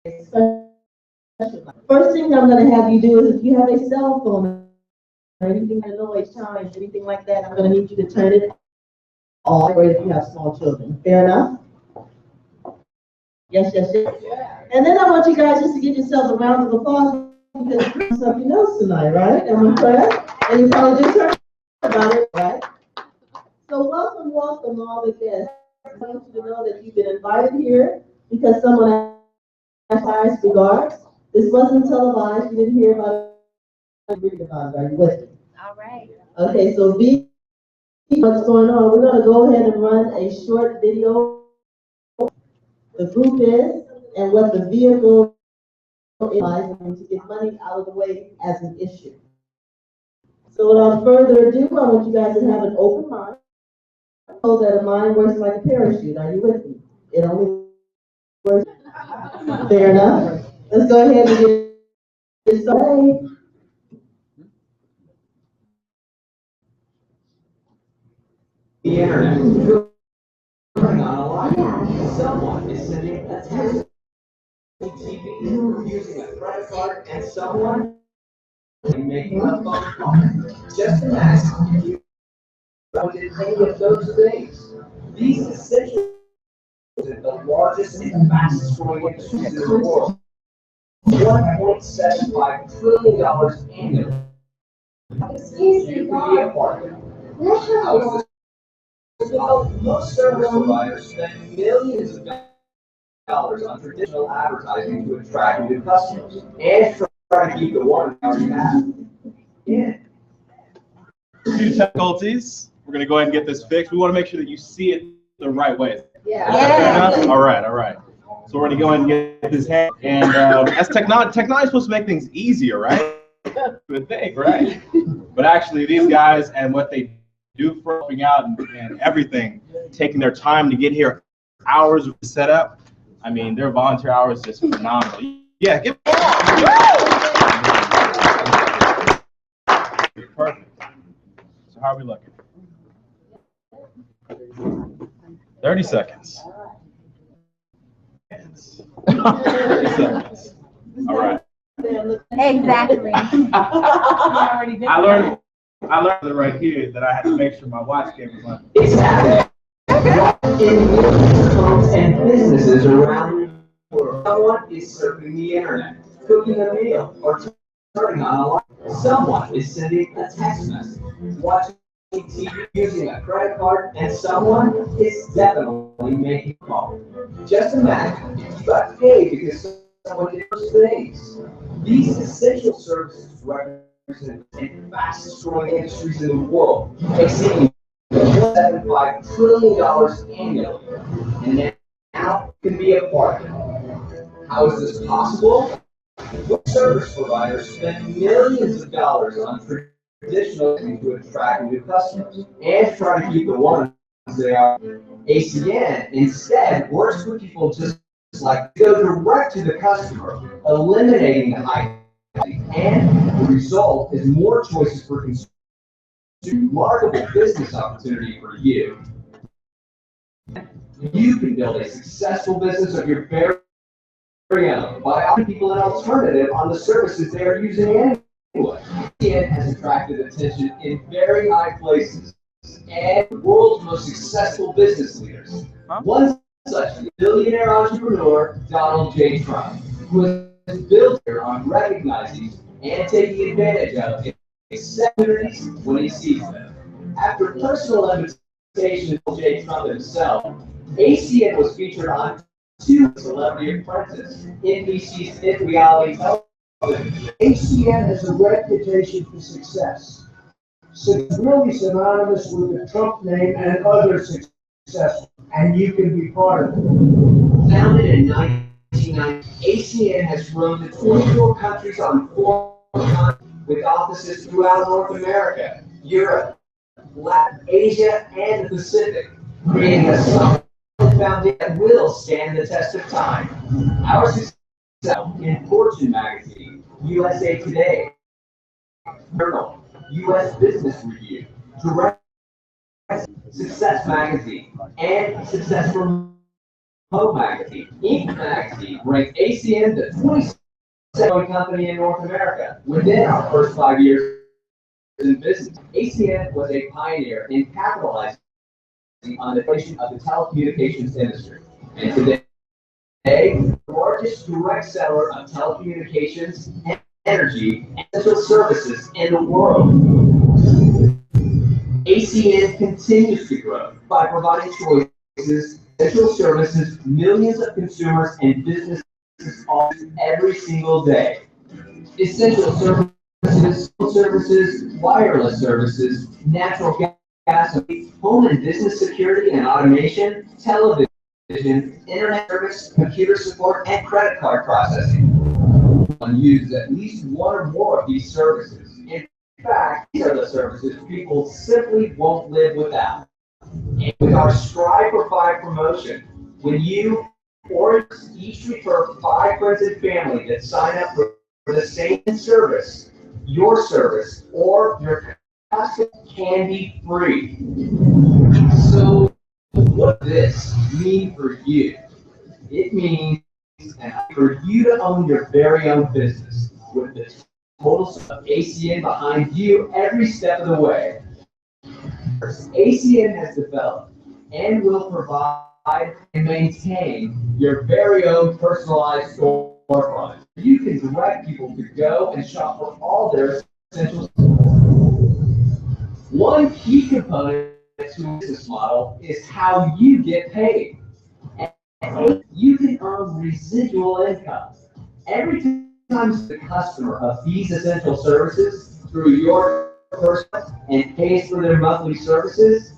First thing I'm going to have you do is if you have a cell phone or anything that noise, chimes, anything like that, I'm going to need you to turn it off, or if you have small children. Fair enough? Yes, yes, yes. And then I want you guys just to give yourselves a round of applause because you're doing something else tonight, right? I'm impressed. And you probably just heard about it, right? So welcome, welcome all the guests. I want you to know that you've been invited here because someone asked highest regards. This wasn't televised. You didn't hear about it. Read about it. Are you with me? All right. Okay, so what's going on? We're going to go ahead and run a short video. The group is and what the vehicle is and to get money out of the way as an issue. So without further ado, I want you guys to have an open mind. So that a mind works like a parachute. Are you with me? It only works. Fair enough. Let's go ahead and get started. The internet. Someone is sending a text TV using a credit card and someone is making a phone call. Just imagine if you did any of those things. These essential are the largest and fastest growing industries in the world. $1.75 trillion annually. You can be a part of it. How is this? Well, most service providers spend millions of dollars on traditional advertising to attract new customers and try to keep the ones they already have in. Few difficulties. We're going to go ahead and get this fixed. We want to make sure that you see it the right way. Yeah. All right, all right. So we're going to go ahead and get this hand. And as technology is supposed to make things easier, right? You would think, right? But actually, these guys and what they do for helping out and everything, taking their time to get here, hours of setup. I mean, their volunteer hours is just phenomenal. Yeah, give them perfect. So how are we looking? 30 seconds. 30 seconds. All right. Exactly. I learned it right here that I had to make sure my watch came was on. It's happening in millions of homes and businesses around the world. Someone is surfing the internet, cooking a meal, or turning on a light. Someone is sending a text message, watching TV using a credit card, and someone is definitely making a call. Just imagine if you got paid because someone did those things. These essential services represent the fastest growing industries in the world, exceeding $1.75 trillion annually, and now can be a part of it. How is this possible? Service providers spend millions of dollars on traditional things to attract new customers and try to keep the ones they are. ACN instead works with people just like go direct to the customer, eliminating the high quality, and the result is more choices for consumers. Remarkable business opportunity for you. You can build a successful business of your very own by offering people an alternative on the services they are using anyway. It has attracted attention in very high places and the world's most successful business leaders. One such billionaire entrepreneur, Donald J. Trump, who has built here on recognizing and taking advantage of opportunities when he sees them. After personal invitation to J. Trump himself, ACN was featured on two Celebrity Apprentice, NBC's hit reality television. ACN has a reputation for success. So it's really synonymous with the Trump name and other success, and you can be part of it. Founded in 1990, ACN has grown to 24 countries on 4 continents, with offices throughout North America, Europe, Latin, Asia, and the Pacific, creating a solid foundation that will stand the test of time. Our success in Fortune magazine, USA Today, Journal, U.S. Business Review, Direct Success Magazine, and Success from Home Magazine, Inc. Magazine ranked ACN the 27th company in North America within our first 5 years in business. ACN was a pioneer in capitalizing on the innovation of the telecommunications industry. And today, the largest direct seller of telecommunications, energy, and essential services in the world. ACN continues to grow by providing choices, essential services, millions of consumers and businesses all every single day. Essential services, wireless services, natural gas, home and business security and automation, television, internet service, computer support, and credit card processing. One uses at least one or more of these services. In fact, these are the services people simply won't live without. And with our Strive for 5 promotion, when you or each refer 5 friends and family that sign up for the same service, your service, or your customer can be free. So what does this mean for you? It means for you to own your very own business with the total of ACN behind you every step of the way. ACN has developed and will provide and maintain your very own personalized storefront. You can direct people to go and shop for all their essentials. One key component to the business model is how you get paid. And you can earn residual income. Every time the customer of these essential services through your person and pays for their monthly services,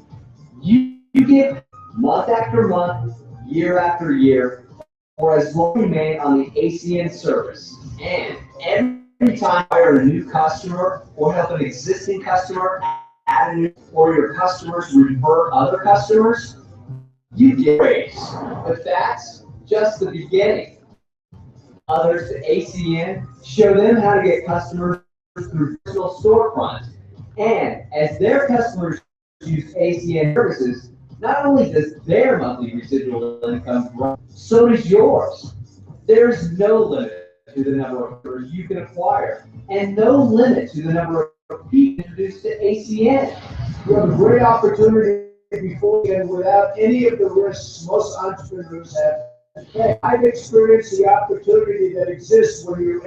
you get month after month, year after year, or as long as you remain on the ACN service. And every time you hire a new customer or help an existing customer add a new, or your customers refer other customers, you get a raise. But that's just the beginning. Others to ACN, show them how to get customers through personal storefronts. And as their customers use ACN services, not only does their monthly residual income grow, so does yours. There's no limit to the number of customers you can acquire, and no limit to the number of people introduced to ACN. You have a great opportunity before you, and without any of the risks most entrepreneurs have. Okay. I've experienced the opportunity that exists when you're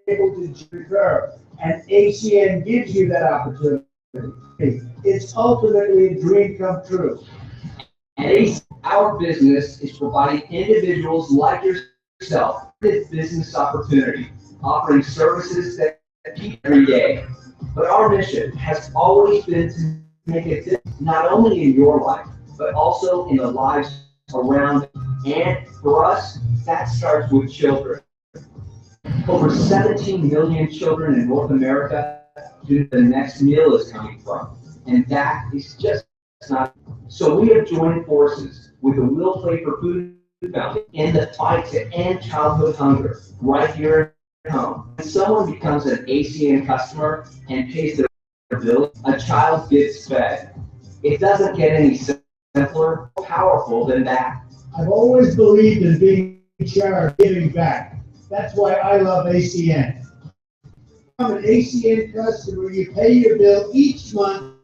able to recur, and ACN gives you that opportunity. It's ultimately a dream come true. And our business is providing individuals like yourself this business opportunity, offering services that keep every day. But our mission has always been to make a difference, not only in your life, but also in the lives around. And for us, that starts with children. Over 17 million children in North America do the next meal is coming from. And that is just not. So we have joined forces with the Will Play for Food Foundation in the fight to end childhood hunger right here at home. When someone becomes an ACN customer and pays their bill, a child gets fed. It doesn't get any simpler or powerful than that. I've always believed in being charitable, giving back. That's why I love ACN. I'm an ACN customer. You pay your bill each month,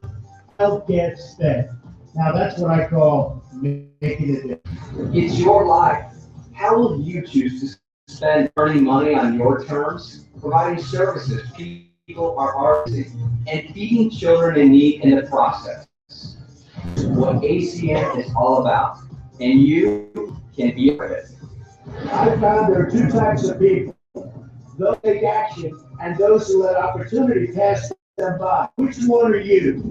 help gets fed. Now that's what I call making a difference. It's your life. How will you choose to spend earning money on your terms, providing services people are artisting, and feeding children in need in the process? What ACN is all about, and you can be a part of it. I found there are 2 types of people: those who take action and those who let opportunity pass them by. Which one are you?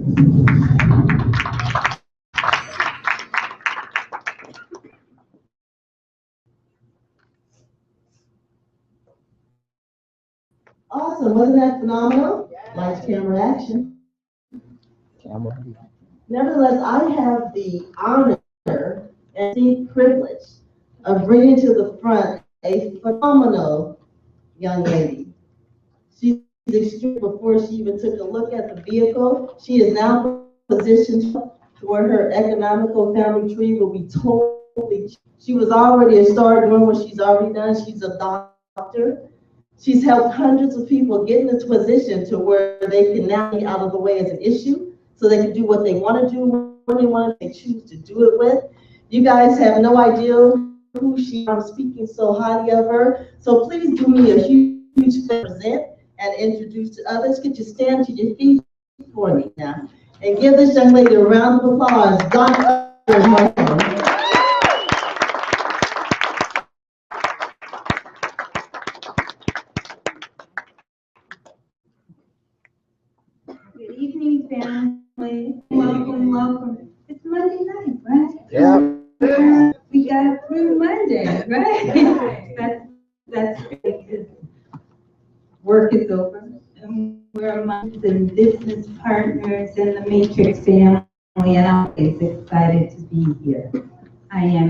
Awesome, wasn't that phenomenal? Lights, camera, action. Nevertheless, I have the honor and the privilege of bringing to the front a phenomenal young lady. She's extreme. Before she even took a look at the vehicle, she is now positioned to where her economical family tree will be told She was already a star doing what she's already done. She's a doctor. She's helped hundreds of people get in this position to where they can now be out of the way as an issue, so they can do what they want to do when they want to, they choose to do it with. You guys have no idea who she is. I'm speaking so highly of her. So please do me a huge present and introduce to others. Could you stand to your feet for me now? And give this young lady a round of applause. Dr. Good evening, family. Welcome, welcome. It's Monday night, right? Yeah. We got through Monday, right? That's great, because work is over. And we're amongst the business partners and the Matrix family, and I'm always excited to be here. I am,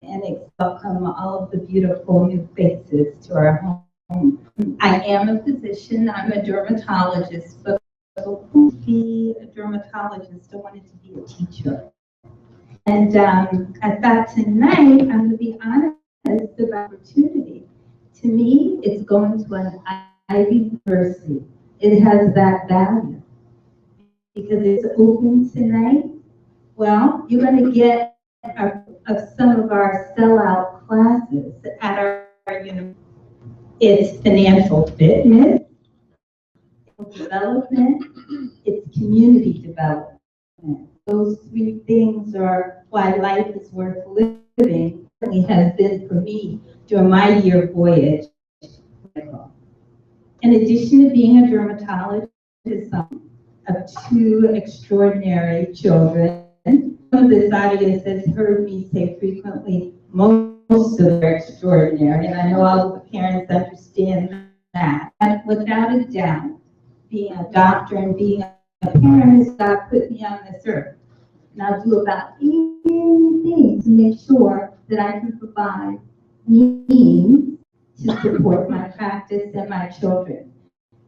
and welcome all of the beautiful new faces to our home. I am a physician. I'm a dermatologist, but to be a dermatologist, I wanted to be a teacher. And I thought tonight I'm going to be honest about opportunity. To me, it's going to an Ivy University. It has that value because it's open tonight. Well, you're going to get some of our sellout classes at our university. It's financial fitness, development, it's community development. Those three things are why life is worth living. It has been for me during my year voyage. In addition to being a dermatologist, of two extraordinary children, some of this audience has heard me say frequently, most of them are extraordinary, and I know all of the parents understand that. And without a doubt, being a doctor and being a parent is God put me on this earth. And I'll do about anything to make sure that I can provide means to support my practice and my children.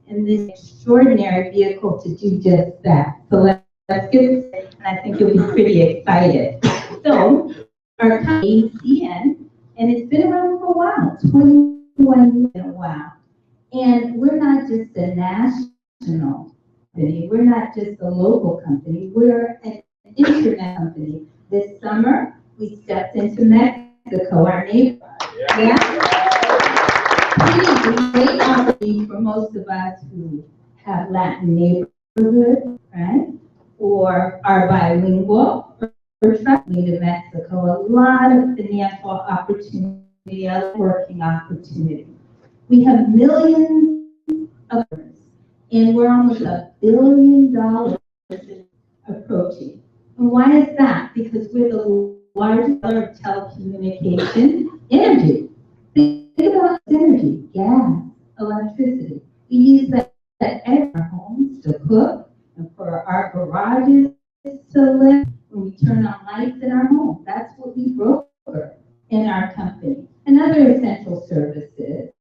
And this extraordinary vehicle to do just that. So let's get it, and I think you'll be pretty excited. So, our company, ACN, and it's been around for a while, 21 years in a while. And we're not just a national company, we're not just a local company, we're an internet company. This summer, we stepped into Mexico, our neighbor. Yeah? Pretty great opportunity for most of us who have Latin neighborhood, right? Or are bilingual, or traveling to Mexico. A lot of financial opportunity, a working opportunity. We have millions of members, and we're almost $1 billion approaching. And why is that? Because we're the largest seller of telecommunication energy. Think about energy, gas, electricity. We use that in our homes to cook and for our garages to live. When we turn on lights in our home, that's what we broker in our company. And other essential services,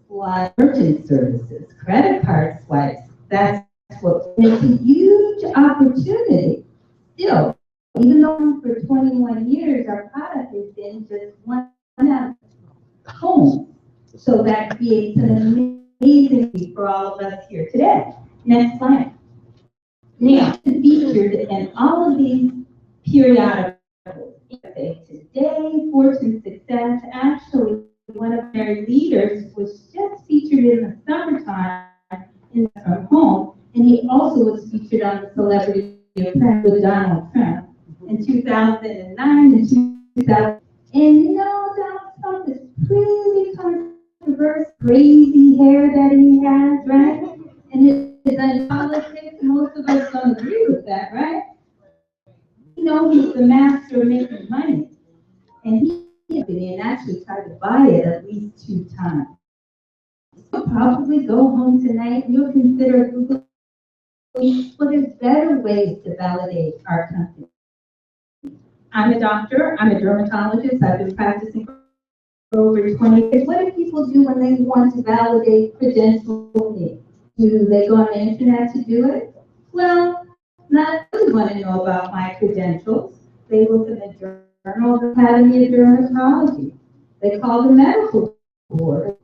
like merchant services, credit card swipes, that's what, it's a huge opportunity. Still, even though for 21 years, our product has been just one home. So that creates an amazing fee for all of us here today. Next slide. Now, featured in all of these periodicals. Today, Fortune Success, actually, one of their leaders was just featured in the summertime in her home, and he also was featured on the Celebrity Apprentice with Donald Trump in 2009 and 2000. And you know, Donald Trump is pretty controversial, crazy hair that he has, right? And it's in politics, most of us don't agree with that, right? You know, he's the master of making money. And he actually tried to buy it at least 2 times. You'll probably go home tonight and you'll consider Google. Well, there's better ways to validate our company. I'm a doctor, I'm a dermatologist, I've been practicing for over 20 years. What do people do when they want to validate credentials? Do they go on the internet to do it? Well, not everyone want to know about my credentials. They look in the Journal Academy of Dermatology. They call the medical board.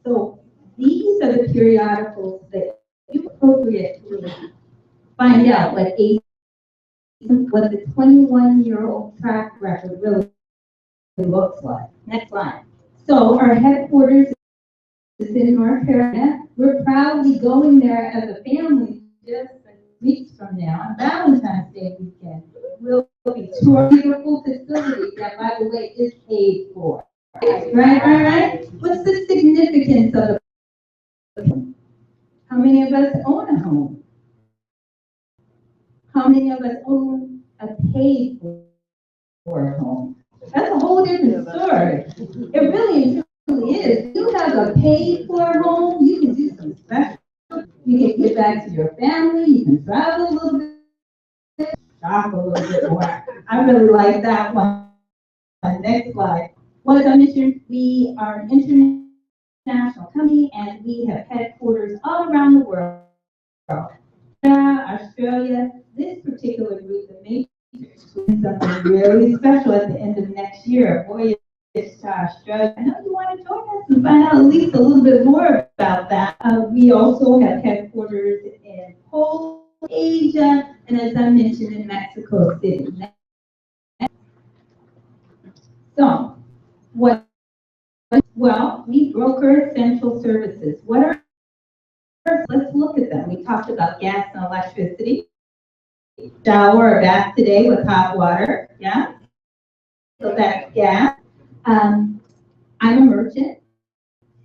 So these are the periodicals that you appropriate to find out what the 21-year-old track record really looks like. Next slide. So our headquarters is in North Carolina. We're proudly going there as a family just weeks from now on Valentine's Day weekend. We'll be touring a beautiful facility that, by the way, is paid for. Right? What's the significance of a home? How many of us own a home? How many of us own a paid for home? That's a whole different story. It really is. You have a paid for home, you can do some special. You can get back to your family, you can travel a little bit, shop a little bit more. I really like that one. Next slide. Well, as I mentioned, we are an international company and we have headquarters all around the world. Australia, this particular group, the Matrix, is something really special at the end of next year. Boy, it's to Australia. I know you want to join us and find out at least a little bit more about that. We also have headquarters in Poland, Asia, and as I mentioned, in Mexico City. So, well, we broker essential services. Let's look at them. We talked about gas and electricity. Shower or bath today with hot water, yeah? So that's gas. I'm a merchant.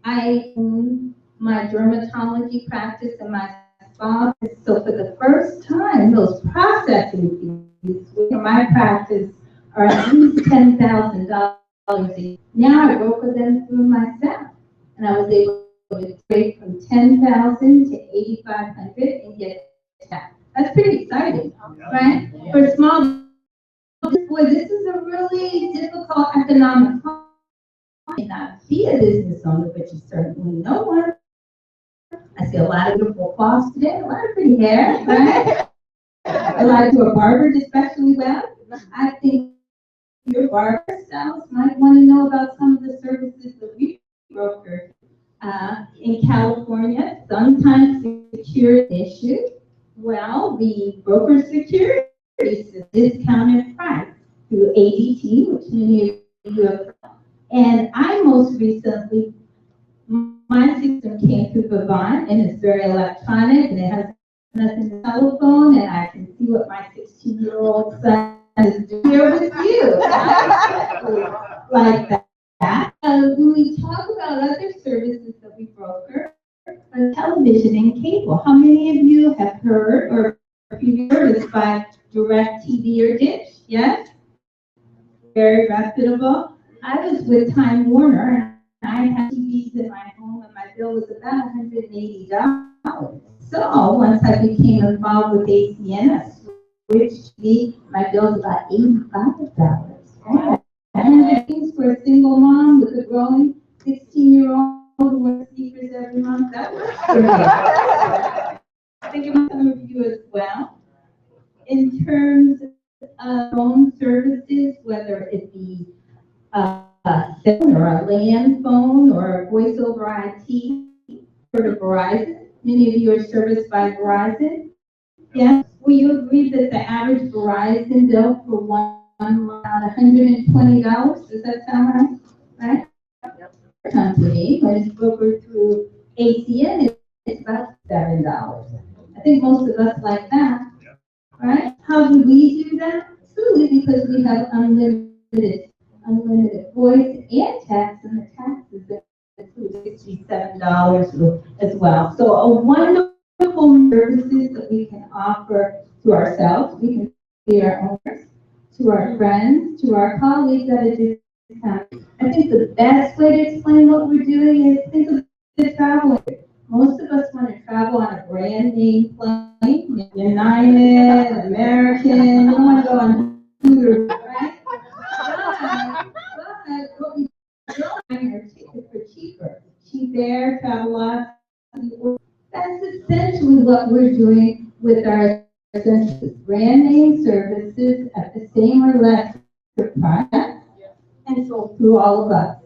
I own my dermatology practice and my spa. So for the first time, those processing fees for my practice are at least $10,000 a year. Now I broker them through myself. And I was able to trade from $10,000 to $8,500 and get that. That's pretty exciting, right? For a small business, boy, this is a really difficult economic time. You may not be a business owner, but you certainly know one. I see a lot of beautiful cloths today, a lot of pretty hair, right? A lot of a barber especially well. I think your barber styles might want to know about some of the services that we broker in California. Sometimes security issues. Well, the broker security is a discounted price through ADT, which many of you have heard. And I most recently, my system came through Byron, and it's very electronic, and it has nothing to telephone, and I can see what my 16-year-old son is doing here with you. Like that. When we talk about other services that we broker, television and cable. How many of you have heard or serviced by Direct TV or Dish? Yes? Very reputable. I was with Time Warner and I had TVs in my home and my bill was about $180. So once I became involved with ACN, I switched TV, my bill was about $85. And things for a single mom with a growing 16-year-old who wears sneakers every month, that works for me. I think about some of you as well. In terms of phone services, whether it be a phone or a land phone or a voice over IT, for Verizon. Many of you are serviced by Verizon. Yes? Will you agree that the average Verizon bill for one around $120? Does that sound right? Right? Come to me, when it's brokered through ACN, it's about $7. I think most of us like that, right? How do we do that? Truly because we have unlimited voice and text, and the text is $67 as well. So a wonderful services that we can offer to ourselves. We can be our owners, to our friends, to our colleagues at a discount. I think the best way to explain what we're doing is think of the travel. Most of us want to travel on a brand name plane, United, American. We don't want to go on Scooter, right? But what we don't are tickets for cheaper. Cheap air, travel. That's essentially what we're doing with our essential brand name services at the same or less price and sold through all of us.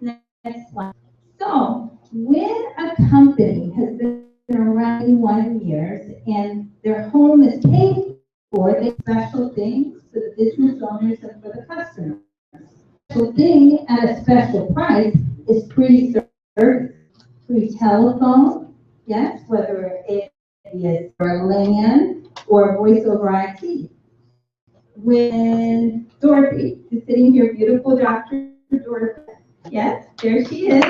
Next slide. So when a company has been around 81 years and their home is paid for, they do special things for the business owners and for the customers. Special thing at a special price is free service, free telephone, yes, whether it is for land or voice over IP. When Dorothy is sitting here, beautiful Dr. Dorothy, yes, there she is.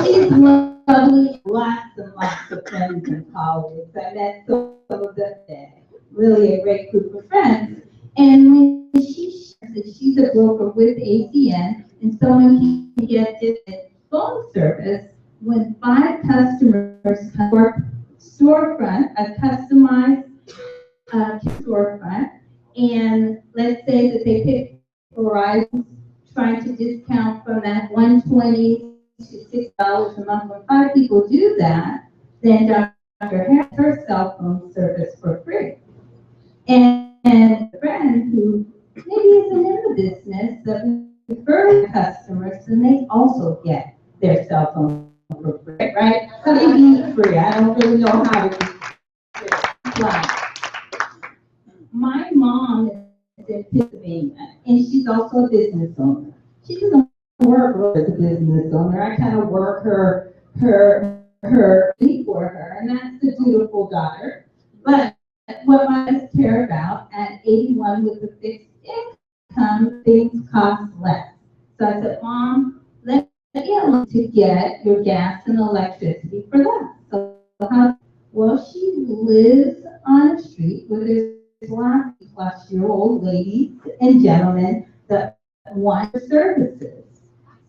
She's lovely, lots and lots of friends and colleagues. I met some of them today. Really a great group of friends. And when she shares that she's a broker with ACN and someone can get this phone service when 5 customers come to our storefront, a customized storefront, and let's say that they pick Verizon, trying to discount from that $120 to $6 a month. When 5 people do that, then Dr. has her cell phone service for free. And a friend who maybe isn't in the business that refers customers, and they also get their cell phone for free, right? Something be free. I don't really know how to do it. My mom is in Pennsylvania, and she's also a business owner. She doesn't work as a business owner. I kind of work her for her, and that's the dutiful daughter. But what I must care about at 81 with a fixed income, things cost less. So I said, Mom, let's get to get your gas and electricity for that. So how? Well, she lives on a street where there's lots of plus-year-old ladies and gentlemen that want services.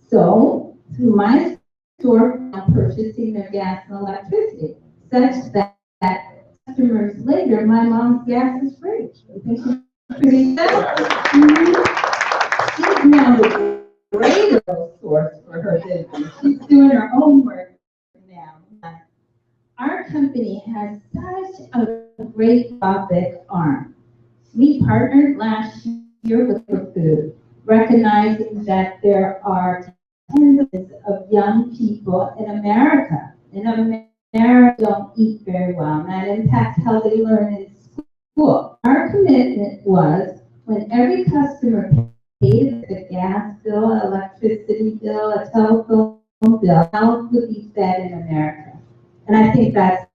So through my store, I'm purchasing their gas and electricity, such that customers later, my mom's gas is free. You think she's pretty good? She's now the greater source for her business. She's doing her own work now. Our company has such a great profit arm. We partnered last year with Food, recognizing that there are tens of young people in America don't eat very well, and that impacts how they learn in school. Our commitment was when every customer paid a gas bill, an electricity bill, a telephone bill, health would be fed in America. And I think that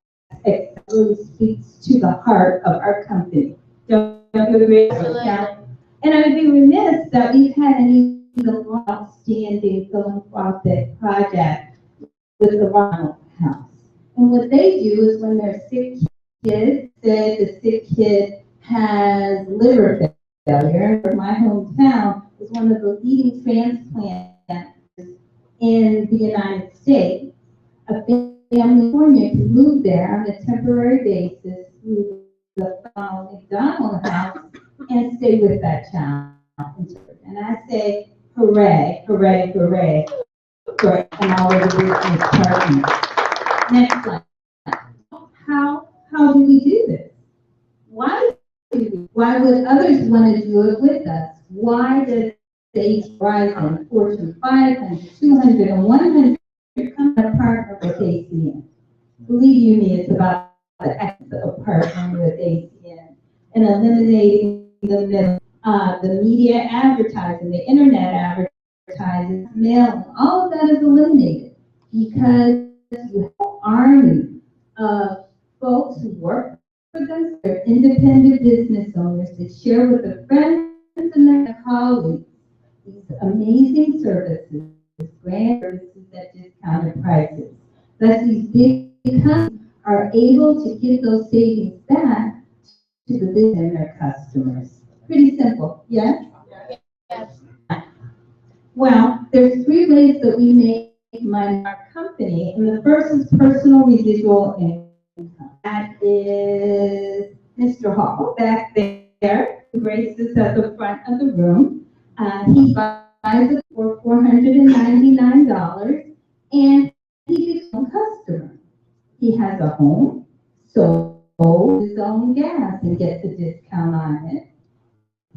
really speaks to the heart of our company. Don't you agree? Yeah. And I would be remiss that we've had an even more outstanding philanthropic project with the Ronald House. And what they do is when their sick kid, say the sick kid has liver failure, my hometown is one of the leading transplants in the United States. A family in California can move there on a temporary basis through the McDonald House and stay with that child. And I say, hooray, hooray, hooray, for and all of the business partners. Next slide. How do we do this? Why would others want to do it with us? Why does the Verizon, Fortune 500, 200, and 100 come to partner with ACN? Believe you me, it's about the essence of partnering with ACN and eliminating the middle, the media advertising, the internet advertising, mailing, all of that is eliminated because you have an army of folks who work for them, they're independent business owners that share with their friends and their colleagues these amazing services, grand services at discounted prices. Thus, these big companies are able to give those savings back to the business and their customers. Pretty simple, yes? Yes. Well, there's 3 ways that we make money in our company, and the first is personal residual income. That is Mr. Hall back there, who graces at the front of the room. He buys it for $499, and he becomes a customer. He has a home, so his own gas and gets a discount on it.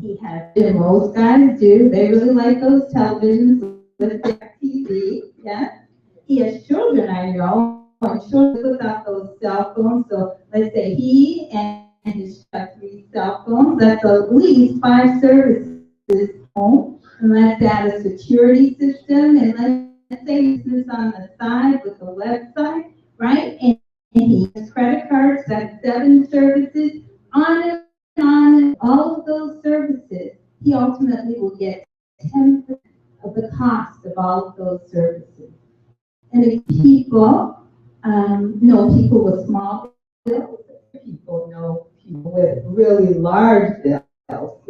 He has, and most guys do, they really like those televisions with their TV, yeah. He has children, I know, I'm sure without those cell phones, so let's say he and his 3 cell phones, that's at least 5 services home, and let's add a security system, and let's say business on the side with the website, right? And he has credit cards, that's 7 services, on and on, and all of those services, he ultimately will get 10% of the cost of all of those services. And if people know people with small bills, people know people with really large bills,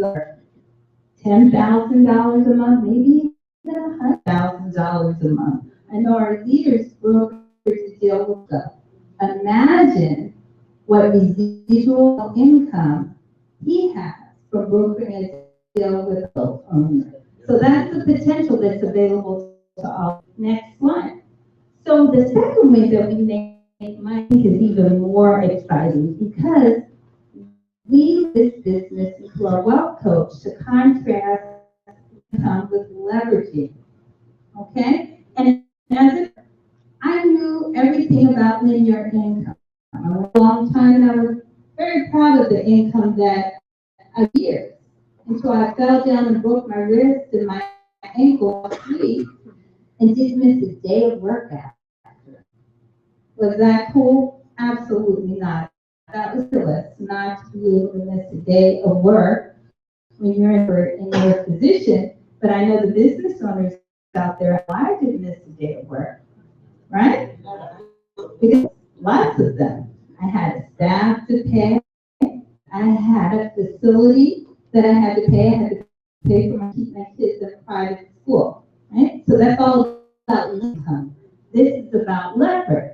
$10,000 a month, maybe even $100,000 a month. I know our leaders broker to deal with them. Imagine what residual income he has from brokering a deal with those owners. So that's the potential that's available to all. Next one. So the second way that we make money is even more exciting because we use this business into our wealth coach to contrast income with leveraging. Okay? And as if I knew everything about linear income. A long time, and I was very proud of the income that I years until I fell down and broke my wrist and my ankle last week and didn't miss a day of work after. Was that cool? Absolutely not. That was the list, not to be able to miss a day of work when you're in your position. But I know the business owners out there, I didn't miss a day of work, right? Because lots of them. I had a staff to pay. I had a facility that I had to pay. I had to pay for keep my kids in private school, right? So that's all about income. This is about leverage.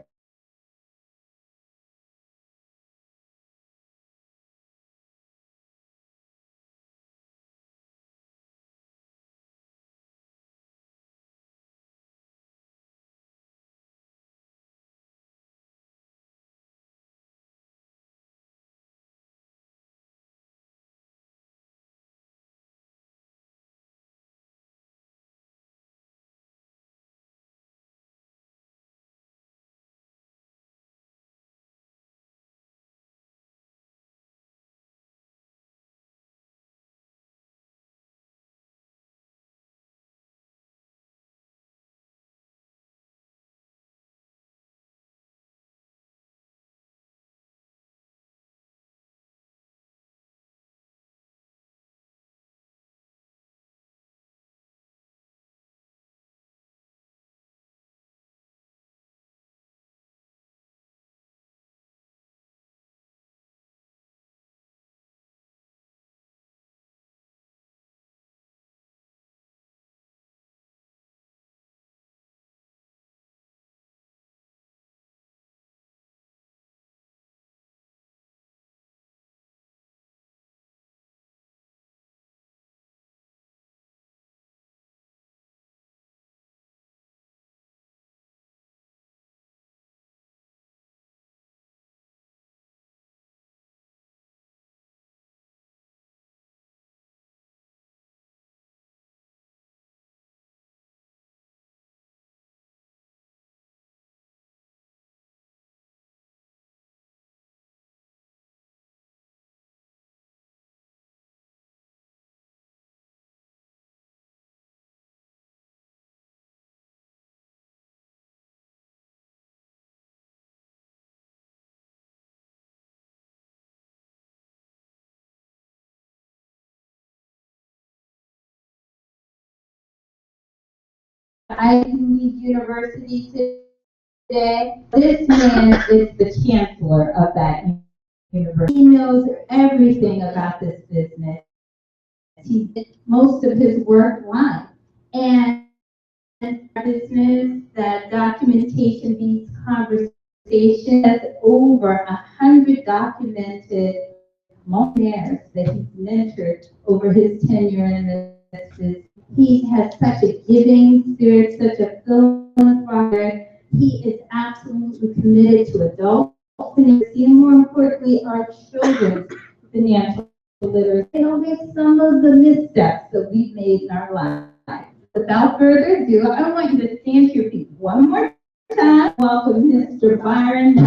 Ivy League University today. This man is the chancellor of that university. He knows everything about this business. He did most of his work live. And business, that documentation beats conversation, has over 100 documented millionaires that he's mentored over his tenure in this business. He has such a giving spirit, such a philanthropic. He is absolutely committed to adults and more importantly, our children's financial literacy, there's some of the missteps that we've made in our lives. Without further ado, I want you to stand to your feet one more time. Welcome Mr. Byron.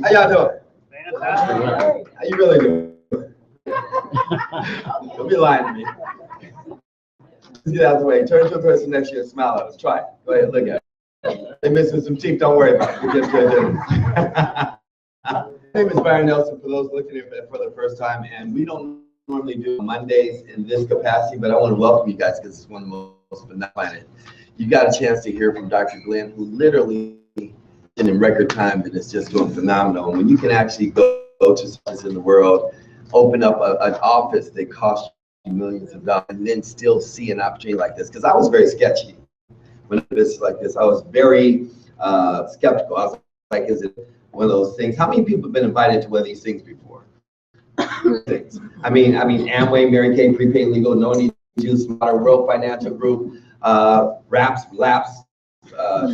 How y'all doing? Fantastic. How you really doing? Don't be lying to me. Let's get out of the way. Turn to the person next to you and smile at us. Try it. Go ahead, look at it. They're missing some teeth. Don't worry about it. We'll get good dinner. My name is Byron Nelson, for those looking at it for the first time, and we don't normally do Mondays in this capacity, but I want to welcome you guys because it's one of the most phenomenal planet. You got a chance to hear from Dr. Glenn, who literally in record time that is just doing phenomenal. And when you can actually go to someplace in the world, open up an office that costs you millions of dollars, and then still see an opportunity like this, because I was very sketchy when this like this. I was very skeptical. I was like, is it one of those things? How many people have been invited to one of these things before? Things. I mean, Amway, Mary Kay, Prepaid Legal, No Need Juice, Modern World Financial Group, Raps, Laps. Are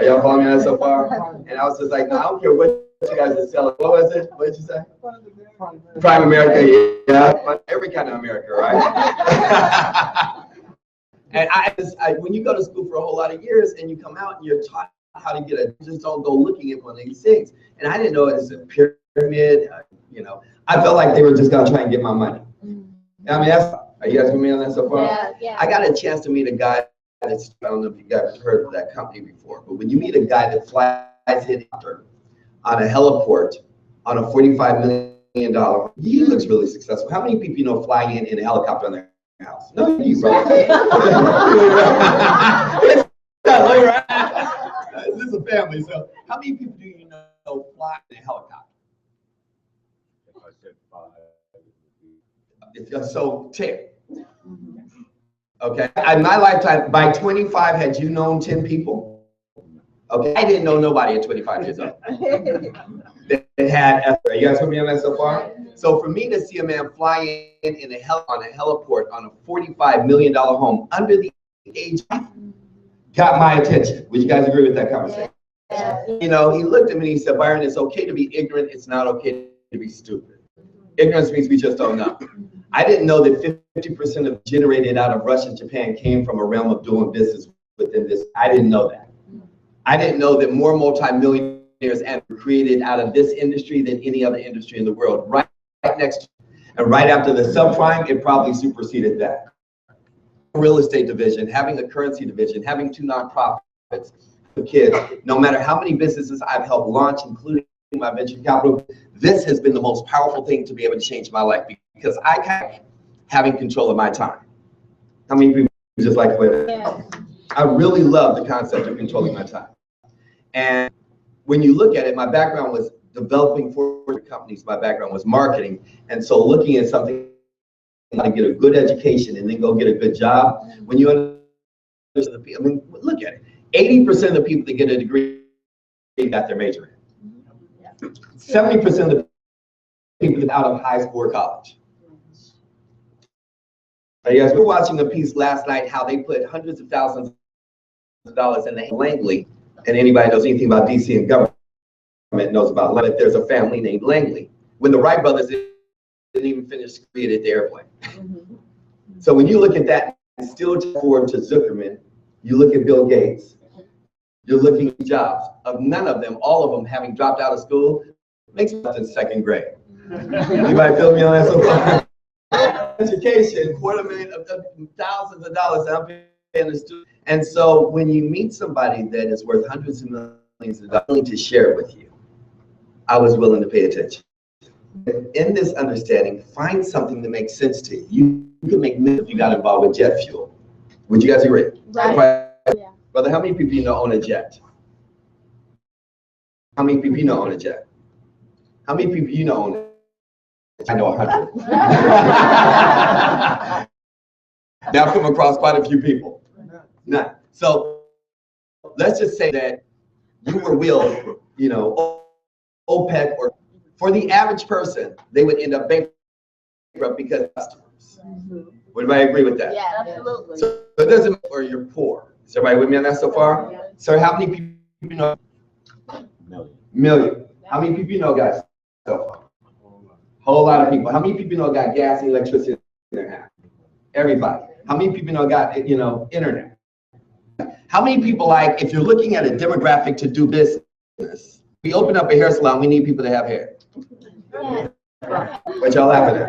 y'all following me on that so far? And I was just like, no, I don't care what you guys are selling. What was it? What did you say? Prime America, yeah. Every kind of America, right? And when you go to school for a whole lot of years and you come out and you're taught how to get a, you just don't go looking at one of these things. And I didn't know it was a pyramid, you know. I felt like they were just gonna try and get my money. I mean, that's, are you guys with me on that so far? Yeah. I got a chance to meet a guy that's, I don't know if you guys have heard of that company before, but when you meet a guy that flies in on a heliport on a $45 million, he looks really successful. How many people you know fly in a helicopter on their house? No, you, bro. This is a family, so how many people do you know fly in a helicopter? If I said 5. So 10. Okay, in my lifetime, by 25, had you known 10 people? Okay, I didn't know nobody at 25 years old. That had, are you guys with me on that so far? So for me to see a man fly in on a heliport on a $45 million home under the age got my attention. Would you guys agree with that conversation? Yeah. You know, he looked at me and he said, Byron, it's okay to be ignorant. It's not okay to be stupid. Ignorance means we just don't know. I didn't know that 50% of generated out of Russia and Japan came from a realm of doing business within this. I didn't know that. I didn't know that more multimillionaires were created out of this industry than any other industry in the world. Right next to, and right after the subprime, it probably superseded that. Real estate division, having a currency division, having 2 nonprofits for kids. No matter how many businesses I've helped launch, including my venture capital, this has been the most powerful thing to be able to change my life because I kind of having control of my time. How many people just like play that? Yeah. I really love the concept of controlling my time. And when you look at it, my background was developing for companies. My background was marketing. And so looking at something how to get a good education and then go get a good job, when you understand, I mean, look at it. 80% of the people that get a degree got their major in. 70% of the people out of high school or college. You guys were watching a piece last night how they put hundreds of thousands of dollars in the Langley, and anybody knows anything about DC and government knows about that there's a family named Langley. When the Wright brothers didn't even finish created the airplane. So when you look at that and still forward to Zuckerman, you look at Bill Gates, you're looking at jobs of none of them, all of them having dropped out of school, makes sense in second grade. Anybody feel me on that so far? Education, $250,000 thousands of dollars that I'm paying the student. And so when you meet somebody that is worth hundreds of millions of dollars, willing to share it with you, I was willing to pay attention. In this understanding, find something that makes sense to you. You can make millions if you got involved with jet fuel. Would you guys agree? Right. Yeah. Brother, how many people you know own a jet? How many people you know own a jet? How many people you know own a jet? I know 100. Now I've come across quite a few people. None. So let's just say that you were willed, you know, OPEC, or for the average person, they would end up bankrupt because of customers. Would everybody agree with that? Yeah, absolutely. So it doesn't matter or you're poor. Is everybody with me on that so far? So how many people you know? Million. How many people you know got cell phone? Whole lot of people. How many people you know got gas and electricity in their house? Everybody. How many people you know got, you know, internet? How many people, like, if you're looking at a demographic to do business, we open up a hair salon, we need people to have hair. What y'all laughing at?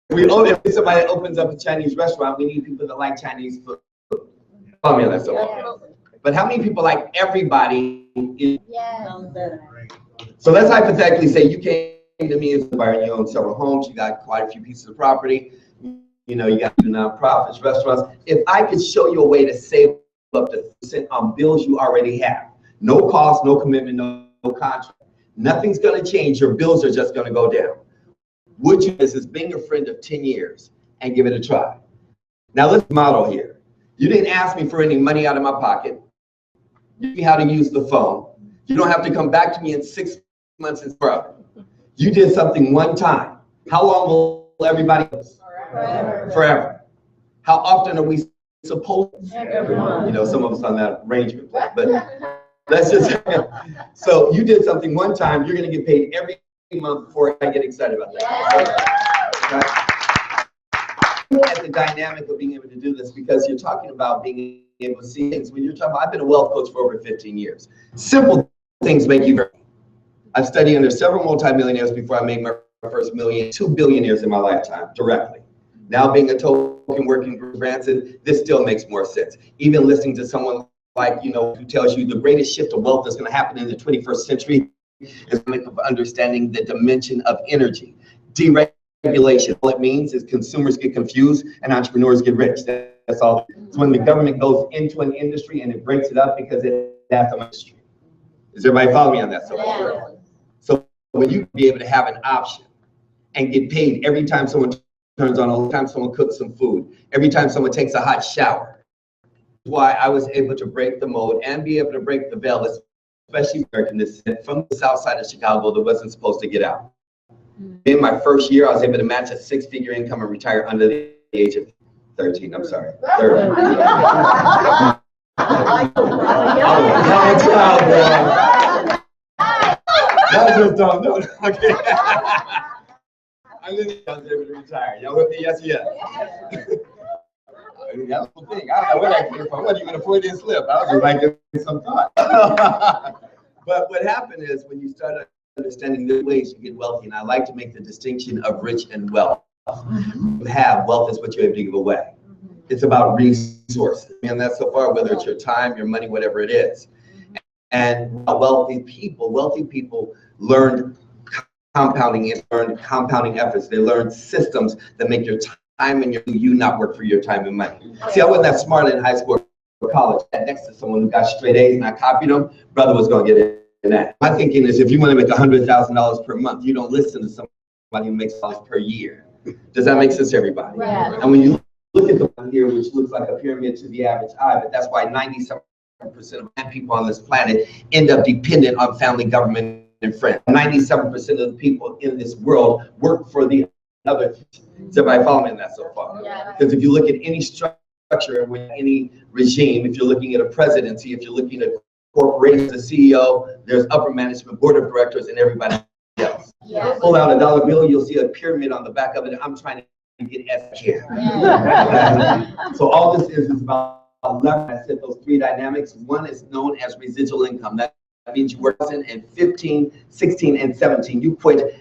If somebody opens up a Chinese restaurant, we need people that like Chinese food. Follow me on that so. But how many people like everybody? So let's hypothetically say you came to me as a buyer and you own several homes, you got quite a few pieces of property, you know, you got nonprofits, restaurants. If I could show you a way to save up to 3% on bills you already have, no cost, no commitment, no contract, nothing's going to change. Your bills are just going to go down. Would you, this is being a friend of 10 years, and give it a try? Now let's model here. You didn't ask me for any money out of my pocket. You knew how to use the phone. You don't have to come back to me in 6 months and forever. You did something one time. How long will everybody live? Forever. How often are we supposed to? You know, some of us on that arrangement, but let's just, so you did something one time, you're going to get paid every month before I get excited about that. At the dynamic of being able to do this, because you're talking about being able to see things. When you're talking about, I've been a wealth coach for over 15 years. Simple things make you very. I've studied under several multimillionaires before I made my first million, 2 billionaires in my lifetime directly. Now being a token working for Branson, this still makes more sense. Even listening to someone like, you know, who tells you the greatest shift of wealth that's going to happen in the 21st century is of understanding the dimension of energy. Deregulation, all it means is consumers get confused and entrepreneurs get rich. That's all. It's when the government goes into an industry and it breaks it up because that's an industry. Does everybody follow me on that so far? So when you be able to have an option and get paid every time someone turns on, every time someone cooks some food, every time someone takes a hot shower, why I was able to break the mold and be able to break the veil, especially American descent from the south side of Chicago that wasn't supposed to get out. In my first year, I was able to match a 6-figure income and retire under the age of 13. I'm sorry, 30. I'm a child, boy. That's just don't know. Okay. I was able to retire. Y'all with me? Yes, yes. That's the thing. I don't know where that came from. I wasn't even a 4-day slip. I was just like, give me some thought. But what happened is when you start understanding the ways you get wealthy, and I like to make the distinction of rich and wealth. You have wealth is what you're able to give away. It's about resources. And that's so far, whether it's your time, your money, whatever it is. And wealthy people learn compounding, learn compounding efforts. They learn systems that make your time and you not work for your time and money. See, I wasn't that smart in high school or college. I sat next to someone who got straight A's and I copied them. Brother was going to get it in that. My thinking is if you want to make $100,000 per month, you don't listen to somebody who makes dollars per year. Does that make sense to everybody? Yeah. And when you look at the one here, which looks like a pyramid to the average eye, but that's why 97% of people on this planet end up dependent on family, government, and friends. 97% of the people in this world work for the other. Does everybody follow me in that so far? Yeah. Because if you look at any structure with any regime, if you're looking at a presidency, if you're looking at corporations, the CEO, there's upper management, board of directors, and everybody else. Yeah. Pull out a dollar bill, you'll see a pyramid on the back of it. I'm trying to get healthcare. Yeah. So all this is about leverage. I said those 3 dynamics. One is known as residual income. That means you work in 15, 16, and 17. You quit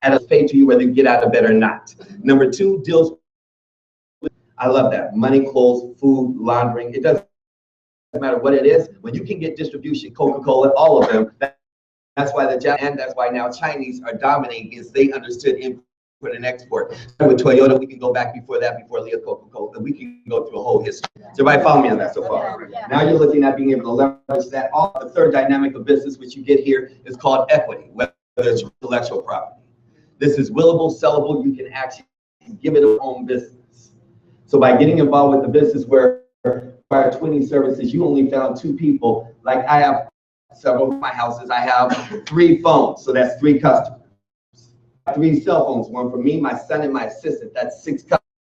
and it's paid to you whether you get out of bed or not. Number 2 deals with, I love that, money, clothes, food, laundering. It doesn't matter what it is. When you can get distribution, Coca-Cola, all of them, that's why that's why now Chinese are dominating, is they understood import and export. With Toyota, we can go back before that, before Leah Coca-Cola, we can go through a whole history. So everybody follow me on that so far? Yeah. Now you're looking at being able to leverage that. All the third dynamic of business, which you get here, is called equity, whether it's intellectual property. This is willable, sellable. You can actually give it a home business. So by getting involved with the business where required 20 services, you only found 2 people. Like I have several of my houses, I have 3 phones, so that's 3 customers. 3 cell phones, 1 for me, my son, and my assistant, that's 6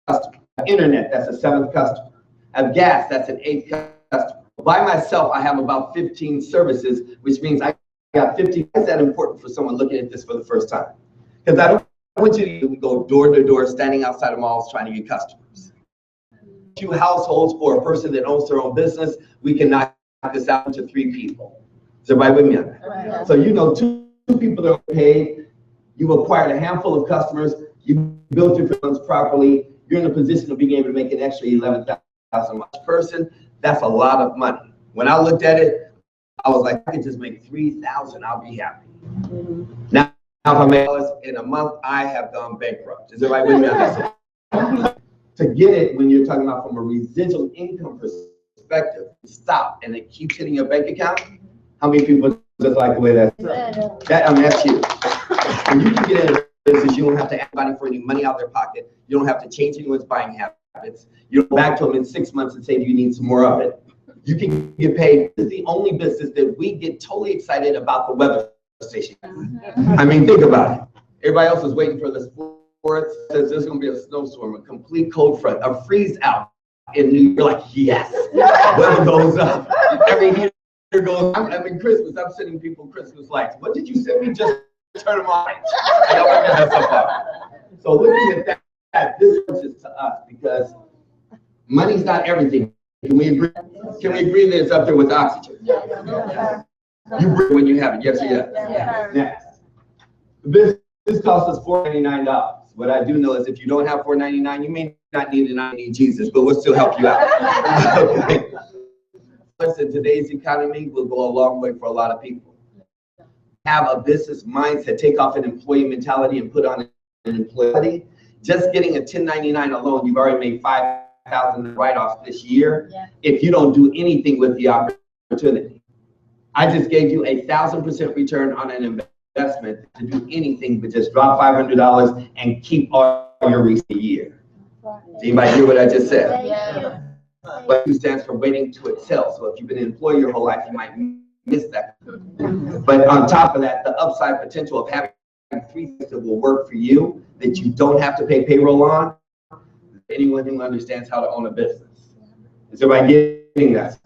customers. Internet, that's a 7th customer. I have gas, that's an 8th customer. By myself, I have about 15 services, which means I got 50. Why is that important for someone looking at this for the first time? Because I don't want you to go door to door, standing outside of malls trying to get customers. 2 households or a person that owns their own business, we can knock this out into 3 people. Is everybody with me on that? Right. So you know 2 people that are paid, you've acquired a handful of customers, you built your funds properly, you're in a position of being able to make an extra 11,000 a person. That's a lot of money. When I looked at it, I was like, I could just make 3,000, I'll be happy. Now, if I make in a month, I have gone bankrupt. Is everybody with me on that? To get it, when you're talking about from a residual income perspective, stop and it keeps hitting your bank account. How many people just like the way that's that's huge. When you can get into business, you don't have to ask anybody for any money out of their pocket. You don't have to change anyone's buying habits. You go back to them in 6 months and say, do you need some more of it? You can get paid. This is the only business that we get totally excited about the weather station. I mean, think about it. Everybody else is waiting for the sports. Says there's going to be a snowstorm, a complete cold front, a freeze out in New York. You're like, yes, weather goes up. Every year goes. I mean, Christmas. I'm sending people Christmas lights. What did you send me? Just turn them on. I don't want to mess up that. So looking at that, this is to us because money's not everything. Can we agree? Can we agree that it's up there with oxygen? You breathe when you have it. Yes or yes? Next. This costs us $499. What I do know is if you don't have $499, you may not need it. I need Jesus, but we'll still help you out. Okay. In today's economy will go a long way for a lot of people. Have a business mindset, take off an employee mentality and put on an employee. Just getting a 1099 alone, you've already made 5,000 write-offs this year. If you don't do anything with the opportunity, I just gave you 1,000% return on an investment to do anything but just drop $500 and keep all your receipts a year. Does anybody hear what I just said? But it stands for waiting to excel. So if you've been an employee your whole life, you might miss that. But on top of that, the upside potential of having 3 things that will work for you that you don't have to pay payroll on. Anyone who understands how to own a business. Is everybody getting that?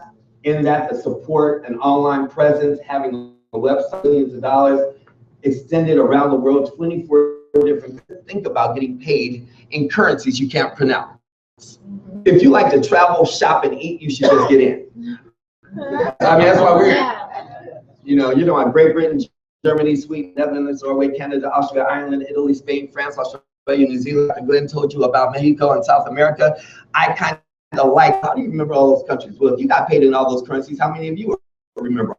In that, the support, an online presence, having a website, millions of dollars, extended around the world, 24 different. Think about getting paid in currencies you can't pronounce. If you like to travel, shop, and eat, you should just get in. I mean, that's why we're, you know, on Great Britain, Germany, Sweden, Netherlands, Norway, Canada, Austria, Ireland, Italy, Spain, France, Australia, New Zealand. Glenn told you about Mexico and South America. I kind of like, how do you remember all those countries? Well, if you got paid in all those currencies, how many of you remember?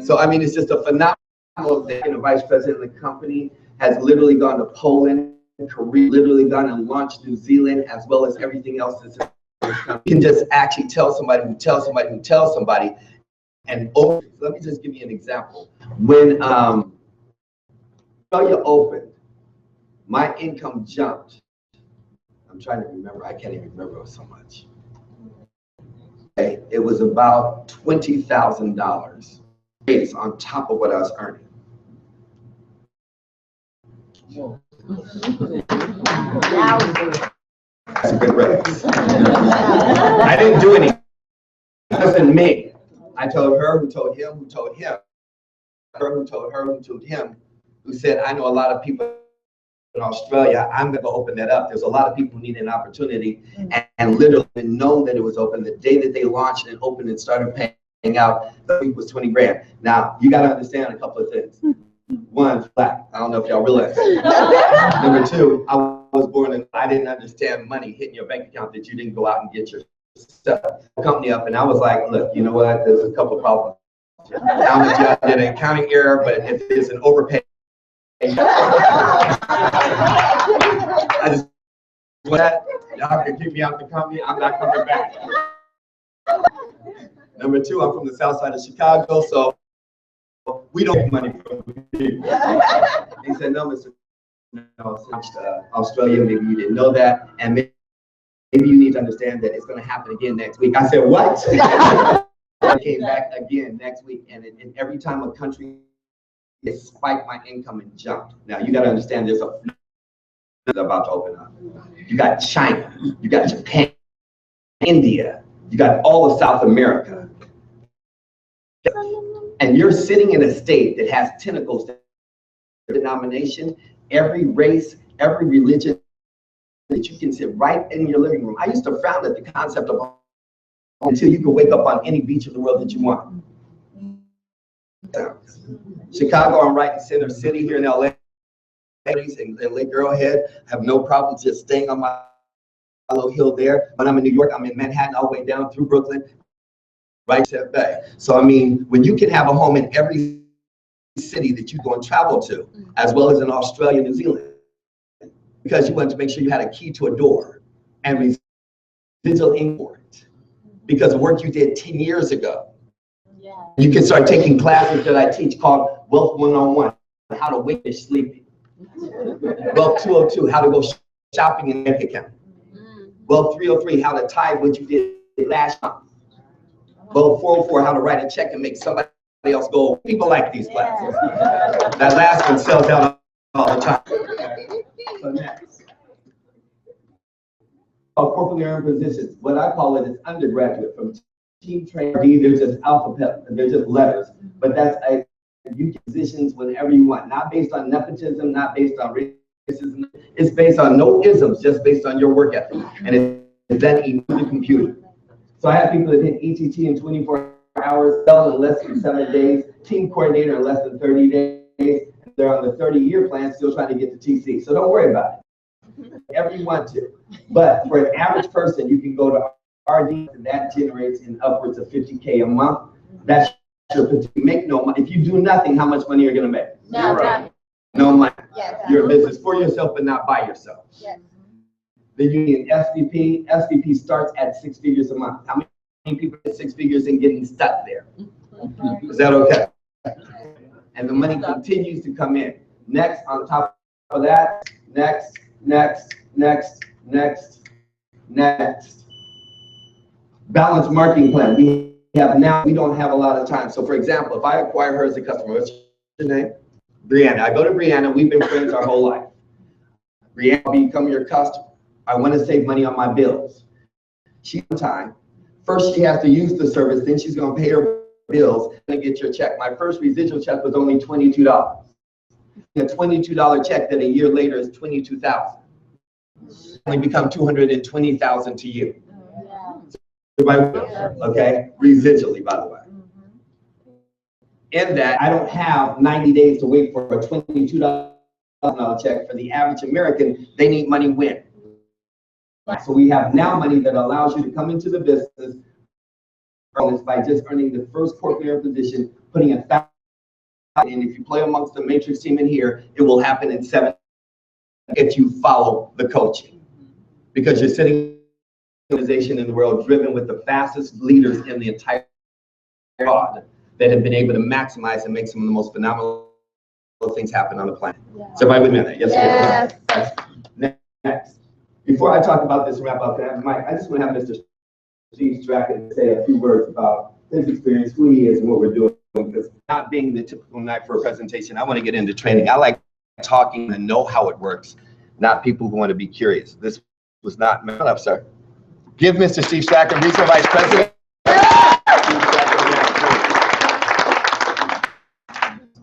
So, I mean, it's just a phenomenal thing. The vice president of the company has literally gone to Poland, Korea, literally gone and launched New Zealand, as well as everything else that's in this country. You can just actually tell somebody who tells somebody who tells somebody. And open. Let me just give you an example. When Australia opened, my income jumped. I'm trying to remember. I can't even remember so much. Okay. It was about $20,000 raise on top of what I was earning. That's a good raise. I didn't do anything. It wasn't me. I told her, who told him, who told him, her, who told her, who told him, who said, I know a lot of people in Australia, I'm going to open that up. There's a lot of people who need an opportunity, and literally known that it was open. The day that they launched and opened and started paying out, the week was 20 grand. Now, you got to understand a couple of things. One, black. I don't know if y'all realize that. Number 2, I was born and I didn't understand money hitting your bank account that you didn't go out and get your stuff company up, and I was like, look, you know what, there's a couple of problems. I did an accounting error, but if it's an overpay, I just that y'all can keep me out the company, I'm not coming back. Number 2, I'm from the south side of Chicago, so we don't make money from people. He said, no, Mr. No, Australia, maybe you didn't know that, and maybe maybe you need to understand that it's going to happen again next week. I said, what? I came back again next week, and every time a country spiked my income and jumped. Now you got to understand, there's a about to open up. You got China, you got Japan, India, you got all of South America, and you're sitting in a state that has tentacles, denomination, every race, every religion, that you can sit right in your living room. I used to frown at the concept of home until you can wake up on any beach of the world that you want. Chicago, I'm right in center city here in LA, and Lake Arrowhead. I have no problem just staying on my little hill there. When I'm in New York, I'm in Manhattan all the way down through Brooklyn, right to Bay. So I mean, when you can have a home in every city that you go and travel to, as well as in Australia, New Zealand, because you wanted to make sure you had a key to a door and residual income, because of work you did 10 years ago. Yeah. You can start taking classes that I teach called Wealth 101, how to wake and sleeping. Wealth 202, how to go shopping in bank account. Wealth 303, how to tie what you did last month. Wealth 404, how to write a check and make somebody else go. People like these classes. That last one sells out all the time. So next. Corporately earned positions. What I call it is undergraduate, from team trainee. They're just alphabet, they're just letters. But that's you get positions whenever you want, not based on nepotism, not based on racism. It's based on no isms, just based on your work ethic. And it's then in the computer. So I have people that hit ETT in 24 hours, sell in less than 7 days, team coordinator in less than 30 days. They're on the 30-year plan, still trying to get to TC. So don't worry about it. Whatever you want to. But for an average person, you can go to RD, and that generates in upwards of $50K a month. That's your, if you make no money. If you do nothing, how much money are you going to make? No, right. No money. Yes. You're a business for yourself, but not by yourself. Yes. Then you need an SVP. SVP starts at 6 figures a month. How many people get 6 figures and getting stuck there? Is that okay? And the money continues to come in. Next, on top of that, next. Balanced marketing plan. We don't have a lot of time. So for example, if I acquire her as a customer, what's your name? Brianna. I go to Brianna. We've been friends our whole life. Brianna, I'll become your customer. I want to save money on my bills. First she has to use the service, then she's going to pay her bills and get your check. My first residual check was only $22. A $22 check that a year later is $22,000. Only become $220,000 to you. Okay, residually, by the way. In that, I don't have 90 days to wait for a $22 check. For the average American, they need money when. So we have now money that allows you to come into the business by just earning the first corporate position, putting $1,000 in. If you play amongst the matrix team in here, it will happen in 7 if you follow the coaching, because you're sitting in an organization in the world driven with the fastest leaders in the entire world that have been able to maximize and make some of the most phenomenal things happen on the planet. Yeah. So everybody with me on that? Yes. Yes. Next. Before I talk about this and wrap up, Mike, I just want to have Mr. Steve Strachan say a few words about his experience, who he is, and what we're doing. Because not being the typical night for a presentation, I want to get into training. I like talking and know how it works, not people who want to be curious. This was not meant up, sir. Give Mr. Steve Strachan, Regional Vice President.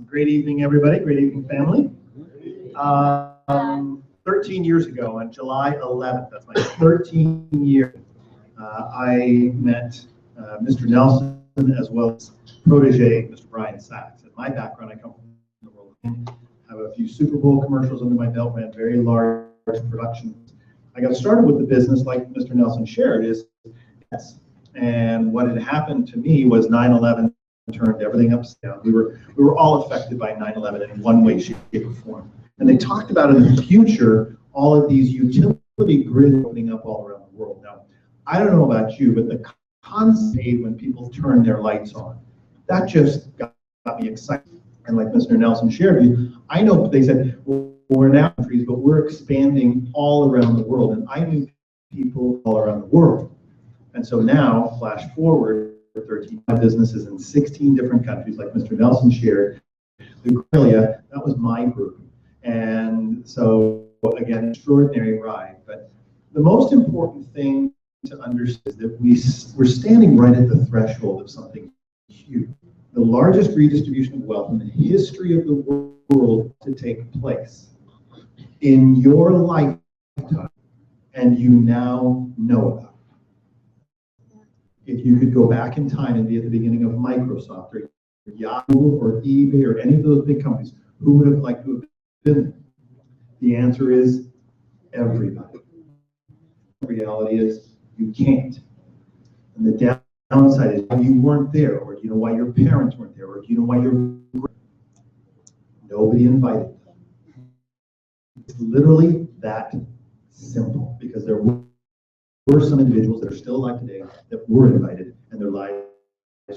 Great evening, everybody. Great evening, family. 13 years ago, on July 11th, that's my 13 year, I met Mr. Nelson as well as protege, Mr. Brian Sachs. In my background, I come from the world. I have a few Super Bowl commercials under my belt, ran very large productions. I got started with the business, like Mr. Nelson shared, and what had happened to me was 9/11 turned everything upside down. We were all affected by 9/11 in one way, shape, or form. And they talked about in the future all of these utility grids opening up all around the world. Now, I don't know about you, but the concept when people turn their lights on, that just got me excited. And like Mr. Nelson shared, I know they said, well, we're now countries, but we're expanding all around the world. And I knew people all around the world. And so now, flash forward, 13 businesses in 16 different countries, like Mr. Nelson shared. The Australia, that was my group. And so, again, extraordinary ride. But the most important thing to understand is that we're standing right at the threshold of something huge. The largest redistribution of wealth in the history of the world to take place in your lifetime, and you now know about it. If you could go back in time and be at the beginning of Microsoft or Yahoo or eBay or any of those big companies, who would have liked to have been there? The answer is everybody. The reality is you can't. And the downside is you weren't there, or do you know why your parents weren't there, or do you know why nobody invited them? It's literally that simple, because there were some individuals that are still alive today that were invited, and their lives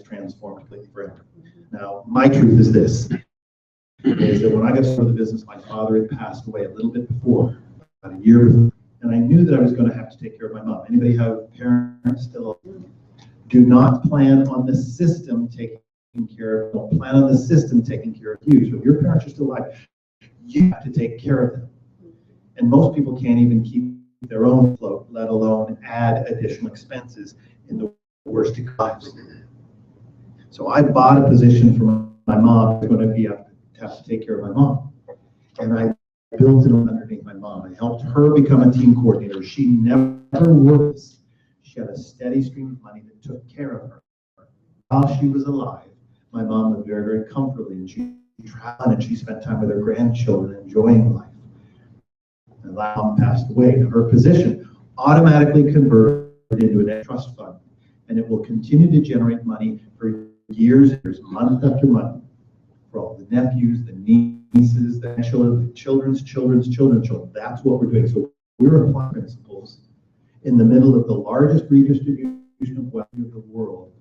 transformed completely forever. Now, my truth is this, is that when I got started the business, my father had passed away a little bit before, about a year before, and I knew that I was going to have to take care of my mom. Anybody have parents still alive? Do not plan on the system taking care of, don't plan on the system taking care of you. So if your parents are still alive, you have to take care of them. And most people can't even keep their own float, let alone add additional expenses in the worst of times. So I bought a position for my mom. I'm going to have to take care of my mom. And I built it underneath my mom. I helped her become a team coordinator. She never worked. She had a steady stream of money that took care of her. While she was alive, my mom lived very, very comfortably, and she traveled and she spent time with her grandchildren, enjoying life. And my mom passed away, and her position automatically converted into a trust fund, and it will continue to generate money for years and years, month after month, for all the nephews, the nieces, the children's children. That's what we're doing. So we're applying principles in the middle of the largest redistribution of wealth in the world,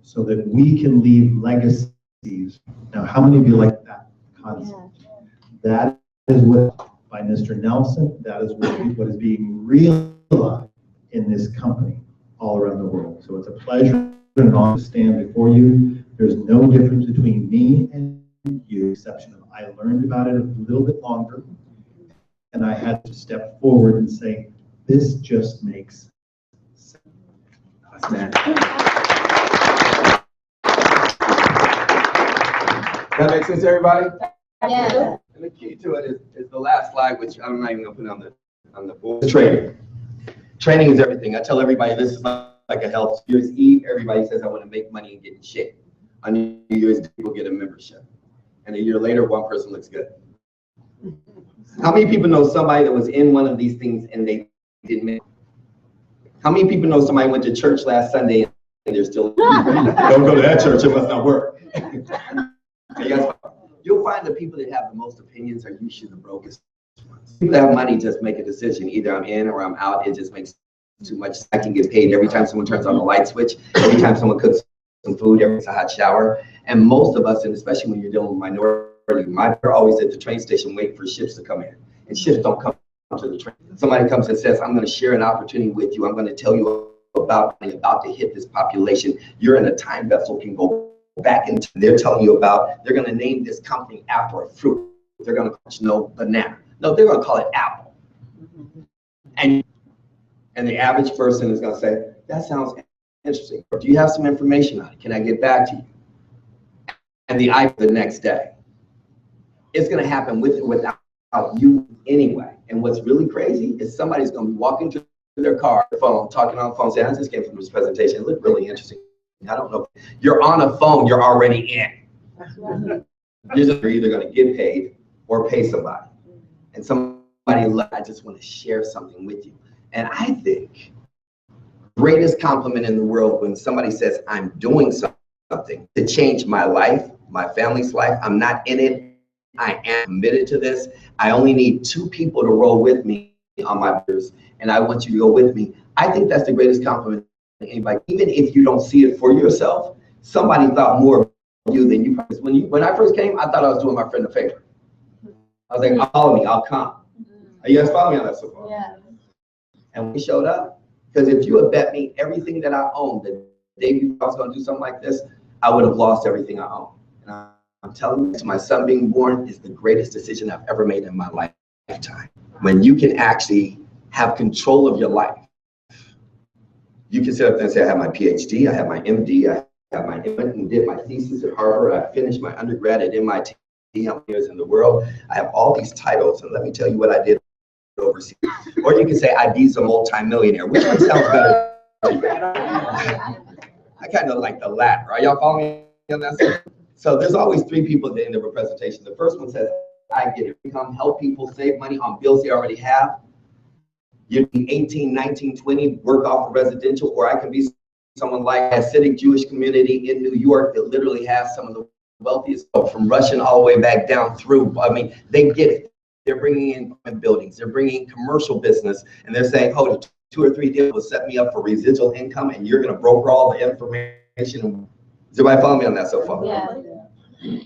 so that we can leave legacies. Now, how many of you like that concept? Yeah. That is what, by Mr. Nelson, that is what is being realized in this company all around the world. So it's a pleasure and an honor to stand before you. There's no difference between me and you, exception of I learned about it a little bit longer, and I had to step forward and say, this just makes sense. That makes sense, everybody? Yeah. And the key to it is the last slide, which I'm not even gonna put on the board. Training. Training is everything. I tell everybody this is like a health. New Year's Eve, everybody says I want to make money and get in shape. On New Year's, people get a membership, and a year later, one person looks good. How many people know somebody that was in one of these things and they didn't make it? How many people know somebody went to church last Sunday and they're still don't go to that church, it must not work. You'll find the people that have the most opinions are usually the brokest ones. People that have money just make a decision. Either I'm in or I'm out. It just makes too much. I can get paid every time someone turns on the light switch, every time someone cooks some food, every time a hot shower. And most of us, and especially when you're dealing with minority, they're always at the train station waiting for ships to come in. And ships don't come to the train. Somebody comes and says, I'm going to share an opportunity with you. I'm going to tell you about to hit this population. You're in a time vessel, can go back into, they're telling you about, they're going to name this company after a fruit. They're going to call it no banana. No, they're going to call it apple. And the average person is going to say, that sounds interesting. Do you have some information on it? Can I get back to you? And the next day. It's going to happen with it without you anyway. And what's really crazy is somebody's going to be walking to their car, phone, talking on the phone, saying, I just came from this presentation. It looked really interesting. I don't know. You're on a phone, you're already in. You're either going to get paid or pay somebody. And somebody, I just want to share something with you. And I think greatest compliment in the world when somebody says, I'm doing something to change my life, my family's life. I'm not in it. I am committed to this. I only need 2 people to roll with me on my borders, and I want you to go with me. I think that's the greatest compliment to anybody. Even if you don't see it for yourself, somebody thought more of you than you. When I first came, I thought I was doing my friend a favor. I was like, follow me, I'll come. Are you guys following me on that so far? Yeah. And when we showed up, Because if you had bet me everything that I owned the day before I was going to do something like this, I would have lost everything I own. And I'm telling you, my son being born is the greatest decision I've ever made in my lifetime. When you can actually have control of your life, you can sit up there and say, I have my PhD, I have my MD, I have my went and did my thesis at Harvard, I finished my undergrad at MIT, how many years in the world. I have all these titles, and let me tell you what I did overseas. Or you can say, ID's a multimillionaire. Which one sounds better to you? I kind of like the latter. Are y'all following me on that? So there's always three people at the end of a presentation. The first one says, I get it. Come help people save money on bills they already have. You can be 18, 19, 20, work off of residential, or I can be someone like a Hasidic Jewish community in New York that literally has some of the wealthiest, from Russian all the way back down through. I mean, they get it. They're bringing in buildings, they're bringing in commercial business, and they're saying, oh, 2 or 3 deals will set me up for residual income, and you're going to broker all the information. Is everybody following me on that so far? Yeah.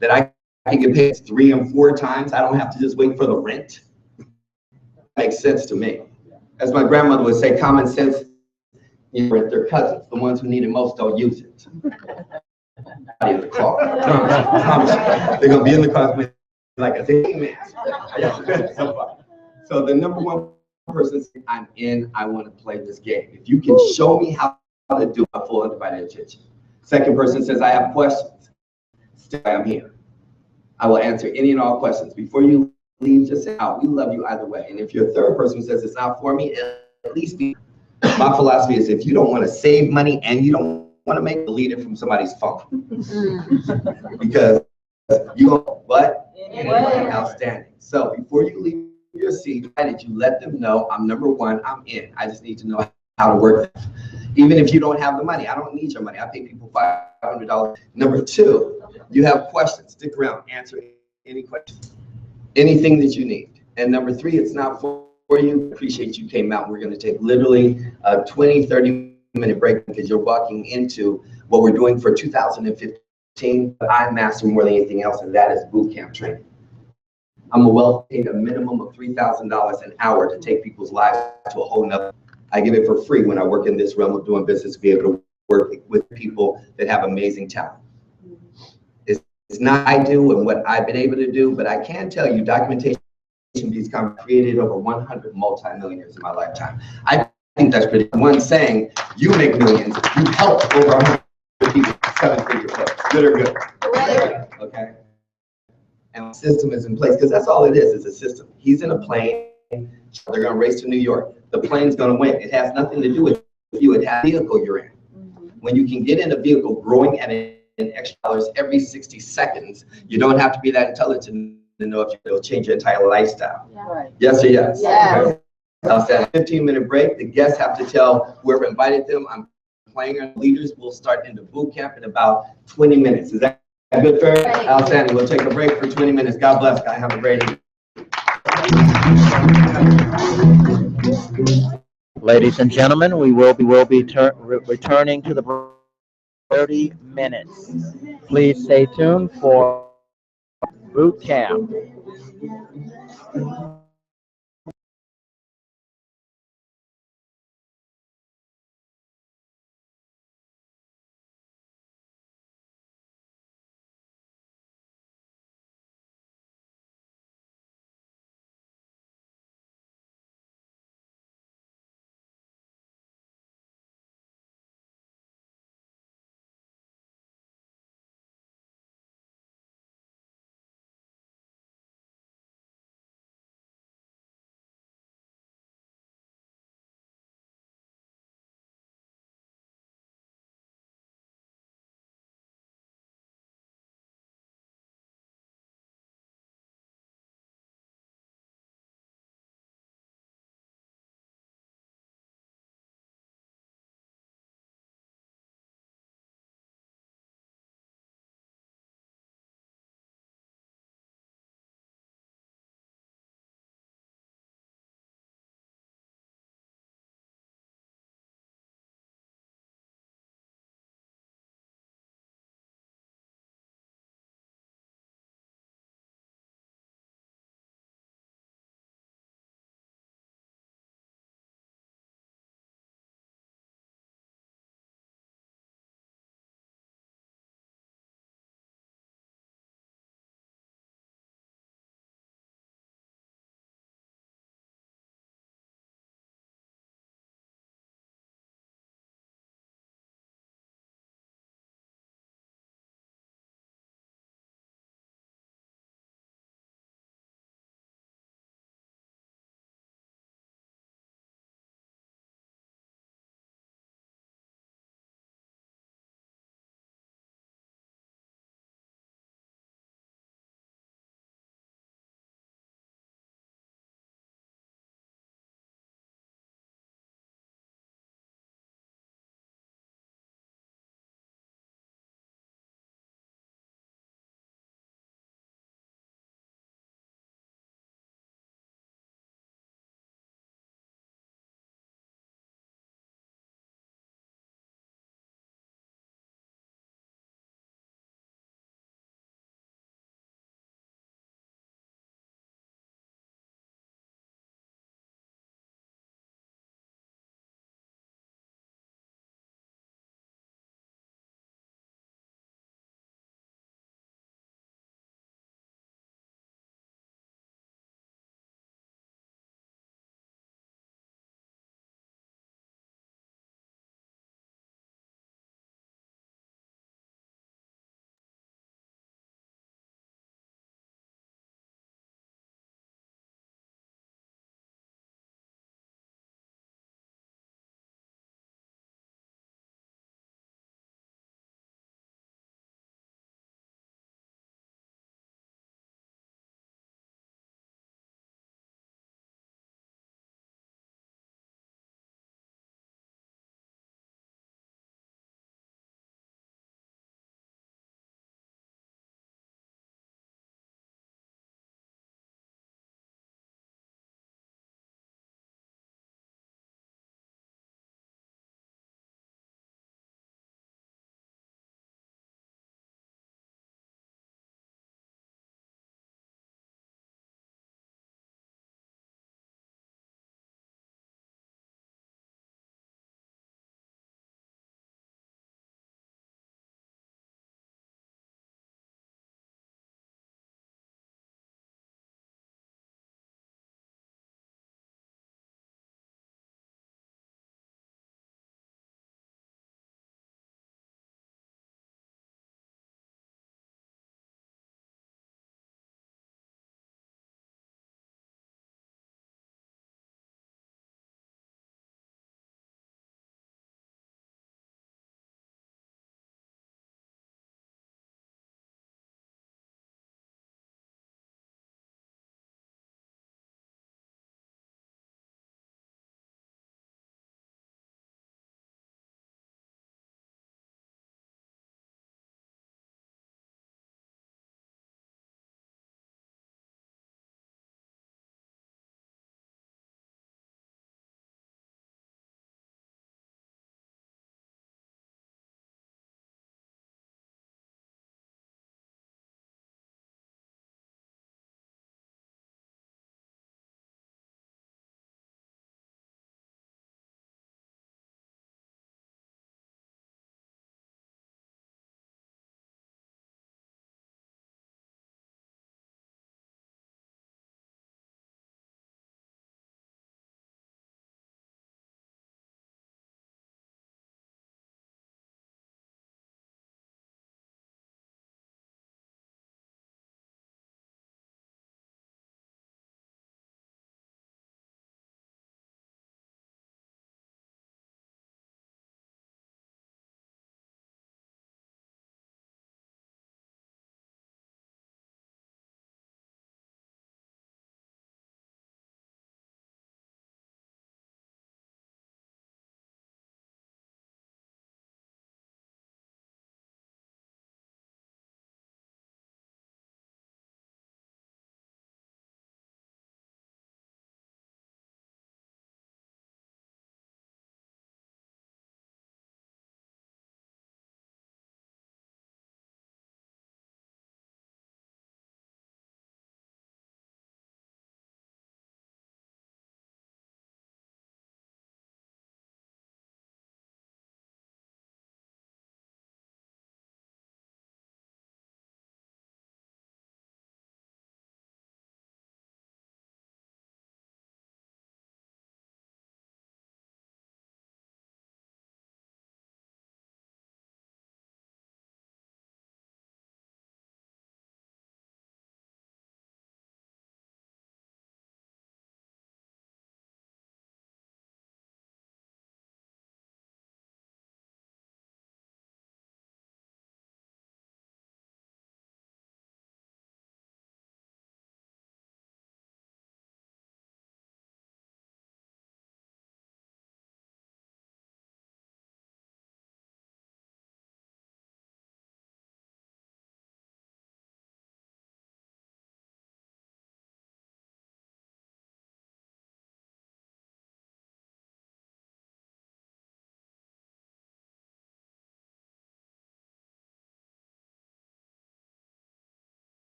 That I can get paid 3 and 4 times. I don't have to just wait for the rent. Makes sense to me. As my grandmother would say, common sense, you rent their cousins. The ones who need it most don't use it. In the car. They're going to be in the car with like a thing. So the number one person says, I'm in, I want to play this game. If you can show me how to do a full undivided attention. Second person says, I have questions. Still, I'm here. I will answer any and all questions. Before you leave, just say, oh, we love you either way. And if your third person says it's not for me, at least be. My philosophy is if you don't want to save money and you don't want to make, delete it from somebody's phone. Because you go, what? Outstanding. So before you leave your seat, why did you let them know I'm number one, I'm in. I just need to know how to work it. Even if you don't have the money, I don't need your money. I pay people $500. Number two, you have questions. Stick around, answer any questions, anything that you need. And number three, it's not for you. Appreciate you came out. We're going to take literally a 20, 30-minute break because you're walking into what we're doing for 2015. I master more than anything else, and that is boot camp training. I'm well paid a minimum of $3,000 an hour to take people's lives to a whole nother. I give it for free when I work in this realm of doing business, to be able to work with people that have amazing talent. It's not I do and what I've been able to do, but I can tell you documentation these companies created over 100 multimillionaires in my lifetime. I think that's pretty. One saying, you make millions, you help over 100 people, 7-figure plus. Good or good? Okay. And the system is in place because that's all it is a system. He's in a plane. They're going to race to New York. The plane's going to win. It has nothing to do with you. It has the vehicle you're in. When you can get in a vehicle growing at an extra dollars every 60 seconds, you don't have to be that intelligent to know if it'll change your entire lifestyle. Yeah. Right. Yes or yes? Yes. Okay. I'll say a 15-minute break. The guests have to tell whoever invited them, I'm playing, and leaders will start into boot camp in about 20 minutes. Is that good, fair? Right. Outstanding. We'll take a break for 20 minutes. God bless. God have a great evening. Ladies and gentlemen, we will be returning to the 30 minutes. Please stay tuned for boot camp.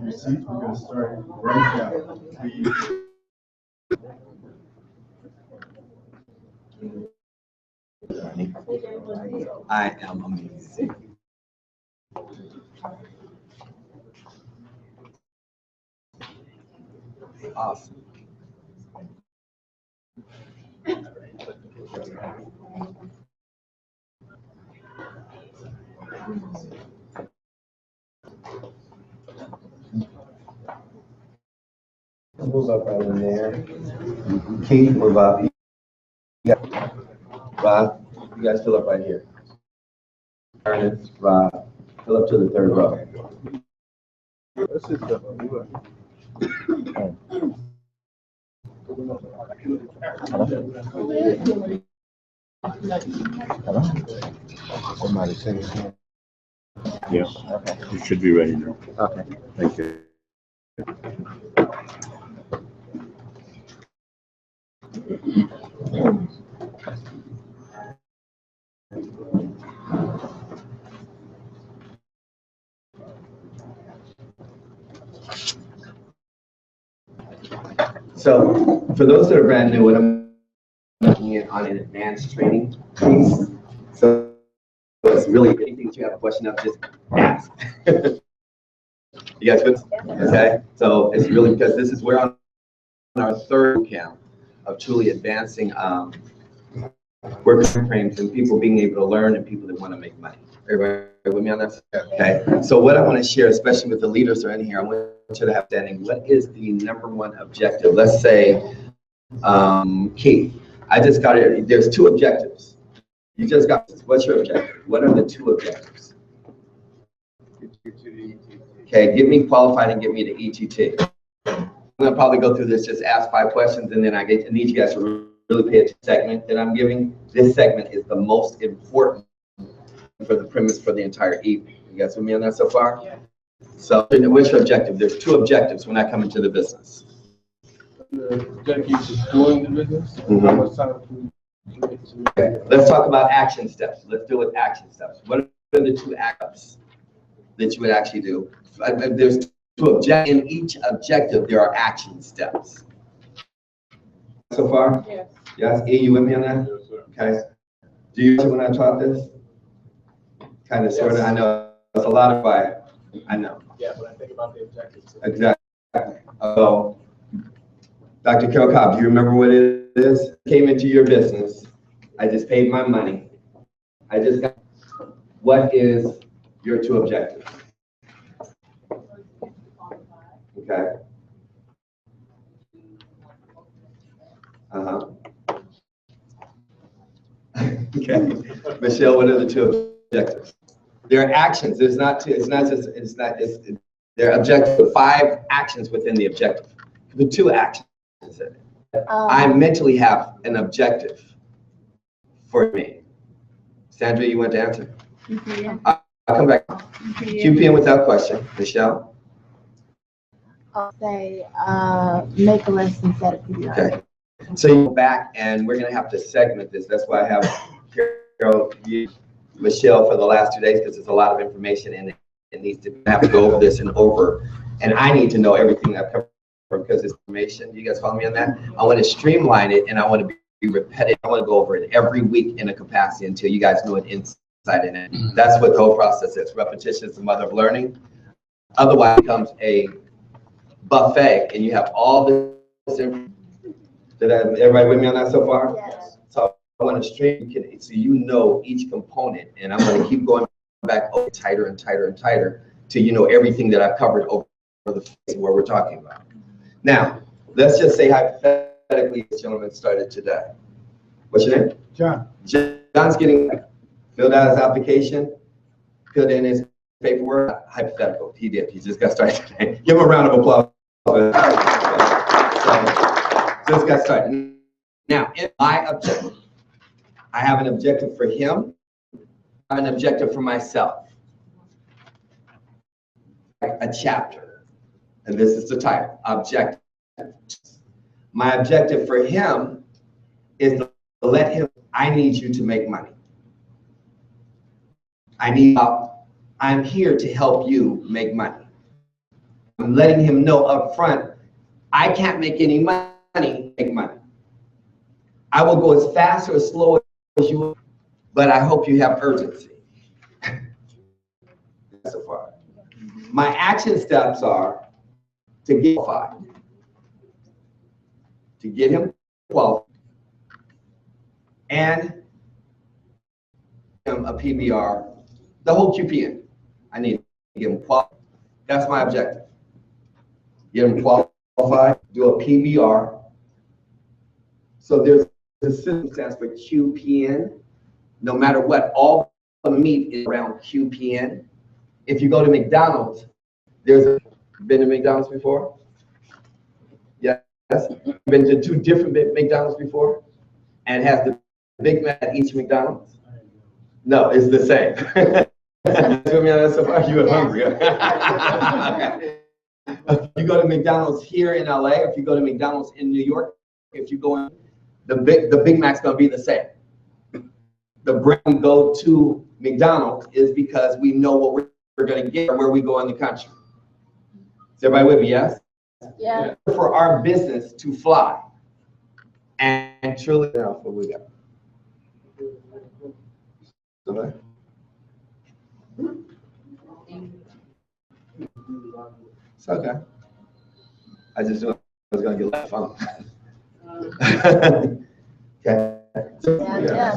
Your seats, we're gonna start right now. Please. I am amazing. Awesome. Move up right in there. Keith or Bob? Rob, you guys fill up right here. Ernest, Rob, fill up to the third row. Somebody say something. Yeah, you should be ready now. Okay. Thank you. So for those that are brand new, what I'm looking at on an advanced training piece. So it's really anything that you have a question of, just ask. You guys good? Okay. So it's really because this is where on our third camp of truly advancing work frames and people being able to learn and people that want to make money. Everybody with me on that? Okay. So what I want to share, especially with the leaders that are in here, I want you to have standing. What is the #1 objective? Let's say, Keith, I just got it. There's 2 objectives. You just got this. What's your objective? What are the 2 objectives? Okay, get me qualified and get me to ETT. I'm gonna probably go through this, just ask 5 questions, and then I need you guys to really pay attention to the segment that I'm giving. This segment is the most important for the premise for the entire evening. You guys with me on that so far? Yeah. So what's your objective? There's 2 objectives when I come into the business. Doing the business. Okay. Let's talk about action steps. Let's deal with action steps. What are the 2 actions that you would actually do? There's 2 objectives. In each objective, there are action steps. So far? Yes. Yes. E, you with me on that? Yes, sir. Okay. Do you when I taught this? Kind of, sort of. I know it's a lot of fire. I know. Yeah, but I think about the objectives. Exactly. So, Dr. Carol Cobb, do you remember what it is? Came into your business. I just paid my money. I just got. What is your 2 objectives? Okay. Okay. Michelle, what are the 2 objectives? There are actions. There's not 2. There are objectives. 5 actions within the objective. The 2 actions in it. I mentally have an objective for me. Sandra, you want to answer? Yeah. I'll come back. QPN without question. Michelle? I'll say, make a list and set a PR. Okay. So you go back and we're going to have to segment this. That's why I have Carol, Michelle for the last 2 days, because there's a lot of information in it. It needs to have to go over this and over. And I need to know everything I've covered because it's information. You guys follow me on that? I want to streamline it and I want to be repetitive. I want to go over it every week in a capacity until you guys know it inside and in. That's what the whole process is. Repetition is the mother of learning. Otherwise, it becomes a buffet and you have all this information. Everybody with me on that so far? Yes. So I want to stream it so you know each component, and I'm going to keep going back over tighter and tighter and tighter till you know everything that I've covered over the phase where we're talking about. Now, let's just say hypothetically this gentleman started today. What's your name? John. John's getting filled out his application, filled in his paperwork. Hypothetical. He did. He just got started today. Give him a round of applause. Just got started. Now, in my objective, I have an objective for him. I have an objective for myself. A chapter, and this is the title, objective. My objective for him is to let him, I need you to make money. I'm here to help you make money. letting him know up front, I can't make any money, make money. I will go as fast or as slow as you will, but I hope you have urgency. So far. My action steps are to get qualified, to get him qualified, and him a PBR, the whole QPN. I need to get him qualified. That's my objective. Get him qualified, do a PBR. So there's a system stands for QPN. No matter what, all the meat is around QPN. If you go to McDonald's, been to McDonald's before? Yes. Been to 2 different McDonald's before? And has the Big Mac at each McDonald's? No, it's the same. So far you were hungry. Okay. If you go to McDonald's here in LA, if you go to McDonald's in New York, if you go in, the Big Mac's gonna be the same. The brand we go to McDonald's is because we know what we're gonna get where we go in the country. Is everybody with me? Yes? Yeah. For our business to fly. And truly, what we got. Okay. It's okay. I just knew I was going to get left on. Okay. So, Yeah.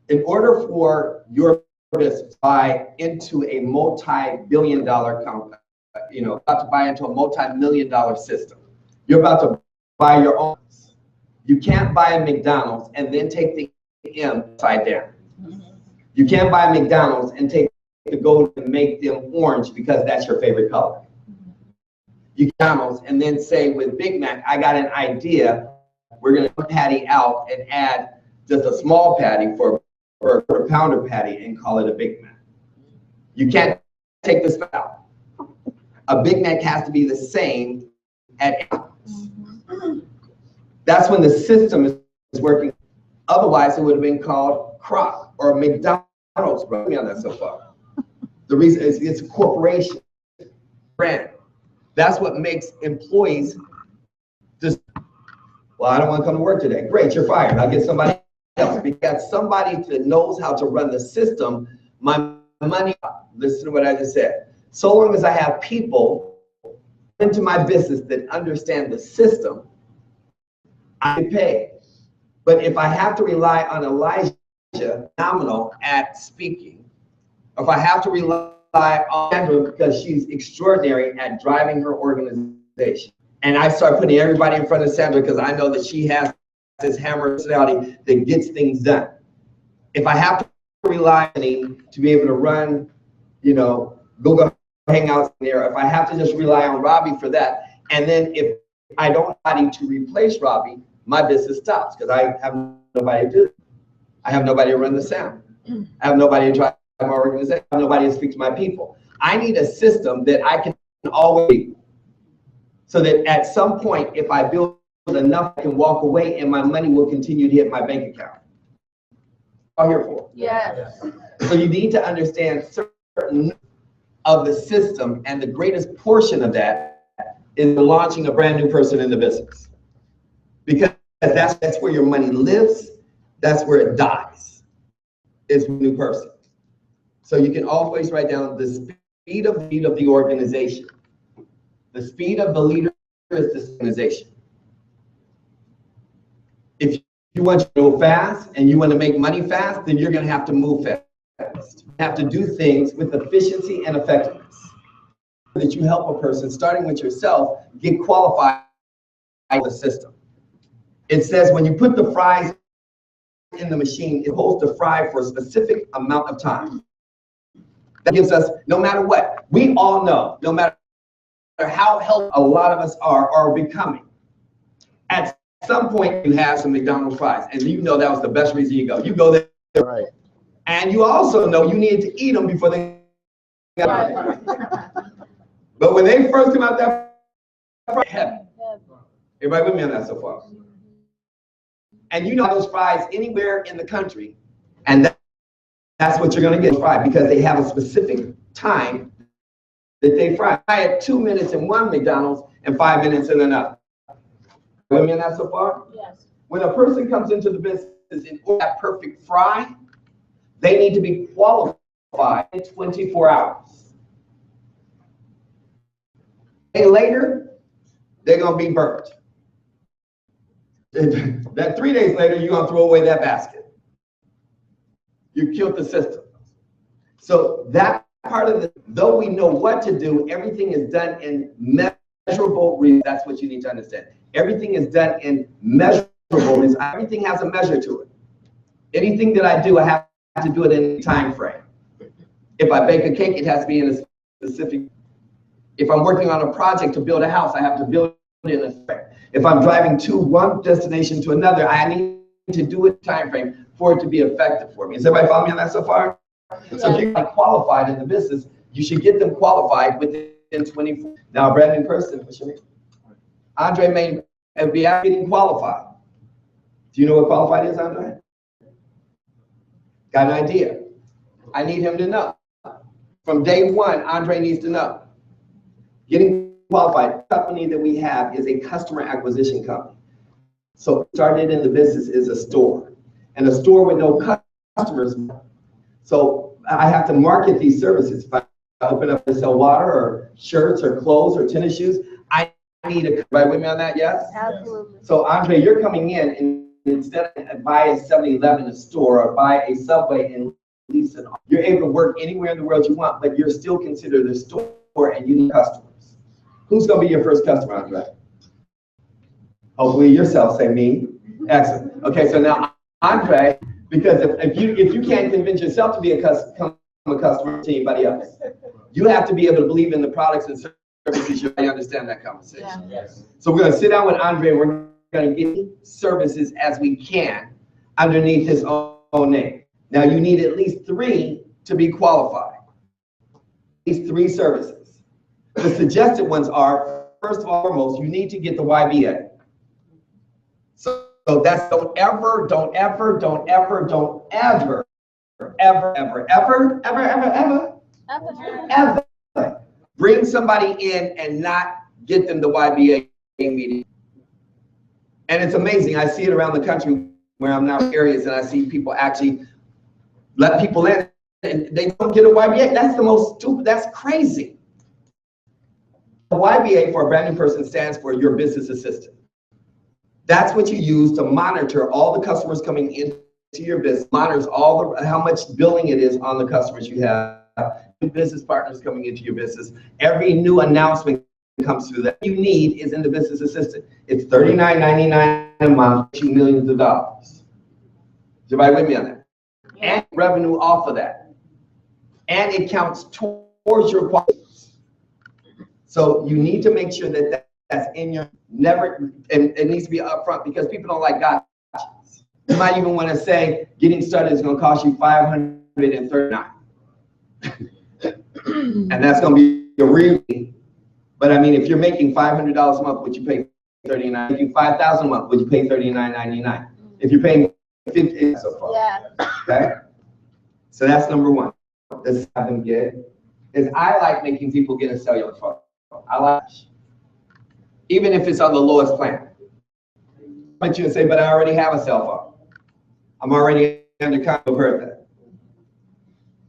in order for your business to buy into a multi-billion-dollar company, about to buy into a multi-million-dollar system, you're about to buy your own. You can't buy a McDonald's and then take the M upside down. You can't buy McDonald's and take the gold and make them orange because that's your favorite color. You get McDonald's and then say with Big Mac, I got an idea. We're going to patty out and add just a small patty for a pounder patty and call it a Big Mac. You can't take this out. A Big Mac has to be the same at That's when the system is working. Otherwise, it would have been called Croc or McDonald's. Bro, me on that so far. The reason is it's a corporation brand. That's what makes employees just, well, I don't want to come to work today. Great, you're fired. I'll get somebody else. Because somebody that knows how to run the system, my money, listen to what I just said. So long as I have people into my business that understand the system, I get paid. But if I have to rely on Elijah, phenomenal at speaking, if I have to rely on Sandra because she's extraordinary at driving her organization, and I start putting everybody in front of Sandra because I know that she has this hammer personality that gets things done. If I have to rely on him to be able to run, Google Hangouts in there, if I have to just rely on Robbie for that, and then if I don't have anybody to replace Robbie, my business stops because I have nobody to do it. I have nobody to run the sound. I have nobody to drive my organization. I have nobody to speak to my people. I need a system that I can always be. So that at some point, if I build enough, I can walk away and my money will continue to hit my bank account. All here for. Yes. So you need to understand certain of the system, and the greatest portion of that is launching a brand new person in the business. Because that's where your money lives, that's where it dies. It's a new person. So you can always write down the speed of the organization. The speed of the leader is this organization. If you want to go fast and you want to make money fast, then you're going to have to move fast. You have to do things with efficiency and effectiveness. That you help a person, starting with yourself, get qualified in the system. It says when you put the fries in the machine, it holds the fry for a specific amount of time. That gives us, no matter what, we all know, no matter how healthy a lot of us are becoming, at some point you have some McDonald's fries, and you know that was the best reason you go. You go there, Right. and you also know you needed to eat them before they got out. But when they first come out that fry, heaven. Everybody with me on that so far? And you know those fries anywhere in the country, and that's what you're going to get fried because they have a specific time that they fry. I had 2 minutes in one McDonald's and 5 minutes in another. With me on that so far? Yes. When a person comes into the business in that perfect fry, they need to be qualified in 24 hours. A day later, they're going to be burnt. That 3 days later, you're going to throw away that basket. You killed the system. So that part of though we know what to do, everything is done in measurable results. That's what you need to understand. Everything is done in measurable results. Everything has a measure to it. Anything that I do, I have to do it in a time frame. If I bake a cake, it has to be in a specific. If I'm working on a project to build a house, I have to build it in a frame. If I'm driving to one destination to another, I need to do it in a time frame for it to be effective for me. Is everybody following me on that so far? Yeah. So if you're qualified in the business, you should get them qualified within 24. Now, a brand new person, what's your name? Andre may be getting qualified. Do you know what qualified is, Andre? Got an idea? I need him to know. From day one, Andre needs to know. Getting qualified, the company that we have is a customer acquisition company. So started in the business is a store, and a store with no customers. So I have to market these services. If I open up to sell water or shirts or clothes or tennis shoes, I need a, right with me on that, yes? Absolutely. So Andre, you're coming in and instead of buy a 7-Eleven in a store or buy a Subway and lease it, you're able to work anywhere in the world you want, but you're still considered a store and you need customers. Who's going to be your first customer, Andre? Hopefully yourself, say me. Excellent. Okay, so now Andre, because if you can't convince yourself to be a customer to anybody else, you have to be able to believe in the products and services. You understand that conversation. Yeah. Yes. So we're going to sit down with Andre and we're going to get services as we can underneath his own name. Now you need at least 3 to be qualified. At least 3 services. The suggested ones are, first of all, foremost, you need to get the YBA. So that's don't ever bring somebody in and not get them the YBA meeting. And it's amazing. I see it around the country where I'm now in areas and I see people actually let people in and they don't get a YBA. That's the most stupid, that's crazy. The YBA for a brand new person stands for your business assistant. That's what you use to monitor all the customers coming into your business, monitors all the how much billing it is on the customers you have, new business partners coming into your business. Every new announcement comes through that you need is in the business assistant. It's $39.99 a month, $2 million. Is everybody with me on that? And revenue off of that. And it counts towards your quality. So you need to make sure that that's in your and it needs to be upfront because people don't like gotchas. You might even want to say getting started is going to cost you $539. And that's going to be a real. But I mean, if you're making $500 a month, would you pay $39? If you $5,000 a month, would you pay $39.99? If you're paying $50 so far. Yeah. Okay. So that's number one. This have them get is I like making people get a cellular phone. I like, even if it's on the lowest plan. But you say, but I already have a cell phone. I'm already under contract. I've heard that.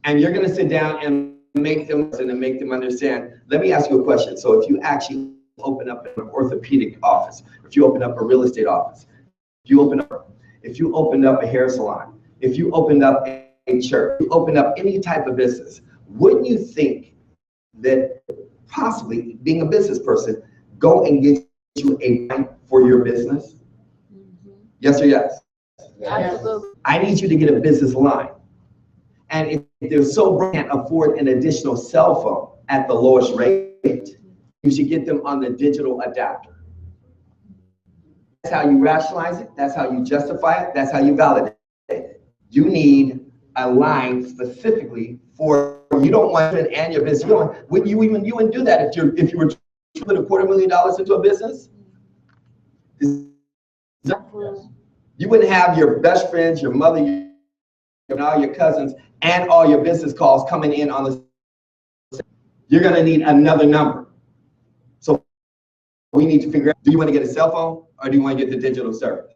And you're going to sit down and make them listen and make them understand. Let me ask you a question. So if you actually open up an orthopedic office, if you open up a real estate office, if you open up a hair salon, if you opened up a church, if you opened up any type of business, wouldn't you think that possibly being a business person, go and get you a line for your business? Mm-hmm. Yes or yes? Absolutely. I need you to get a business line. And if they're so broke can't afford an additional cell phone at the lowest rate, you should get them on the digital adapter. That's how you rationalize it. That's how you justify it. That's how you validate it. You need a line specifically for, you don't want it and your business. You wouldn't do that if you were to put $250,000 into a business. You wouldn't have your best friends, your mother, and all your cousins, and all your business calls coming in on the. you're gonna need another number. So we need to figure out, do you want to get a cell phone or do you want to get the digital service?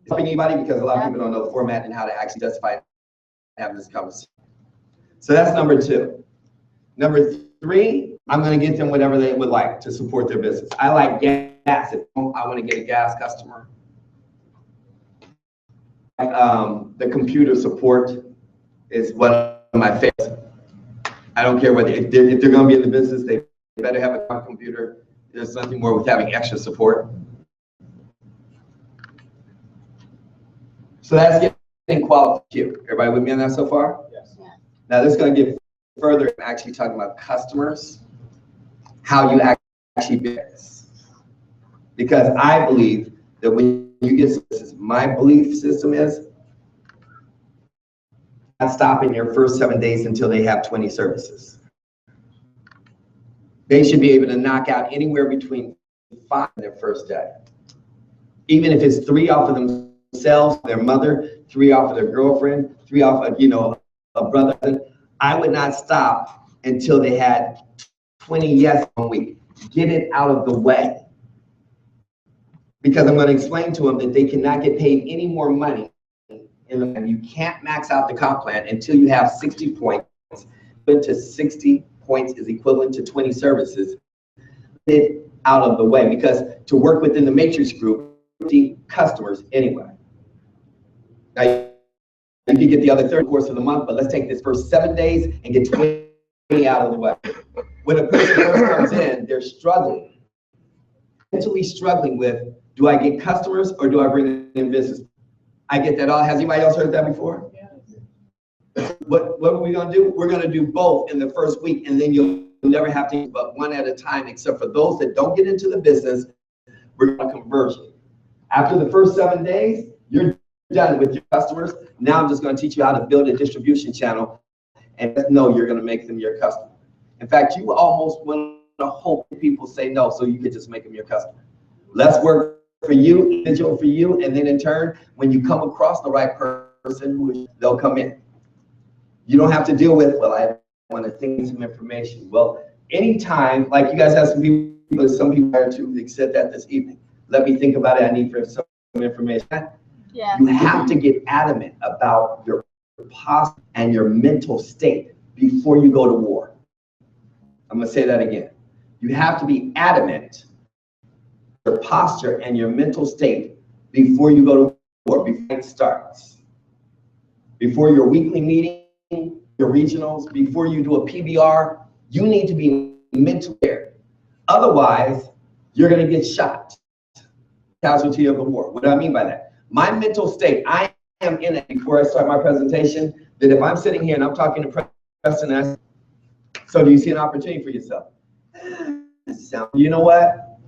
Helping anybody, because a lot of people don't know the format and how to actually justify having this conversation. So that's number 2. Number 3, I'm going to get them whatever they would like to support their business. I like gas. If I want to get a gas customer. The computer support is one of my favorites. I don't care whether if they're going to be in the business, they better have a computer. There's nothing more with having extra support. So that's getting quality. Everybody with me on that so far? Yes. Yeah. Now this is going to get further, actually talking about customers, how you actually do this. Because I believe that when you get, my belief system is not stopping your first 7 days until they have 20 services. They should be able to knock out anywhere between 5 in their first day. Even if it's 3 off of themselves, their mother, 3 off of their girlfriend, 3 off of, a brother. I would not stop until they had 20 yes a week. Get it out of the way. Because I'm going to explain to them that they cannot get paid any more money. And you can't max out the comp plan until you have 60 points. To 60 points is equivalent to 20 services. Get it out of the way, because to work within the matrix group, 50 customers anyway. Now, you can get the other 30 course of the month, but let's take this first 7 days and get 20 out of the way. When a person first comes in, they're struggling, mentally struggling with, do I get customers or do I bring in business? I get that all. Has anybody else heard that before? Yeah. What are we going to do? We're going to do both in the first week, and then you'll never have to, but one at a time, except for those that don't get into the business, we're going to conversion. After the first 7 days, you're done with your customers. Now I'm just going to teach you how to build a distribution channel and know you're going to make them your customer. In fact, you almost want to hope people say no so you can just make them your customer. Let's work for you, individual for you, and then in turn, when you come across the right person, they'll come in. You don't have to deal with, well, I want to think some information. Well, anytime, like you guys have some people are too, they said that this evening. Let me think about it. I need some information. Yeah. You have to get adamant about your posture and your mental state before you go to war. I'm going to say that again. You have to be adamant your posture and your mental state before you go to war, before it starts. Before your weekly meeting, your regionals, before you do a PBR, you need to be mentally prepared. Otherwise, you're going to get shot. Casualty of the war. What do I mean by that? My mental state, I am in it before I start my presentation, that if I'm sitting here and I'm talking to Preston, so do you see an opportunity for yourself? You know what,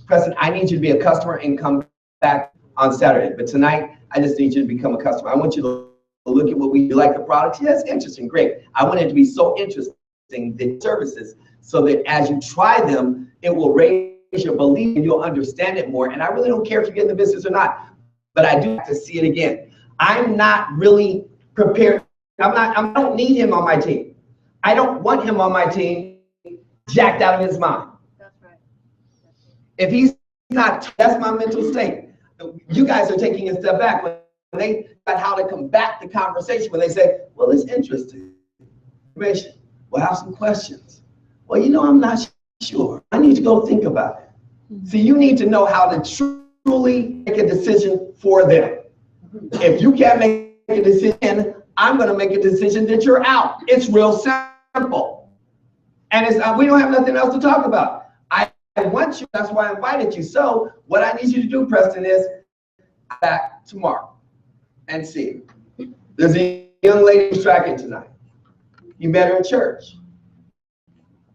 Preston, I need you to be a customer and come back on Saturday. But tonight, I just need you to become a customer. I want you to look at what we do, like the products. Yes, interesting, great. I want it to be so interesting, the services, so that as you try them, it will raise your belief and you'll understand it more. And I really don't care if you get in the business or not, but I do have to see it again. I'm not really prepared. I don't need him on my team. I don't want him on my team jacked out of his mind. That's right. If he's not, that's my mental state. You guys are taking a step back when they got how to combat the conversation, when they say, well, it's interesting. We'll have some questions. Well, I'm not sure. I need to go think about it. See, you need to know how to truly make a decision for them. If you can't make a decision, I'm going to make a decision that you're out. It's real simple. And we don't have nothing else to talk about. I want you, that's why I invited you. So what I need you to do, Preston, is back tomorrow and see. There's a young lady who's tracking tonight. You met her at church.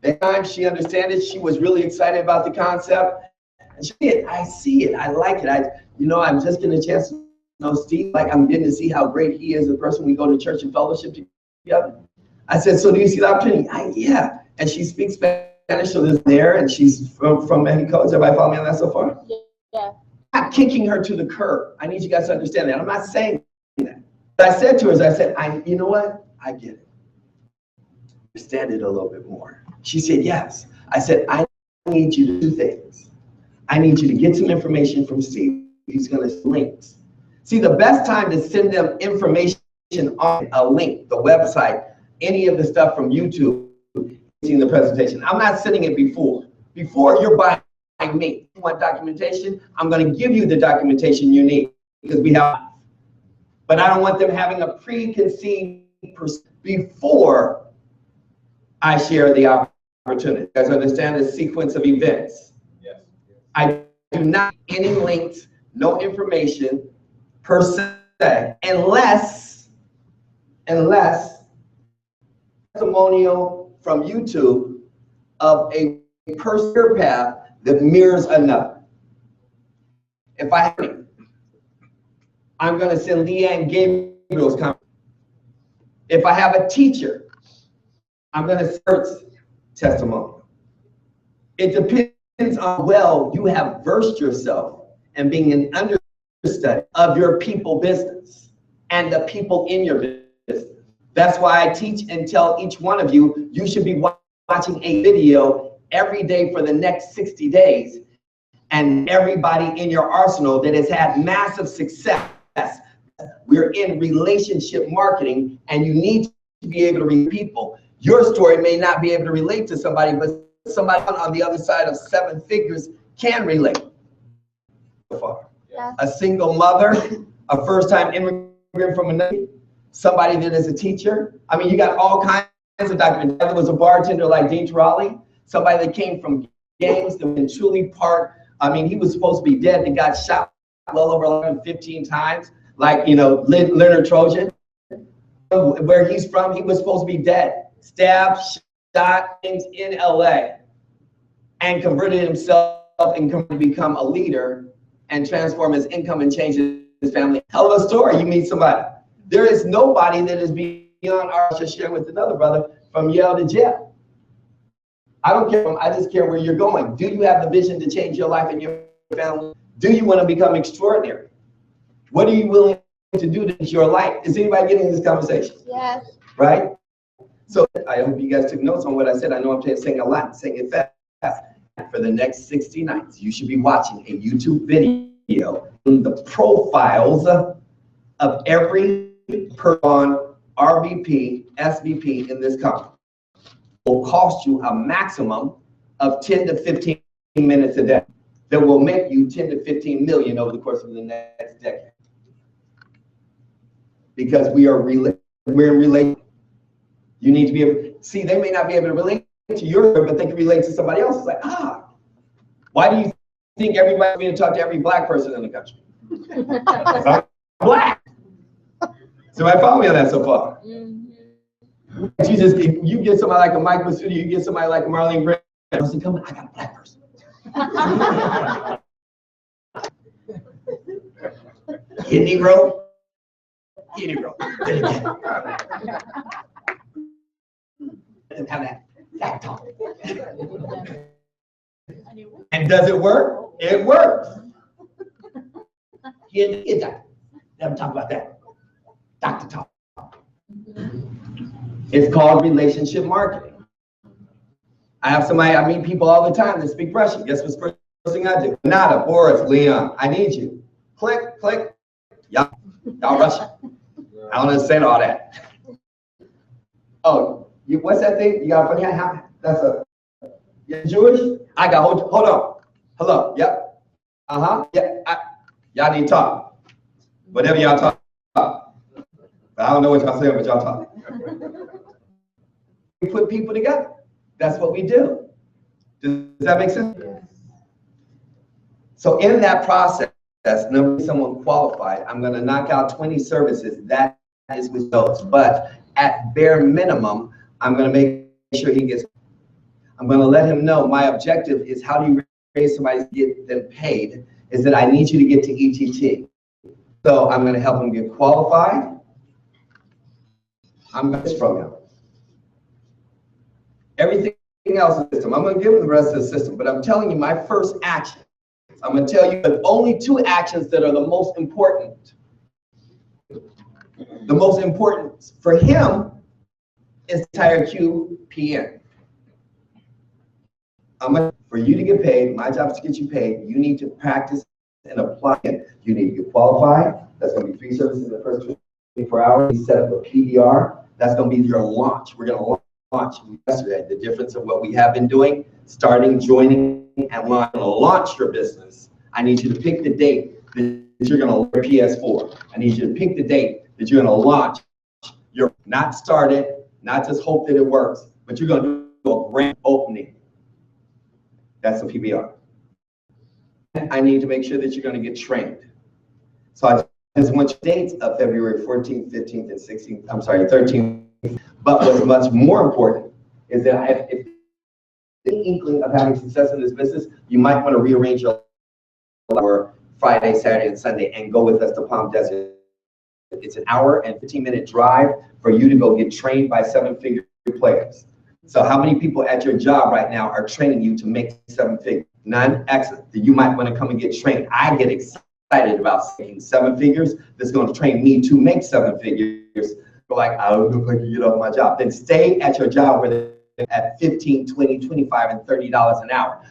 That time she understood it. She was really excited about the concept. And she did. I see it. I like it. I'm just getting a chance to know Steve. Like, I'm getting to see how great he is, the person we go to church and fellowship together. I said, so do you see the opportunity? Yeah. And she speaks Spanish, so there's there, and she's from Mexico. Is everybody following me on that so far? Yeah. I'm not kicking her to the curb. I need you guys to understand that. I'm not saying that. But I said to her, you know what? I get it. understand it a little bit more. She said, yes. I said, I need you to do things. I need you to get some information from Steve. He's going to links. See, the best time to send them information on a link, the website, any of the stuff from YouTube, seeing the presentation. I'm not sending it before. Before you're buying me. You want documentation? I'm going to give you the documentation you need because we have. But I don't want them having a preconceived before I share the opportunity. You guys understand the sequence of events? Yes. I do not any links, no information per se, unless testimonial from YouTube of a personal path that mirrors another. If I have it, I'm going to send Leanne Gabriel's comment. If I have a teacher, I'm going to search testimonial. It depends on well you have versed yourself and being an understudy of your people business and the people in your business. That's why I teach and tell each one of you, you should be watching a video every day for the next 60 days. And everybody in your arsenal that has had massive success. We're in relationship marketing, and you need to be able to read people. Your story may not be able to relate to somebody, but somebody on the other side of 7 figures can relate. Yes. A single mother, a first-time immigrant from another, somebody that is a teacher. I mean, you got all kinds of documents. There was a bartender like Dean Turali, somebody that came from gangs that in Truly Park. I mean, he was supposed to be dead and got shot well over 11, 15 times. Like, you know, Leonard Trojan, where he's from, he was supposed to be dead. Stabbed, shot, things in LA, and converted himself and come to become a leader and transform his income and change his family. Hell of a story. You meet somebody. There is nobody that is beyond our just share with another brother from Yale to jail. I don't care. I just care where you're going. Do you have the vision to change your life and your family? Do you want to become extraordinary? What are you willing to do to your life? Is anybody getting this conversation? Yes. Right? So I hope you guys took notes on what I said. I know I'm saying a lot, saying it fast. For the next 60 nights, you should be watching a YouTube video in the profiles of every person, RVP, SVP in this company. It will cost you a maximum of 10 to 15 minutes a day. That will make you 10 to 15 million over the course of the next decade. Because we're in relation. You need to be able, see, they may not be able to relate to your, but they can relate to somebody else. It's like, why do you think everybody's going to talk to every black person in the country? I'm black. Somebody follow me on that so far? You get somebody like a Mike Masuda, you get somebody like a Marlene Brand. I got a black person. You Negro? You Negro. And have that talk. And does it work? It works. Get that. Let them talk about that. Dr. Talk. It's called relationship marketing. I meet people all the time that speak Russian. Guess what's the first thing I do? Nada, Boris, Leon, I need you. Click, click. Y'all Russian. I don't understand all that. Oh, what's that thing? You got a funny hat? That's you're Jewish? I got, hold on. Hello, yep. Yeah, y'all need to talk. Whatever y'all talk. But I don't know what y'all saying, but y'all talk. We put people together. That's what we do. Does that make sense? Yes. So in that process, number someone qualified, I'm going to knock out 20 services. That is with those. But at bare minimum, I'm going to make sure he gets. I'm going to let him know my objective is how do you raise somebody to get them paid? Is that I need you to get to ETT. So I'm going to help him get qualified. I'm going to from him. Everything else in the system. I'm going to give him the rest of the system, but I'm telling you my first action. I'm going to tell you the only 2 actions that are the most important. The most important for him entire QPN. For you to get paid, my job is to get you paid. You need to practice and apply it. You need to get qualified. That's going to be 3 services in the first 24 hours. You set up a PDR. That's going to be your launch. We're going to launch yesterday. The difference of what we have been doing, starting, joining, and launch your business. I need you to pick the date that you're going to learn PS4. I need you to pick the date that you're going to launch. You're not start it, not just hope that it works, but you're going to do a grand opening. That's the PBR. I need to make sure that you're going to get trained. So I just want your dates of February 14th, 15th, and 16th. I'm sorry, 13th. But what's much more important is that if the inkling of having success in this business, you might want to rearrange your for Friday, Saturday, and Sunday and go with us to Palm Desert. It's an hour and 15-minute drive for you to go get trained by 7-figure players. So how many people at your job right now are training you to make 7 figures? None? Excellent. You might want to come and get trained. I get excited about making 7 figures. That's going to train me to make 7 figures. Like, I don't know if I can get off my job. Then stay at your job where they're at $15, $20, $25, and $30 an hour.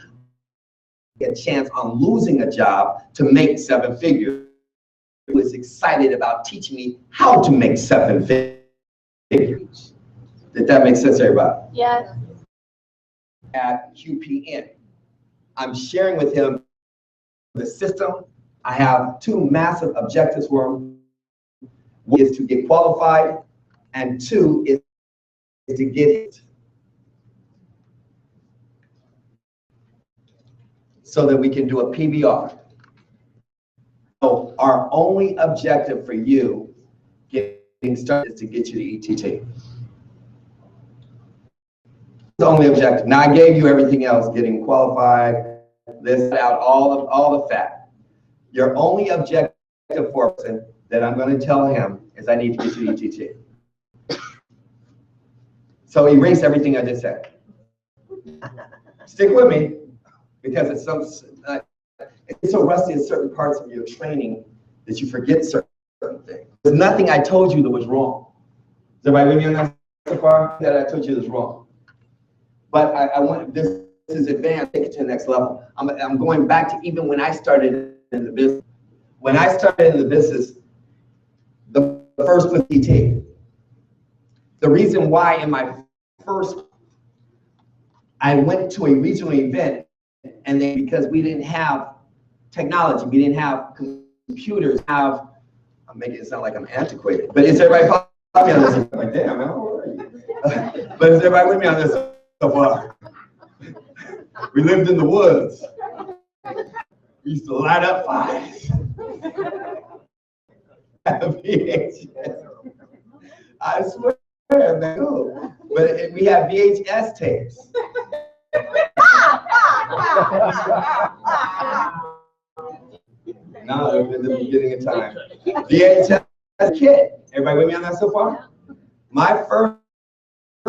Get a chance on losing a job to make 7 figures. He was excited about teaching me how to make 7 figures. Did that make sense, everybody? Yes. At QPN, I'm sharing with him the system. I have 2 massive objectives for him. One is to get qualified, and 2 is to get it. So that we can do a PBR. So our only objective for you getting started is to get you to ETT. The only objective. Now I gave you everything else, getting qualified, list out all the fat. Your only objective for a person that I'm going to tell him is I need to get you to ETT. So erase everything I just said. Stick with me, because it's so rusty in certain parts of your training that you forget certain things. There's nothing I told you that was wrong. Is everybody with me on that so far? That I told you that's wrong. But I want this is advanced, take it to the next level. I'm going back to even when I started in the business. When I started in the business, the first was ET. The reason why in my first, I went to a regional event, and then because we didn't have technology, we didn't have computers, I'm making it sound like I'm antiquated. But is everybody following me on this? Like, damn, man, how old are you? But is everybody with me on this so far? We lived in the woods. We used to light up fires. I swear, man. But we have VHS tapes. No, in the beginning of time. VHS kit. Everybody with me on that so far? My first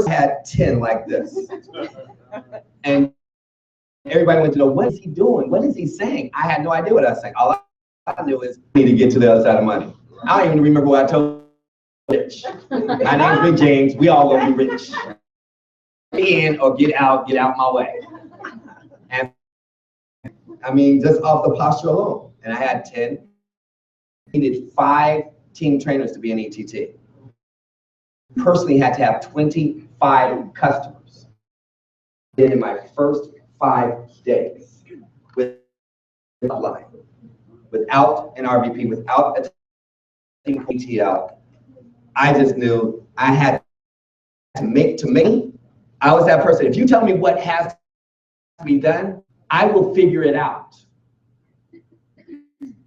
had 10 like this. And everybody went to know, what is he doing? What is he saying? I had no idea what I was saying. All I knew is I need to get to the other side of money. I don't even remember what I told Rich. My name's Rick James. We all gonna be rich. Get in or get out my way. And I mean, just off the posture alone. And I had 10. I needed 5 team trainers to be an ETT. Personally had to have 25 customers in my first 5 days without an RVP, without a team PTL. I just knew I had to make. I was that person. If you tell me what has to be done, I will figure it out.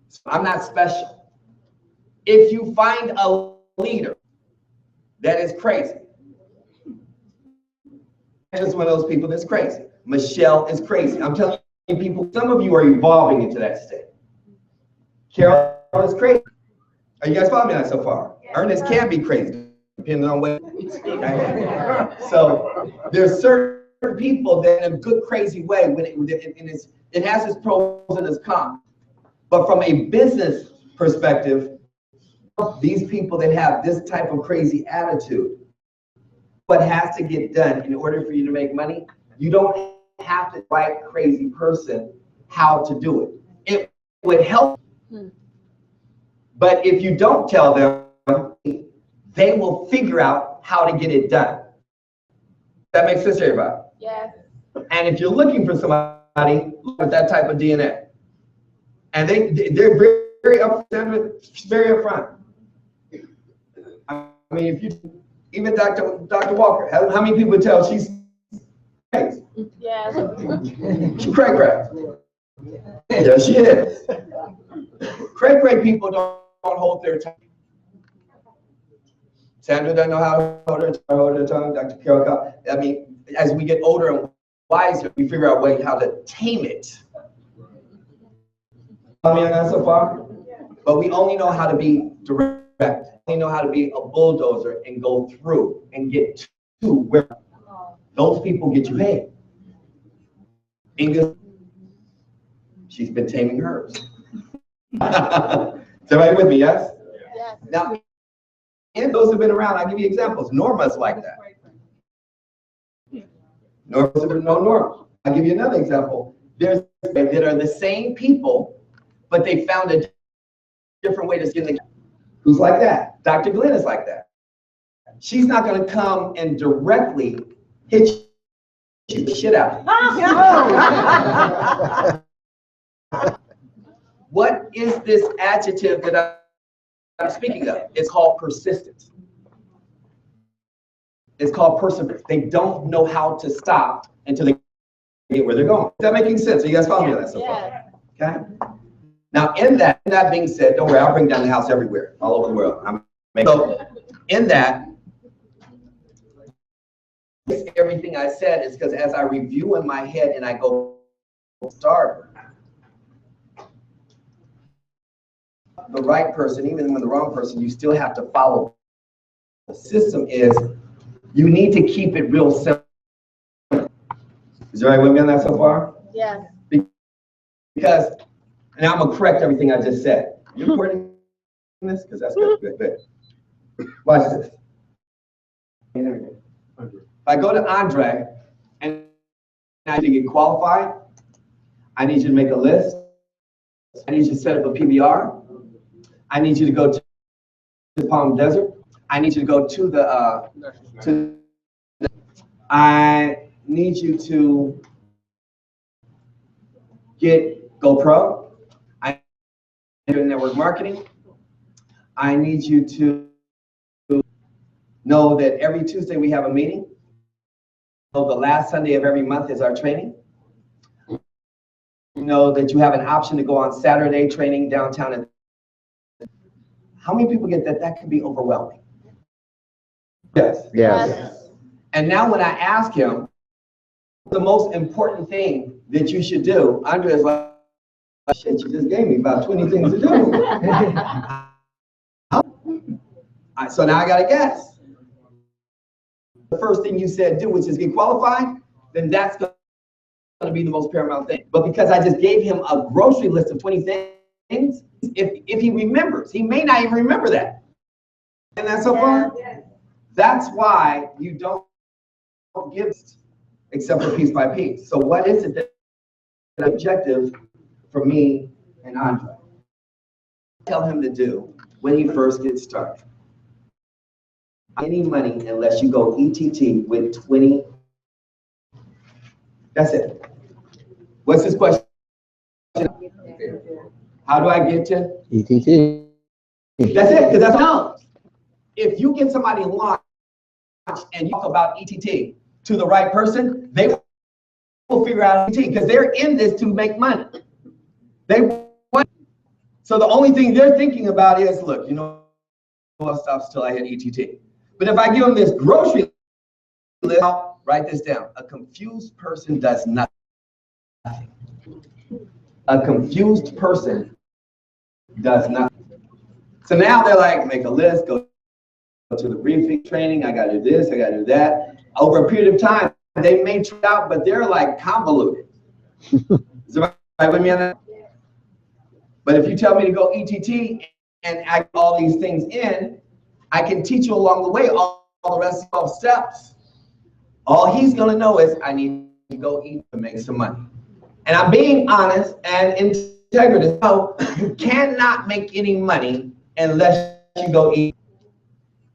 So I'm not special. If you find a leader that is crazy, I'm just one of those people that's crazy. Michelle is crazy. I'm telling you, people, some of you are evolving into that state. Carol is crazy. Are you guys following me on that so far? Yes. Ernest can be crazy, depending on what. So there's certain people that in a good, crazy way, when it has its pros and its cons. But from a business perspective, these people that have this type of crazy attitude, what has to get done in order for you to make money. You don't have to write crazy person how to do it. It would help. But if you don't tell them, they will figure out how to get it done. That makes sense to everybody? Yes. And if you're looking for somebody with that type of DNA, and they're very upfront, very upfront. I mean, if you, even Dr. Walker, how many people tell she's crazy? Yes. She's cray-cray. Yeah, she is. Cray-cray people don't hold their tongue. Sandra doesn't know how to hold her tongue. Dr. Carol, I mean, as we get older and wiser, we figure out ways how to tame it. I mean, not so far, but we only know how to be direct. We know how to be a bulldozer and go through and get to where those people get you paid. English, she's been taming hers. Is everybody with me? Yes. Yes. Now, and those have been around. I'll give you examples. Norma's like that. Norma's no Norma. I'll give you another example. There's that are the same people, but they found a different way to skin the. Who's like that? Dr. Glenn is like that. She's not going to come and directly hit you the shit out. What is this adjective that I'm speaking of? It's called persistence. It's called perseverance. They don't know how to stop until they get where they're going. Is that making sense? Are you guys following me on that so far? Okay. Now, in that being said, don't worry, I'll bring down the house everywhere, all over the world. So, in that, everything I said is because as I review in my head and I go start the right person, even when the wrong person, you still have to follow. The system is you need to keep it real simple. Is there anybody with me on that so far? Yes. Because, and I'm gonna correct everything I just said. You recording this? Because that's good, good. Watch this. If I go to Andre and I need to get qualified, I need you to make a list. I need you to set up a PBR. I need you to go to the Palm Desert. I need you to go to the, I need you to get GoPro. I need you network marketing. I need you to know that every Tuesday we have a meeting. So the last Sunday of every month is our training. You know that you have an option to go on Saturday training downtown. How many people get that? That can be overwhelming. Yes. Yes. And now when I ask him, the most important thing that you should do, Andre is like, shit, you just gave me about 20 things to do. So now I got to guess. The first thing you said do, which is get qualified, then that's going to be the most paramount thing. But because I just gave him a grocery list of 20 things, if he remembers, he may not even remember that. And that's so far? That's why you don't give except for piece by piece. So what is it that the objective for me and Andre? Tell him to do when he first gets started. Any money unless you go ETT with 20. That's it. What's his question? How do I get to ETT? That's it, because that's all. If you get somebody launched and you talk about ETT to the right person, they will figure out ETT because they're in this to make money. They want. So the only thing they're thinking about is, look, you know, I'll stop till I hit ETT. But if I give them this grocery list, I'll write this down. A confused person does nothing. A confused person does nothing. So now they're like, make a list, go to the briefing training, I gotta do this, I gotta do that. Over a period of time, they may try out, but they're like convoluted. Is everybody with me on that? But if you tell me to go ETT and add all these things in, I can teach you along the way all the rest of 12 steps All he's gonna know is, I need to go eat and make some money. And I'm being honest and integrity. So you cannot make any money unless you go eat.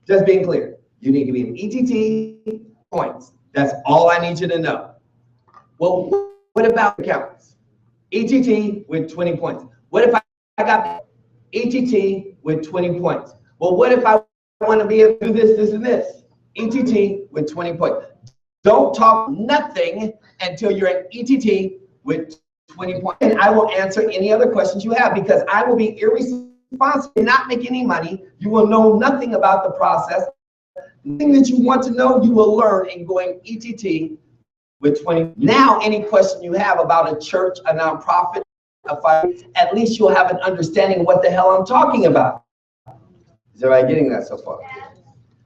Just being clear. You need to be in ETT points. That's all I need you to know. Well, what about accounts? ETT with 20 points. What if I got ETT with 20 points? Well, what if I want to be able to do this, this, and this? ETT with 20 points. Don't talk nothing until you're at ETT with 20 points. And I will answer any other questions you have because I will be irresponsible, not make any money. You will know nothing about the process. Nothing that you want to know, you will learn in going ETT with 20. Now, any question you have about a church, a nonprofit, at least you'll have an understanding of what the hell I'm talking about. Is everybody getting that so far?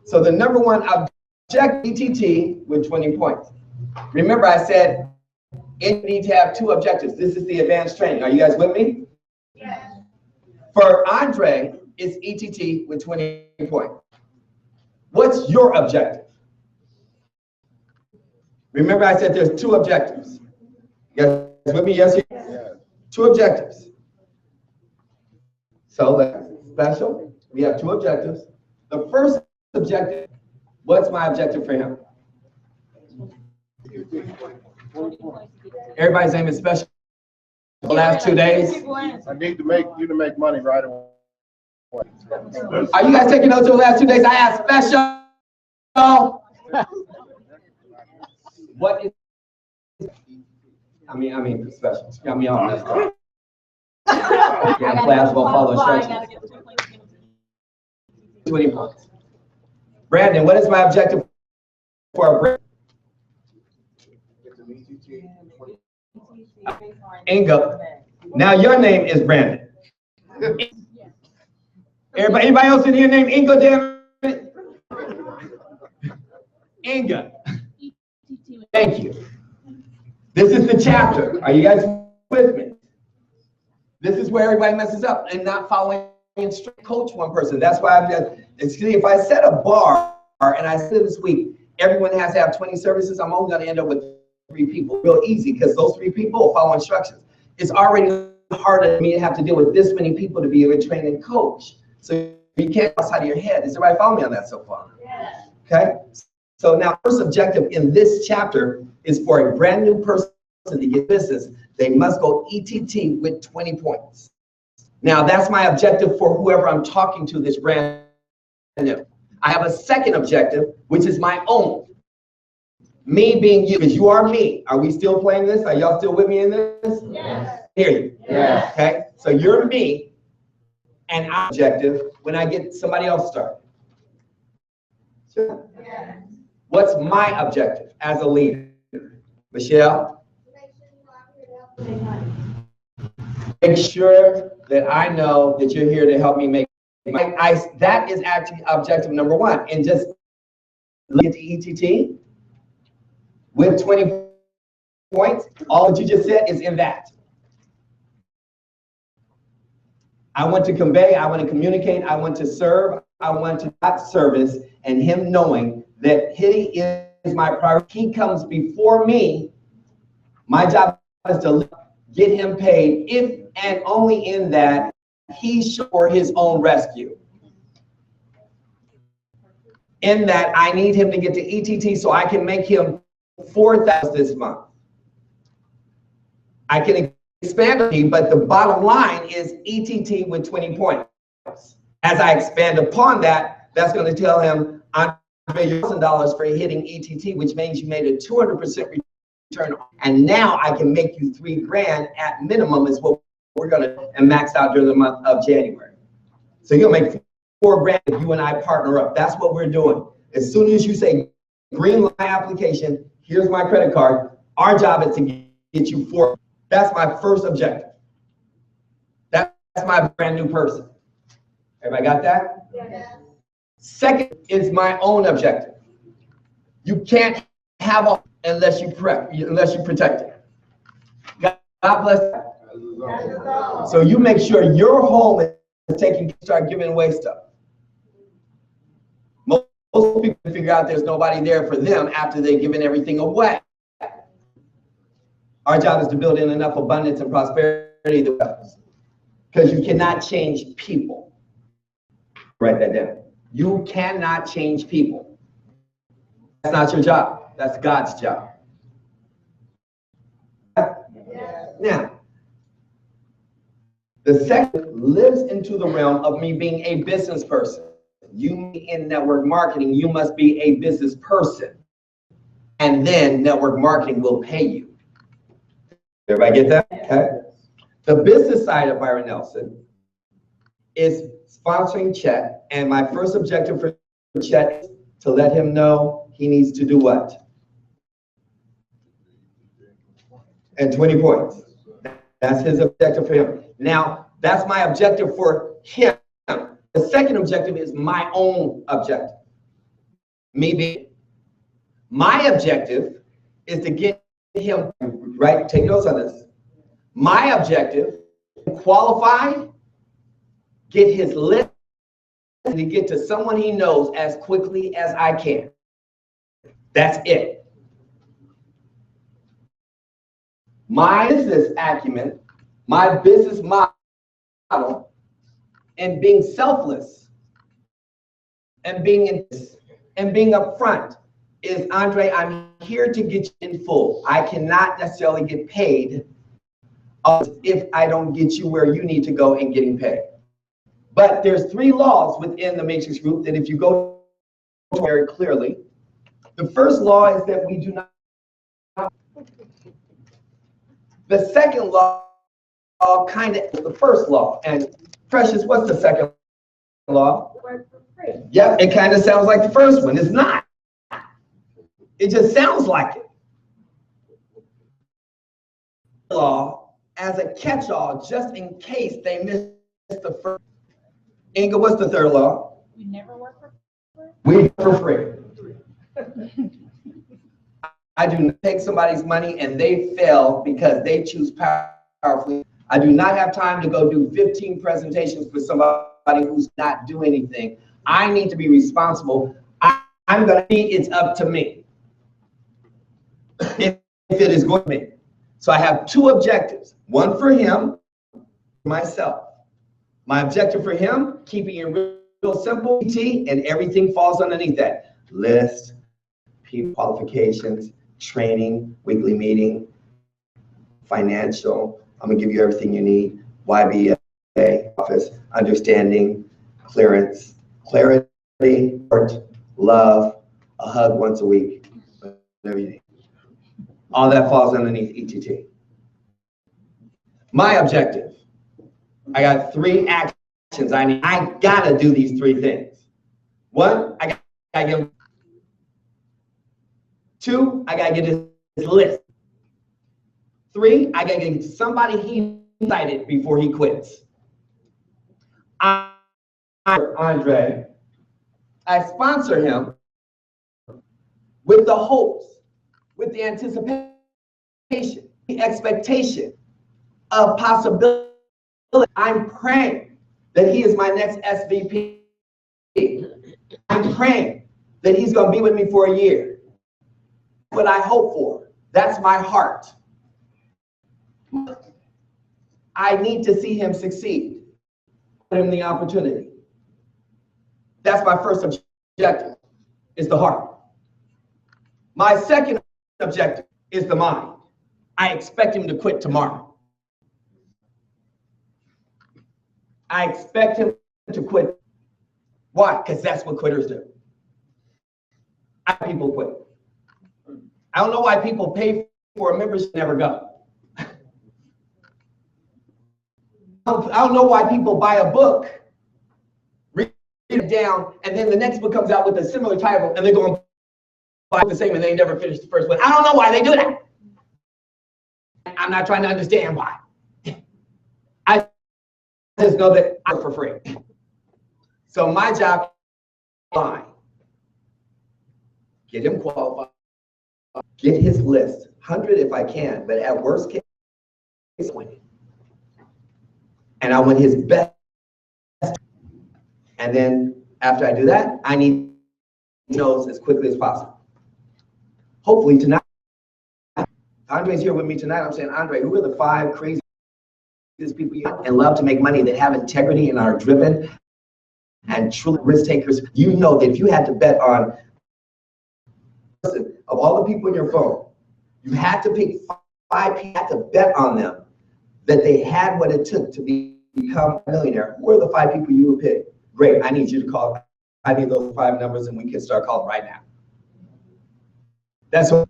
So the number one object, ETT with 20 points. Remember I said you need to have 2 objectives. This is the advanced training. Are you guys with me? Yes. For Andre, it's ETT with 20 points. What's your objective? Remember I said there's 2 objectives. You guys with me? Yes? Yes. 2 objectives. So that's special. We have 2 objectives. The first objective, what's my objective for him? Everybody's name is special. The last 2 days. I need to make you to make money right away. Are you guys taking notes for the last 2 days? I asked special. What is? I mean special. Got me on this. Yeah, class will follow instructions. 20 points. Brandon, what is my objective for a break? Inga. Now your name is Brandon. Anybody else in here named Inga, damn it? Inga. Thank you. This is the chapter. Are you guys with me? This is where everybody messes up and not following instruction. Coach one person. That's why I've got, see, if I set a bar and I said this week, everyone has to have 20 services, I'm only going to end up with 3 people. Real easy, because those 3 people will follow instructions. It's already harder for me to have to deal with this many people to be able to train and coach. So you can't outside of your head. Is everybody following me on that so far? Yes. Okay. So now, first objective in this chapter is for a brand new person to get business. They must go ETT with 20 points. Now, that's my objective for whoever I'm talking to that's brand new. I have a second objective, which is my own. Me being you, because you are me. Are we still playing this? Are y'all still with me in this? Yes. Hear you? Yes. Okay. So you're me, and I'm objective when I get somebody else started. Sure. Yes. What's my objective as a leader? Michelle? Make sure that I know that you're here to help me make money. That is actually objective number 1. And just get to ETT with 20 points. All that you just said is in that. I want to convey, I want to communicate, I want to serve, I want to not service, and him knowing that he is my priority. He comes before me. My job is to get him paid if and only in that he's for his own rescue. In that I need him to get to ETT so I can make him 4,000 this month. I can expand on it, but the bottom line is ETT with 20 points. As I expand upon that, that's going to tell him I'm $1,000 for hitting ETT, which means you made a 200% return. And now I can make you $3,000 at minimum is what we're going to and max out during the month of January. So you'll make $4,000 if you and I partner up. That's what we're doing. As soon as you say green light application, here's my credit card. Our job is to get you $4,000. That's my first objective. That's my brand new person. Everybody got that? Yes. Second is my own objective. You can't have all unless you protect it. God bless that. So you make sure your home is taking, start giving away stuff. Most Most people figure out there's nobody there for them after they've given everything away. Our job is to build in enough abundance and prosperity because you cannot change people. Write that down. You cannot change people. That's not your job. That's God's job. Now, the second lives into the realm of me being a business person. You in network marketing, you must be a business person. And then network marketing will pay you. Everybody get that? Okay. The business side of Byron Nelson is sponsoring Chet. And my first objective for Chet is to let him know he needs to do what? And 20 points. That's his objective for him. Now, that's my objective for him. The second objective is my own objective. Me being. My objective is to get him, right? Take notes on this. My objective, qualify, get his list, and to get to someone he knows as quickly as I can. That's it. My business acumen, my business model, and being selfless and being upfront is, Andre, I'm here to get you in full. I cannot necessarily get paid if I don't get you where you need to go in getting paid. But there's 3 laws within the Matrix Group that if you go very clearly, the first law is that we do not. The second law kind of is the first law. And Precious, what's the second law? Work for free. Yep, it kind of sounds like the first one. It's not. It just sounds like it. Law as a catch-all, just in case they miss the first. Inga, what's the third law? We never work for free. We work for free. I do not take somebody's money and they fail because they choose powerfully. I do not have time to go do 15 presentations for somebody who's not doing anything. I need to be responsible. I'm going to be, it's up to me. If it is going to me. So I have 2 objectives. One for him, myself. My objective for him, keeping it real simple, and everything falls underneath that. List, people qualifications, training, weekly meeting, financial. I'm gonna give you everything you need. YBA, office, understanding, clearance, clarity, love, a hug once a week, everything. All that falls underneath ETT. My objective, I got 3 actions I need. I gotta do these 3 things. 1, I gotta get him. 2, I gotta get his list. 3, I gotta get somebody he cited before he quits. Andre, I sponsor him with the hopes, with the anticipation, the expectation of possibility. I'm praying that he is my next SVP. I'm praying that he's gonna be with me for a year. What I hope for, that's my heart. I need to see him succeed. Give him the opportunity. That's my first objective, is the heart. My second objective is the mind. I expect him to quit tomorrow. I expect him to quit. Why? Because that's what quitters do. People quit. I don't know why people pay for a membership and never go. I don't know why people buy a book, read it down, and then the next book comes out with a similar title, and they go and buy the same, and they never finish the first one. I don't know why they do that. I'm not trying to understand why. I just know that I work for free. So my job is fine. Get him qualified. Get his list, 100 if I can, but at worst case, 20. And I want his best. And then after I do that, I need knows as quickly as possible. Hopefully tonight, Andre's here with me tonight. I'm saying, Andre, who are the 5 craziest people you and love to make money that have integrity and are driven and truly risk takers? You know that if you had to bet on, of all the people in your phone, you had to pick 5 people, you had to bet on them that they had what it took to become a millionaire. Who are the 5 people you would pick? Great, I need you to call. I need those 5 numbers and we can start calling right now. That's how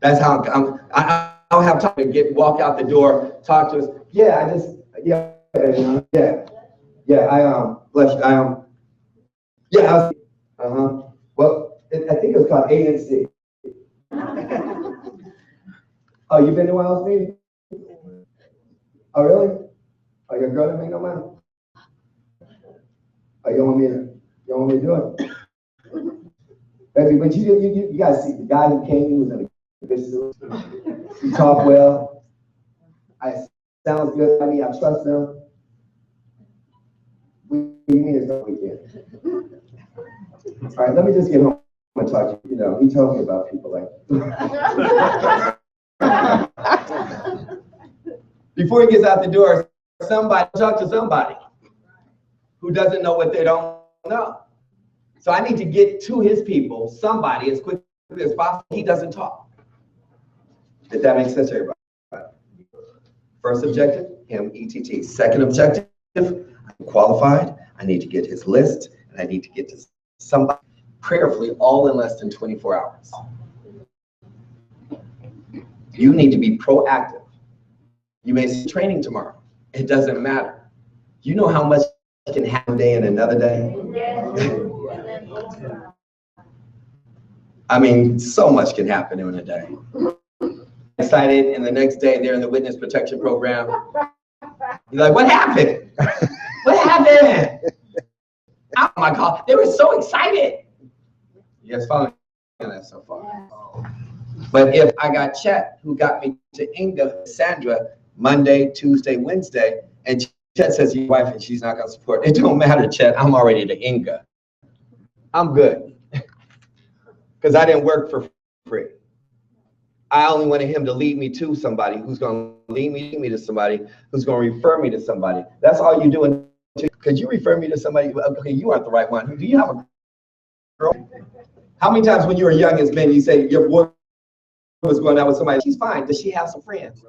I don't have time to walk out the door, talk to us. Yeah, bless you. Well, I think it was called ANC. Oh, you been to one of those meetings? Oh, really? Oh, your girl didn't make no money? Oh, you don't want me to do it? Baby, but you guys see the guy who came, he was in a business. He talked well. Sounds good. I mean, I trust him. You mean it's no weekend? All right, let me just get home and talk to you. You know, he told me about people like before he gets out the door, talk to somebody who doesn't know what they don't know. So I need to get to his people, somebody, as quickly as possible. He doesn't talk. Did that make sense to everybody? First objective, him, ETT. Second objective, I'm qualified. I need to get his list, and I need to get to somebody, prayerfully, all in less than 24 hours. You need to be proactive. You may see training tomorrow. It doesn't matter. You know how much can happen day in another day? I mean, so much can happen in a day. Excited, and the next day they're in the witness protection program. You're like, what happened? What happened? Oh my God, they were so excited. You guys following that so far? But if I got Chet, who got me to Inga, Sandra, Monday, Tuesday, Wednesday, and Chet says your wife and she's not gonna support, it don't matter, Chet, I'm already to Inga. I'm good. Because I didn't work for free. I only wanted him to lead me to somebody who's going to lead me to somebody who's going to refer me to somebody. That's all you're doing. Could you refer me to somebody? Okay, you aren't the right one. Do you have a girl? How many times when you were young as men, you say your boy was going out with somebody? She's fine. Does she have some friends?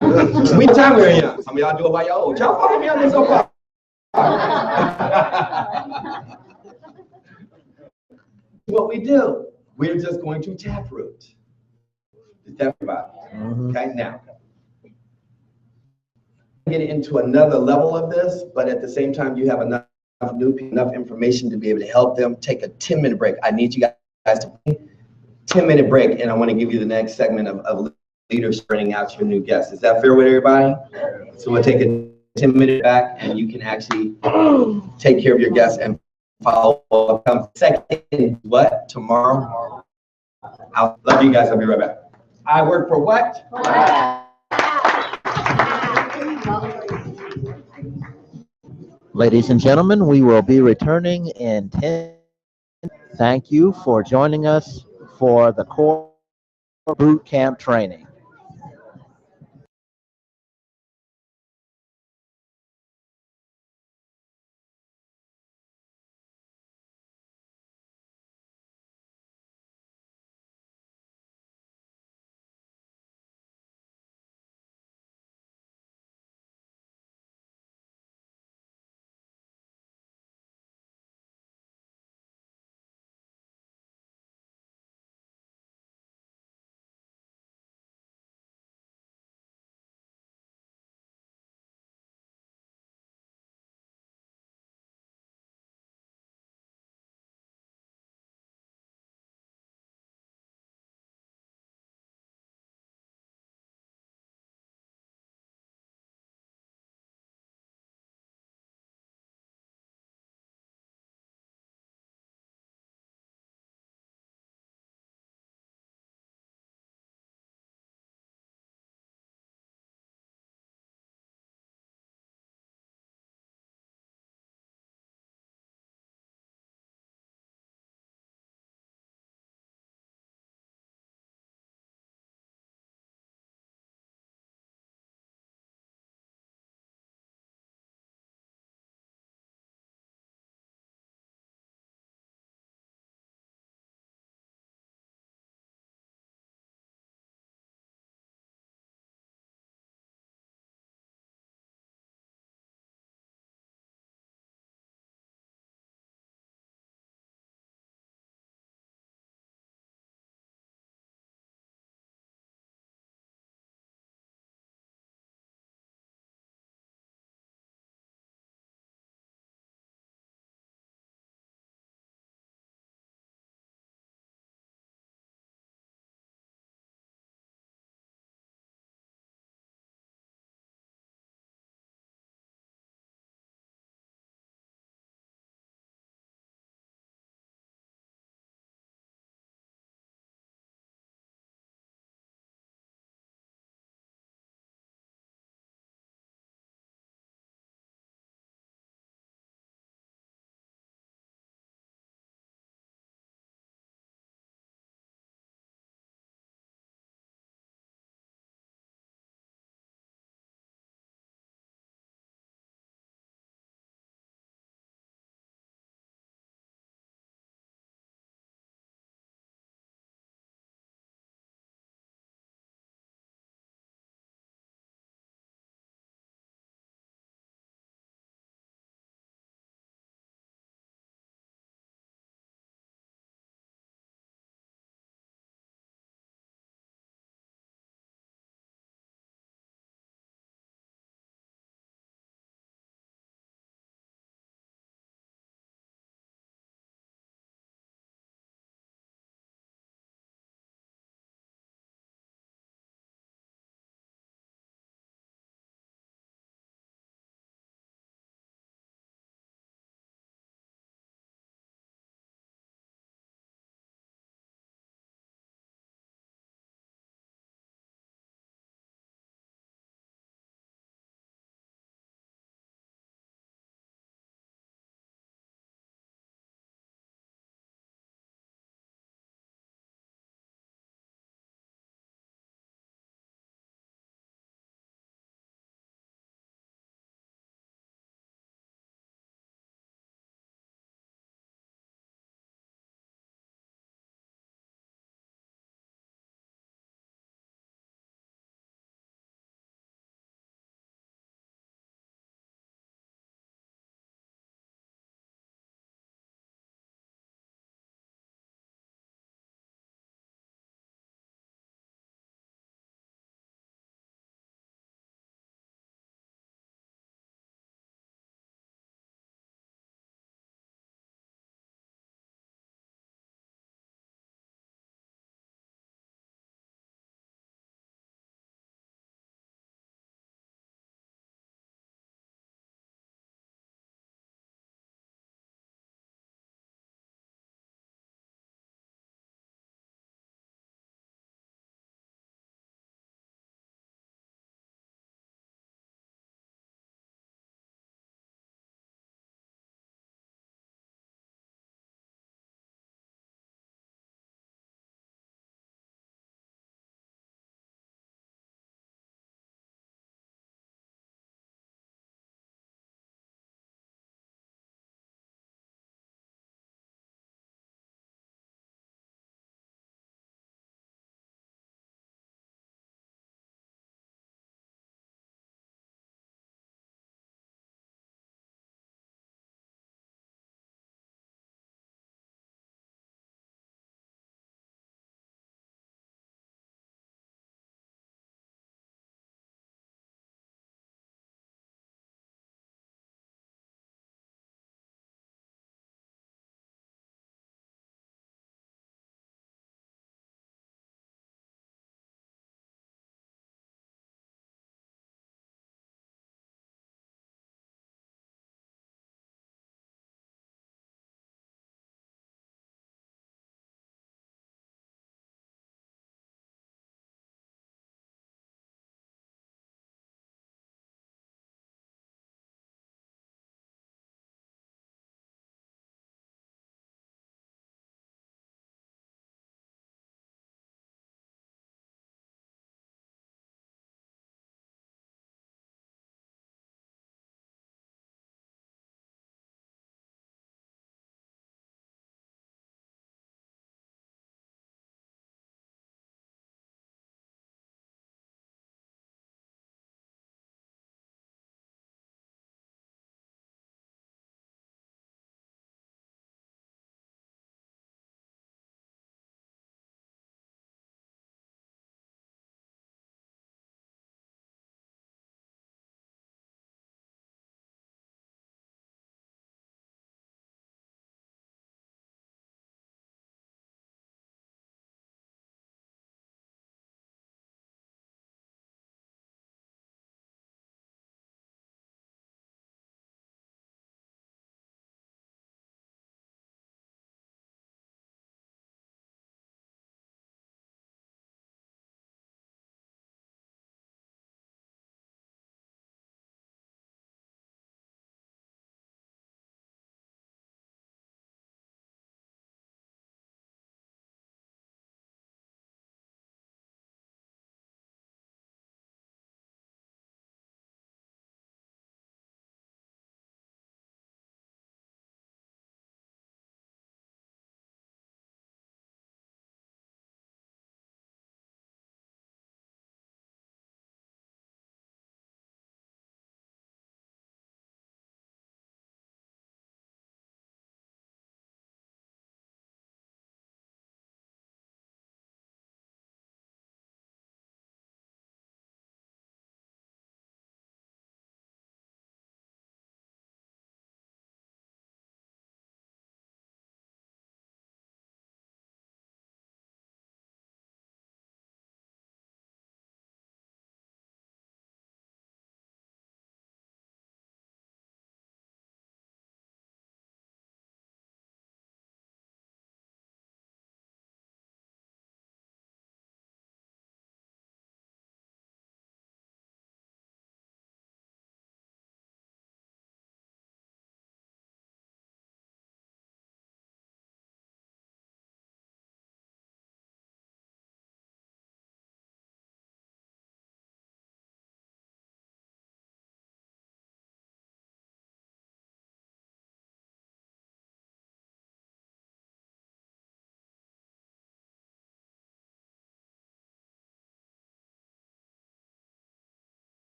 We time we were young. Some of y'all do it while y'all old. Y'all follow me on this so far. What we do, we're just going to taproot. Is that everybody? Okay, now. Get into another level of this, but at the same time, you have enough information to be able to help them. Take a 10-minute break. I need you guys to 10-minute break, and I want to give you the next segment of leaders spreading out your new guests. Is that fair with everybody? So we'll take a 10-minute back, and you can actually take care of your guests and follow up. Second, what? Tomorrow? I love you guys. I'll be right back. I work for what? Ladies and gentlemen, we will be returning in 10. Thank you for joining us for the core boot camp training.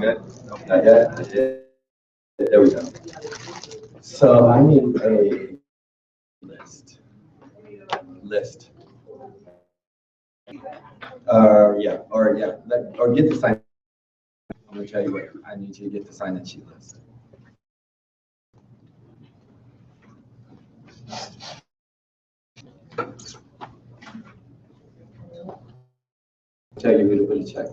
Good. Not yet? Not yet. There we go. So I need a list. Or get the sign. I'm gonna tell you what, I need you to get the sign-in sheet list. Tell you who to put a check.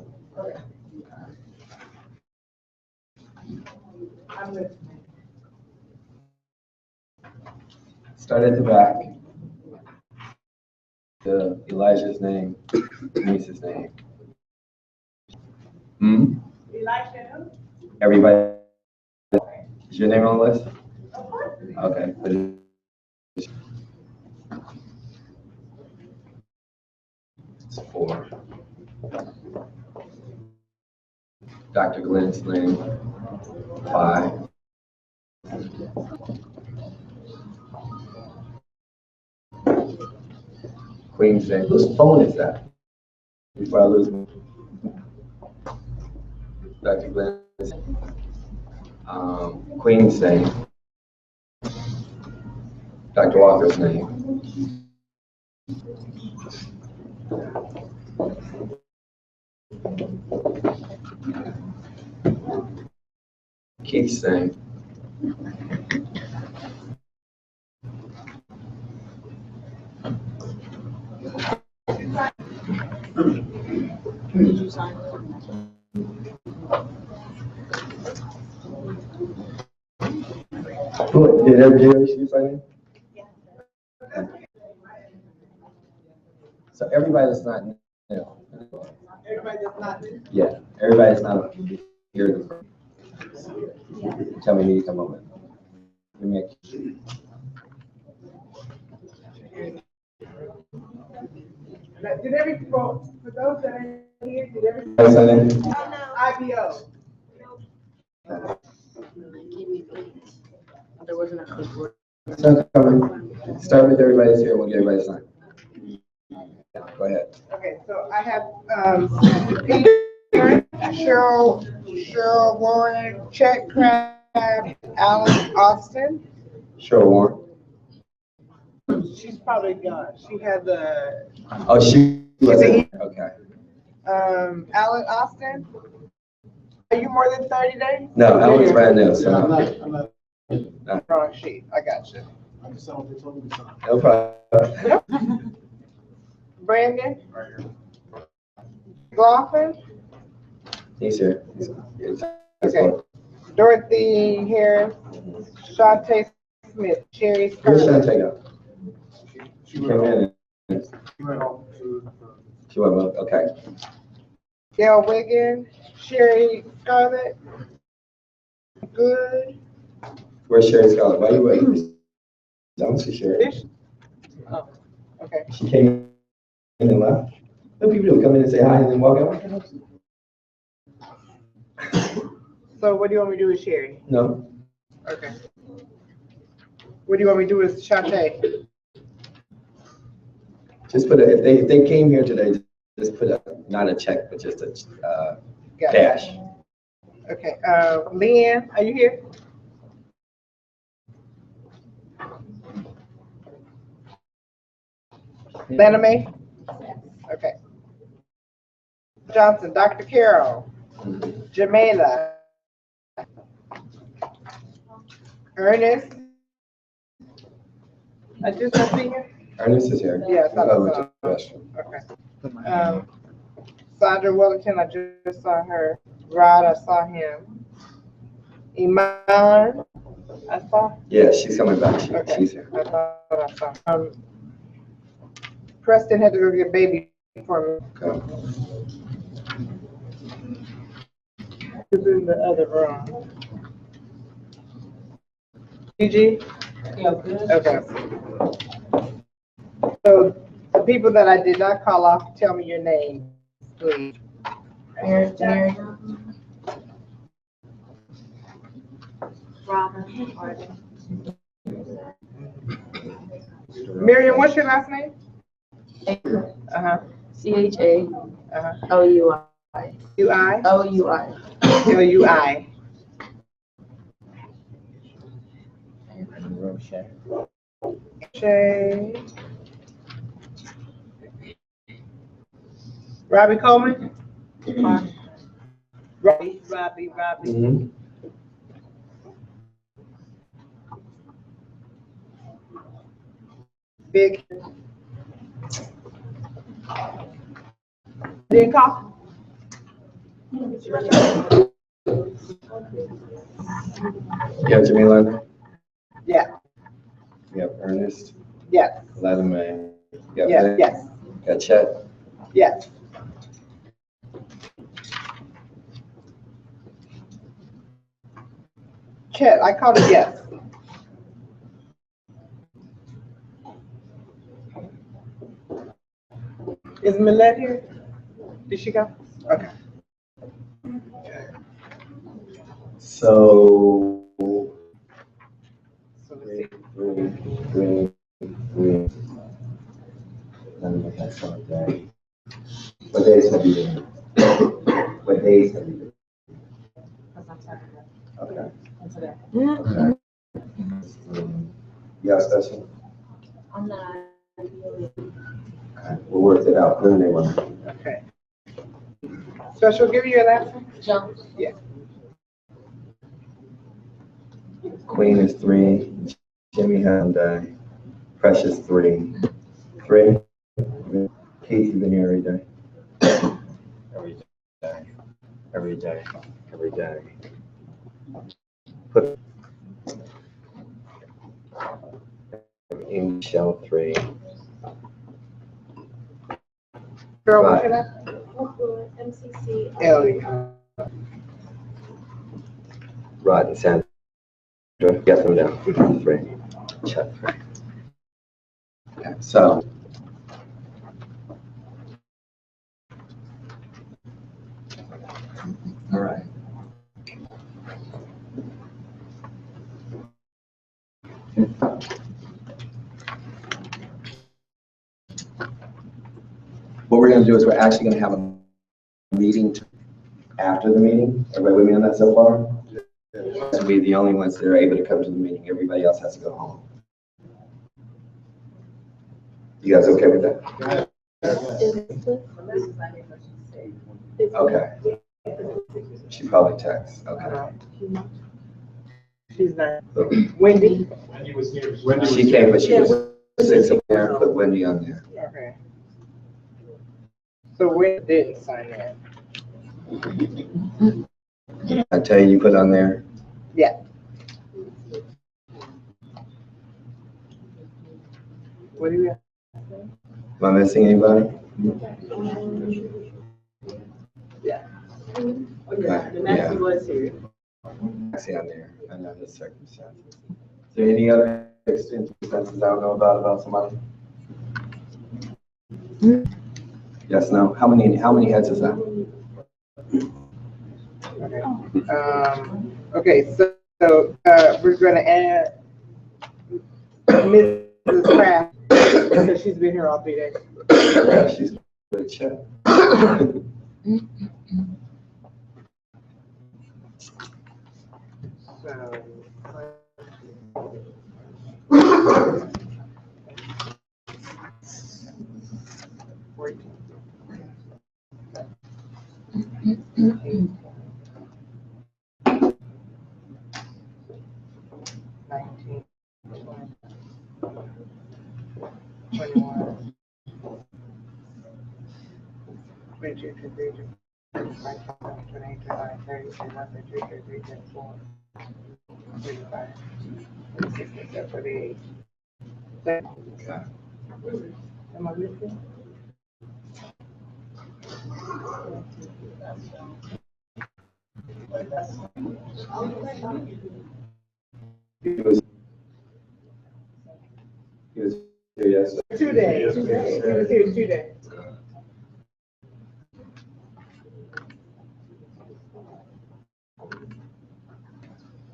Start at the back. The Elijah's name, niece's name. Elijah. Everybody. Is your name on the list? Okay. It's 4. Dr. Glenn's name. 5. Queen's name. Whose phone is that? Before I lose me. Dr. Glenn's Queen's name. Dr. Walker's name. Keith's name. Did you sign it? Did everybody sign in? Yeah. So everybody that's not new. Everybody that's not. Yeah, everybody that's not here. Tell me who you come up with. Give me a key. Did everyone, for those that are here, did everyone? Sign in? IBO. There wasn't a clipboard. Start with everybody that's here. We'll get everybody signed. Yeah, go ahead. Okay, so I have, Peter, Cheryl Warren, Chet Crab, Alan Austin. Cheryl Warren. She's probably gone. She had the, Oh, she wasn't. Okay. Alan Austin. Are you more than 30 days? No, Alan's brand new, so I'm not, Wrong sheet. I got you. I'm just saying what they told me to sign. no problem. Brandon. McLaughlin. He's here. Okay. Dorothy Harris, Shante Smith, Sherry Where's Scarlett. Shante go? She She went came home. in. She went home. She went, well, okay. Gail Wiggins, Sherry Scarlett. Good. Where's Sherry Scarlett? Why you waiting? Don't see Sherry. Oh, okay. She came in and left. No people do come in and say hi and then walk out. So what do you want me to do with Sherry? No. Okay. What do you want me to do with Shante? Just put a, if they came here today, just put a, not a check, but just a Got it. dash. Okay, Leanne, are you here? Lana Mae? Okay. Johnson, Dr. Carroll, Jamela, Ernest. I just not see you? Ernest is here. Yeah, I thought I Go saw to the restroom. Okay. Sandra Wellington, I just saw her. Rod, I saw him. Iman, I saw. Yeah, she's coming back. Okay. She's here. I thought I saw. Preston had to go get baby for me. Okay. He's in the other room. Gigi? Yeah, good. Okay. So the people that I did not call off, tell me your name, please. Mary. Miriam, what's your last name? Uh-huh. CHA. Uh-huh. OUI. UI? O-U-I. L-U-I. Shay. Robbie Coleman? Robbie. Mhm. Big. Didn't call? You have Jamila? Yeah. You have Ernest? Yes. Letterman? You have Yes. Lynn? Yes. Got Chet? Yes. Chet, I called it yes. Is Millette here? Did she go? Okay. So, So let's see. three. Let me look at some of that. What days have you been? What days have you been? Okay. Okay. You got special? I'm not. Okay. We'll work it out. When they want. Okay. Special, give you your last one? Jump. Yeah. Queen is 3. Jimmy Hyundai. Precious 3. 3. Keith, you've been here every day. Every day. Every day. Every day. Put in shell 3. Girl, Right. what's your last? MCC. Ellie. Rod and Sandra. Get them down. 3. Chet 3. Okay. So. All right. What we're going to do is we're actually going to have a meeting after the meeting. Everybody with me on that so far? To be the only ones that are able to come to the meeting. Everybody else has to go home. You guys okay with that? Okay. She probably texts. Okay. She's not. Wendy? Wendy was here. She came, but she was six up there. Put Wendy on there. Okay. So Wendy didn't sign in. I tell you, you put on there. Yeah. What do you have? Am I missing anybody? Yeah. Okay. The Maxie was here. Maxie on there. I know his circumstances. Is there any other circumstances I don't know about somebody? Yes, no? How many heads is that? Okay, so we're gonna add Mrs. Craft, because she's been here all 3 days. Yeah, she's good chat. Am I missing? He was here yesterday. 2 days. He was here 2 days.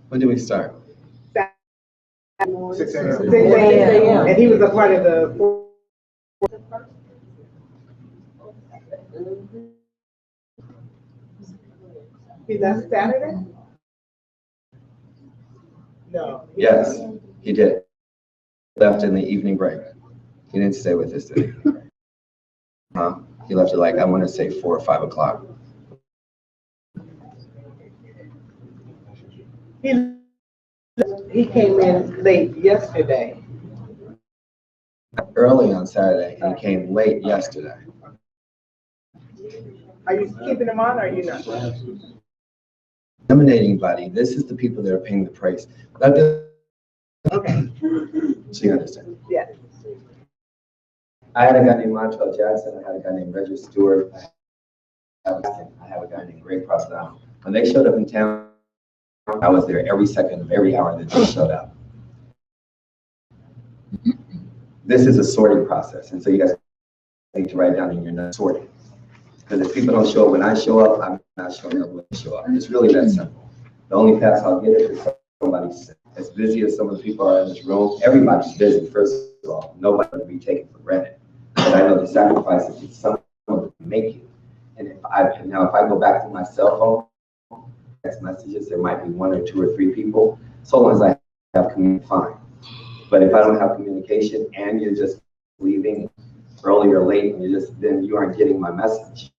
When do we start? 6 a.m. And he was a part of the He left Saturday? No. Yes, he did. Left in the evening break. He didn't stay with us today. Huh? He left at like, I want to say 4 or 5 o'clock. He came in late yesterday. Early on Saturday, and he came late yesterday. Are you keeping him on or are you not? Eliminating buddy, this is the people that are paying the price. Okay, So you understand. yes. I had a guy named Montrell Jackson. I had a guy named Reggie Stewart. I have a guy named Greg Crosstown. When they showed up in town, I was there every second of every hour that they showed up. This is a sorting process, and so you guys need to write down in your notes sorting. Because if people don't show up when I show up, I'm not showing up when they show up. It's really that simple. The only pass I'll get is if somebody's as busy as some of the people are in this room. Everybody's busy, first of all. Nobody will be taken for granted. But I know the sacrifices that someone can make you. And if I go back to my cell phone, text messages, there might be 1 or 2 or 3 people. So long as I have communication, fine. But if I don't have communication and you're just leaving early or late, and then you aren't getting my message.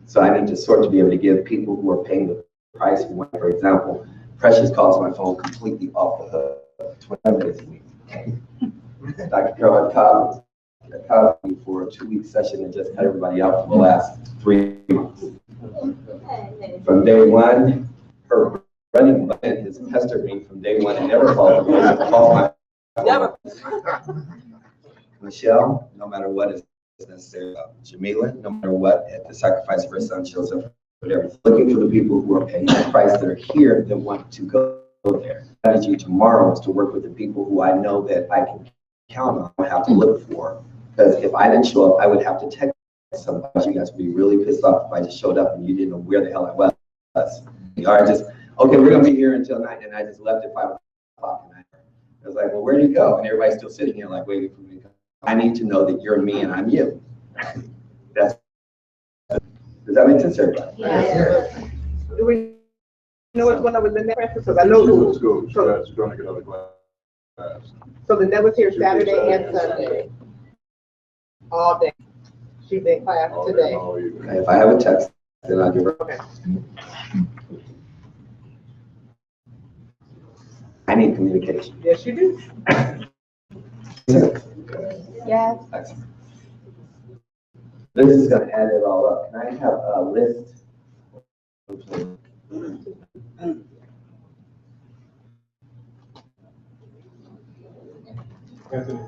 So I need to sort to be able to give people who are paying the price. For example, Precious calls my phone completely off the hook 27 days a week. Dr. Carol had called me for a 2-week session and just cut everybody out for the last 3 months. From day one, her running button has pestered me from day one and never called me. Never. Michelle, no matter what is necessary. Jamila, no matter what, at the sacrifice of her son, shows up for everything. Looking for the people who are paying the price that are here that want to go there. Strategy tomorrow is to work with the people who I know that I can count on, I have to look for. Because if I didn't show up, I would have to text somebody. You guys would be really pissed off if I just showed up and you didn't know where the hell I was. Or just, okay, we're gonna be here until 9, and I just left at 5 o'clock. And I was like, well, where did you go? And everybody's still sitting here like waiting for me to come. I need to know that you're me and I'm you. Does that make sense, everybody? Yeah. Do we know what's going on with Lynette? Because I know Let's go. She's going to get another class. So Lynette was here Saturday and Sunday. All day. She's in class today. Okay, if I have a text, then I'll give her. Okay. I need communication. Yes, you do. Yes. Excellent. This is going to add it all up. Can I have a list? Anthony.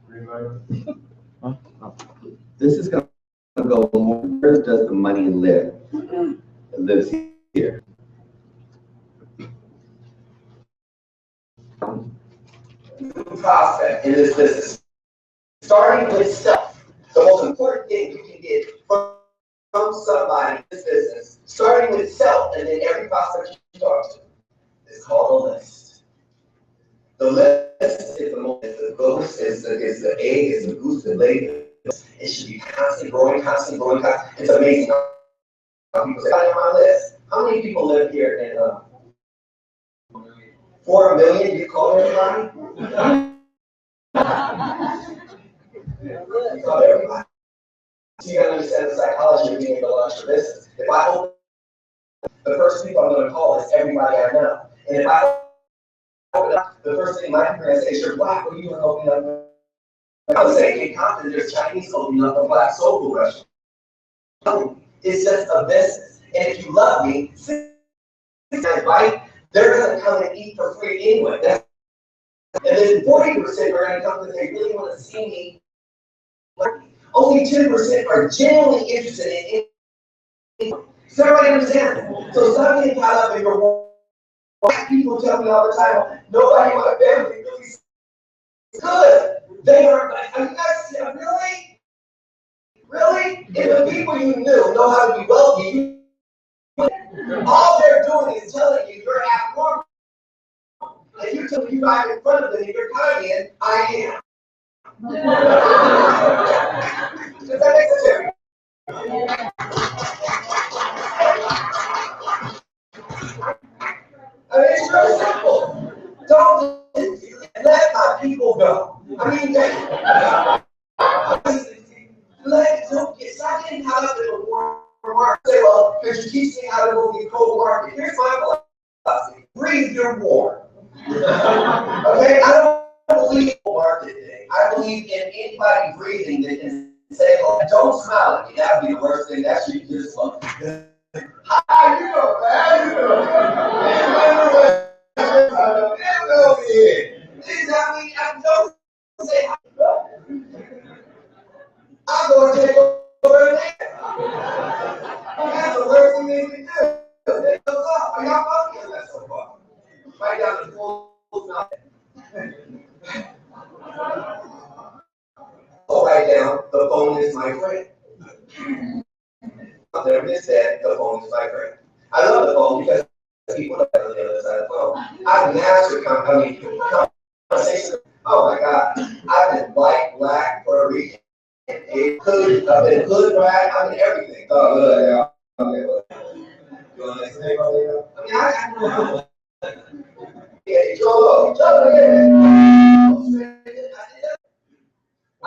Green light. Huh? This is going to go more. Where does the money live? It lives here. Prospect in this business. Starting with self. The most important thing you can get from somebody in this business, starting with self, and then every prospect you talk to, is called a list. The list is the most, it's the ghost, it's the egg, it's the goose that laid it. It should be constantly growing, constantly growing, constantly. It's amazing how people say, on my list. How many people live here in 4 million? You call everybody? You call everybody. So you gotta understand the psychology of being able to launch your business. If I open, the first people I'm gonna call is everybody I know. And if I open up, the first thing my parents say, sure, Black, what are you doing opening up? I would say, in Compton, there's Chinese opening up a Black soul food restaurant. It's just a business. And if you love me, right? They're going to come and eat for free anyway. And then 40% are going to come because they really want to see me. Only 10% are genuinely interested in it. Does everybody understand? So something caught up in your Black people tell me all the time, nobody in my family really good. They are like, really? Really? If the people you knew know how to be wealthy, all they're doing is telling you you're abnormal. And you're telling you I'm in front of them and you're coming in, I am. Does that make sense? real simple. Don't let my people go. I mean, stop getting caught up in the warm market. Say, well, because you keep saying how to move in cold market. Here's my philosophy. Breathe your warm. Okay? I don't believe in market thing. I believe in anybody breathing that can say, oh, don't smile at me. That would be the worst thing. That should be just like, hi, you know, man. You know. Exactly. I don't say hi. I'm going to take over there. That's the worst thing they can do. They go up. Are y'all fucking that so far? Right down the full mouth. Oh, write down, the phone is my friend. I'll never miss that, the phone is my friend. I love the phone because people are on the other side of the phone. I've mastered conversation. Oh my God, I've been white, black, Puerto Rican, hood, I've been hood, black, I mean everything. Oh, yeah. Okay, well. You want to say anything about that? I mean, I know. Yeah,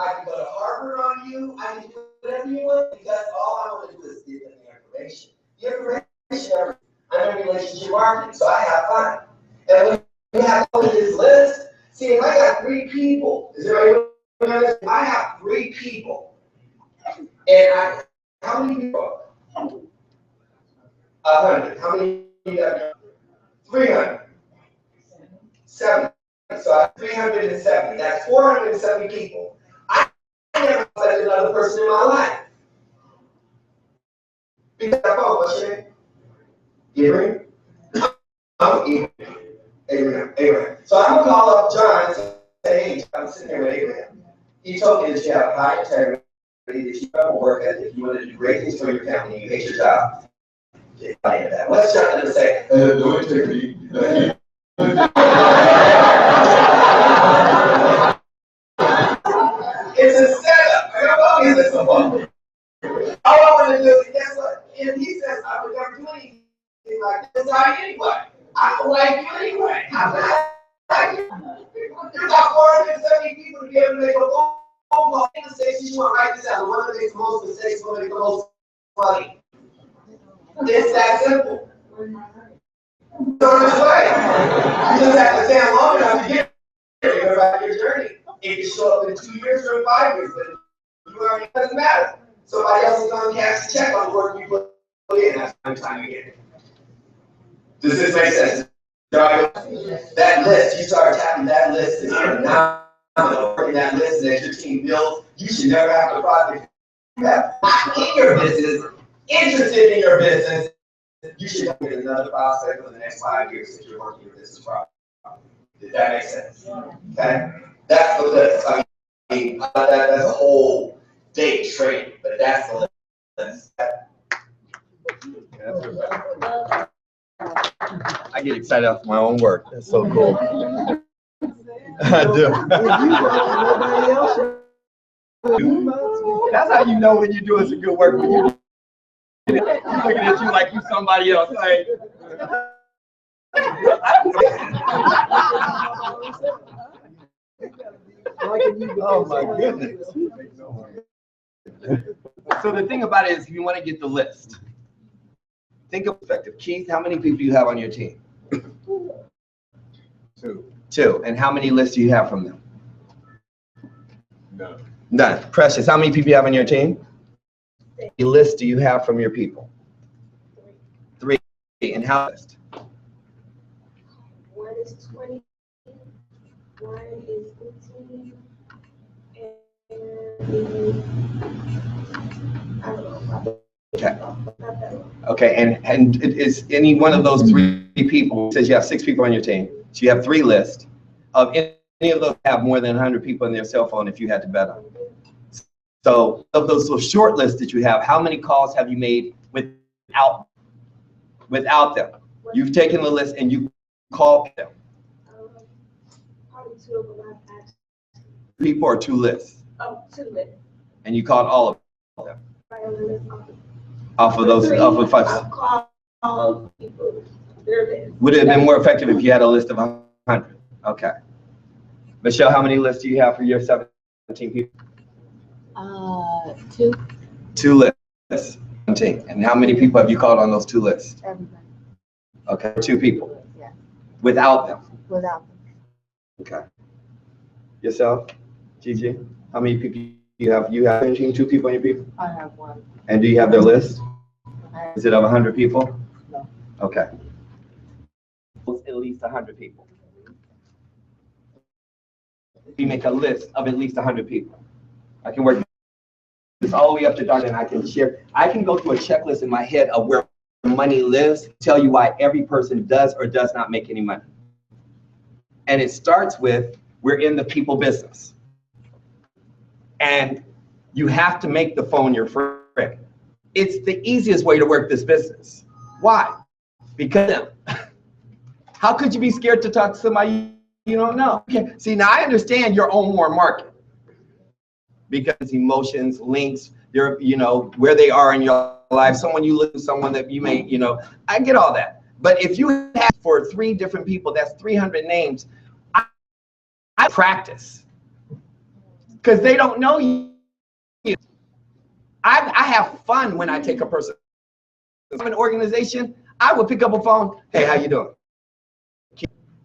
I can go to Harvard on you. I can do whatever you want because all I want to do is give them the information. The information, I'm in relationship marketing, so I have fun. And when you have all of this list, see, if I got 3 people, is there anyone else? I have 3 people. And how many people? 100. How many do you have? 300. 70. So I have 370. That's 470 people. I never met another person in my life. Because I call what's your name? Ibrahim? I'm Abraham. Abraham. So I'm gonna call up John and say, hey, I'm sitting here with Abraham. He told me that you have high integrity, that you have work ethic, you want to do great things for your family, you hate your job. What's John going to say? No integrity. It's a setup. I don't know if it's a fun. All I want to do is, guess what? And he says, I would never do anything like this anyway. I don't like you anyway. I'm not like you. There's about 470 people to be able to make a phone call. Mistakes you want to write this out. The one that makes the most mistakes will make the most money. It's that simple. So this way. You just have to stand long enough to get here about your journey. It can show up in 2 years or in 5 years, but it doesn't matter. Somebody else is going to cash the check on the work you put in. That's time again. Does this make sense? That list, you start tapping that list, and you're not working that list that your team builds. You should never have to project that. In your business, interested in your business, you should get another prospect for the next 5 years if you're working your business problem. Did that make sense? Okay? That's the list. I mean, that's a whole day training, but that's the list. I get excited off my own work. That's so cool. I do. That's how you know when you're doing some good work. When you're looking at you like you somebody else. Like, oh my goodness. So the thing about it is, if you want to get the list, think of perspective. Keith, how many people do you have on your team? 2. 2. And how many lists do you have from them? None. None. Precious, how many people do you have on your team? How many lists do you have from your people? 3. And how list? One is 20, one is 15, and I don't know. Okay. Okay, and is any one of those 3 people, says you have 6 people on your team, so you have 3 lists, of any of those have more than 100 people in their cell phone if you had to bet on them. So of those little short lists that you have, how many calls have you made without them? You've taken the list and you called them. Probably 2 of them I've asked. People or 2 lists? 2 lists. And you called all of them? Right on the list. Off of those, off of 5. I've called people There it is. Would it have been more effective if you had a list of 100? Okay. Michelle, how many lists do you have for your 17 people? 2. 2 lists. 17. And how many people have you called on those 2 lists? Everybody. Okay, 2 people. Yeah. Without them. Without them. Okay. Yourself, Gigi, how many people you have? You have 2 people on your people? I have 1. And do you have their list? I Is it of 100 people? No. Okay. At least 100 people. We make a list of at least 100 people. I can work this all the way up to dark, and I can share. I can go through a checklist in my head of where money lives, tell you why every person does or does not make any money. And it starts with, we're in the people business. And you have to make the phone your friend. It's the easiest way to work this business. Why? Because how could you be scared to talk to somebody you don't know? Okay. See, now I understand your own warm market because emotions, links, your, where they are in your life, someone you lose, someone that you may, I get all that. But if you have for 3 different people, that's 300 names. I practice because they don't know you. I have fun when I take a person. If I'm an organization, I would pick up a phone. Hey, how you doing?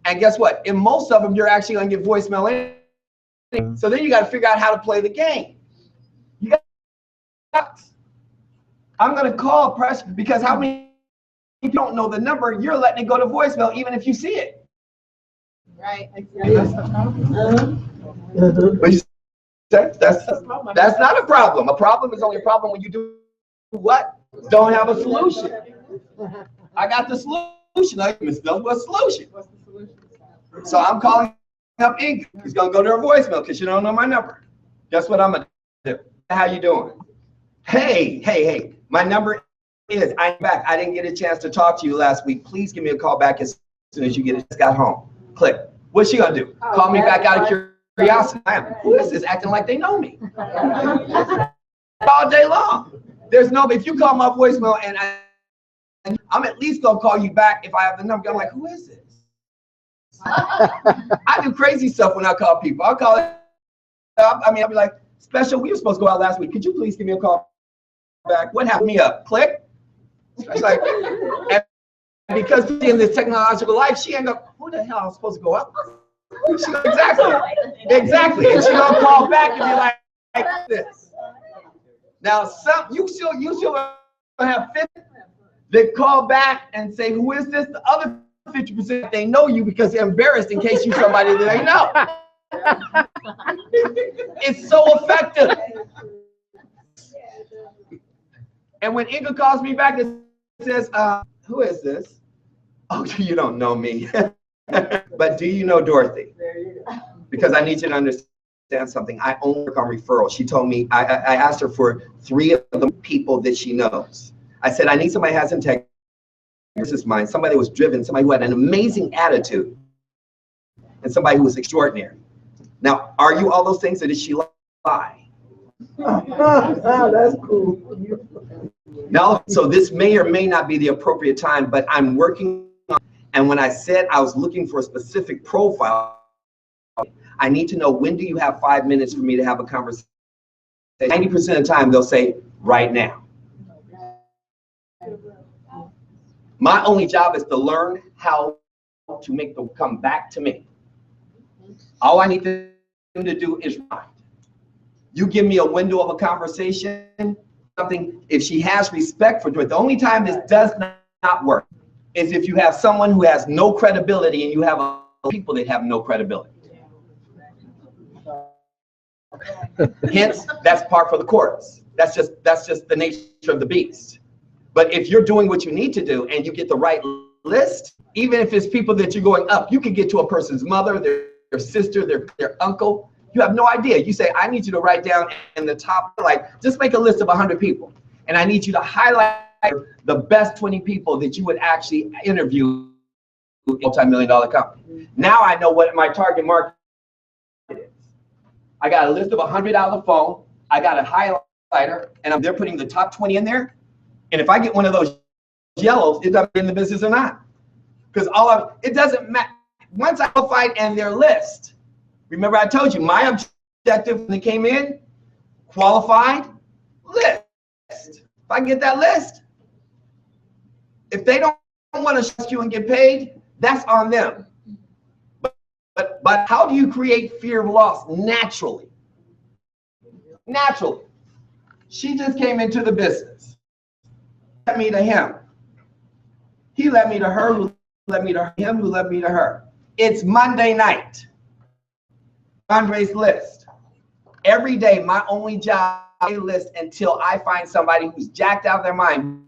And guess what? In most of them, you're actually going to get voicemail anyway. So then you got to figure out how to play the game. You got. I'm going to call press because how many if you don't know the number, you're letting it go to voicemail even if you see it. Right. That's the problem. What you say? That's not a problem. A problem is only a problem when you do what? Don't have a solution. I got the solution. I misspelled what solution. What's the solution? So I'm calling up Inc. He's gonna go to her voicemail because you don't know my number. Guess what I'm gonna do? How you doing? Hey. My number is, I'm back. I didn't get a chance to talk to you last week. Please give me a call back as soon as you get it. Just got home. Click. What's she gonna do? Call me back out of curiosity. Who is this acting like they know me? All day long. There's no, if you call my voicemail and I'm at least gonna call you back if I have the number. I'm like, who is this? I do crazy stuff when I call people. I'll call it. I'll be like, Special, we were supposed to go out last week. Could you please give me a call back? What happened? Me up? Click. It's like, and because in this technological life, she ain't go, who the hell am I supposed to go out? She go, exactly. And she gonna call back and be like this. Now, you still have 50 that call back and say, who is this? The other 50% they know you because they're embarrassed in case you're somebody that they know. It's so effective. And when Inga calls me back and says, who is this? Oh, you don't know me. But do you know Dorothy? Because I need you to understand something. I only work on referrals. She told me, I asked her for 3 of the people that she knows. I said, I need somebody who has integrity. This is mine. Somebody who was driven, somebody who had an amazing attitude, and somebody who was extraordinary. Now, are you all those things, or did she lie? That's cool. No, so this may or may not be the appropriate time, but I'm working on, and when I said I was looking for a specific profile, I need to know, when do you have 5 minutes for me to have a conversation? 90% of the time, they'll say, right now. My only job is to learn how to make them come back to me. All I need them to do is write. You give me a window of a conversation, something, if she has respect for it. The only time this does not work is if you have someone who has no credibility and you have people that have no credibility. Hence, that's par for the course. That's just the nature of the beast. But if you're doing what you need to do and you get the right list, even if it's people that you're going up, you can get to a person's mother, their sister, their uncle. You have no idea. You say, I need you to write down in the top, like, just make a list of 100 people. And I need you to highlight the best 20 people that you would actually interview in a multi-million-dollar company. Now I know what my target market is. I got a list of 100 out of the phone. I got a highlighter, and they're putting the top 20 in there. And if I get one of those yellows, is that in the business or not? Because it doesn't matter. Once I qualified and their list, remember I told you my objective when they came in, qualified, list. If I get that list, if they don't want to trust you and get paid, that's on them. But how do you create fear of loss? Naturally. Naturally. She just came into the business. Led me to him. He led me to her, who led me to him, who led me to her. It's Monday night. Andre's list. Every day, my only job is to list until I find somebody who's jacked out of their mind.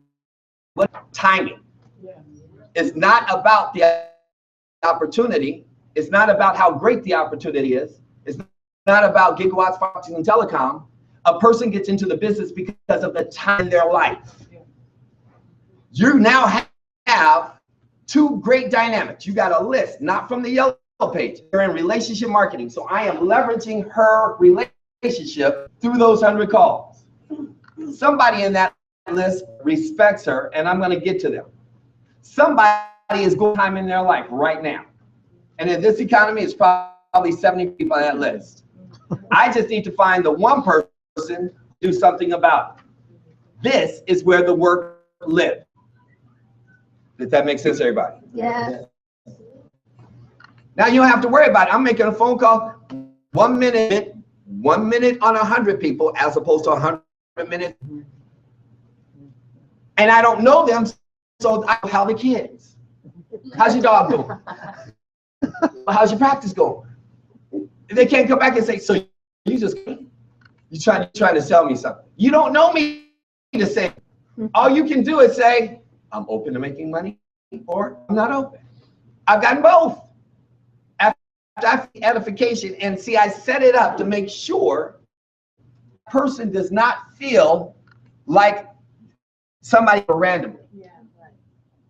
What timing? It's not about the opportunity. It's not about how great the opportunity is. It's not about gigawatts, Fox, and telecom. A person gets into the business because of the time in their life. You now have two great dynamics. You got a list, not from the yellow page. You're in relationship marketing. So I am leveraging her relationship through those 100 calls. Somebody in that list respects her, and I'm going to get to them. Somebody is going time in their life right now. And in this economy, it's probably 70 people on that list. I just need to find the one person to do something about it. This is where the work lives. Does that make sense, everybody? Yes. Now you don't have to worry about it. I'm making a phone call 1 minute on 100 people as opposed to 100 minutes. And I don't know them, so I know how the kids. How's your dog doing? How's your practice going? They can't come back and say, so you just, you're trying to sell me something. You don't know me to say. All you can do is say, I'm open to making money, or I'm not open. I've gotten both. After edification, and see, I set it up to make sure the person does not feel like somebody randomly. Yeah, right.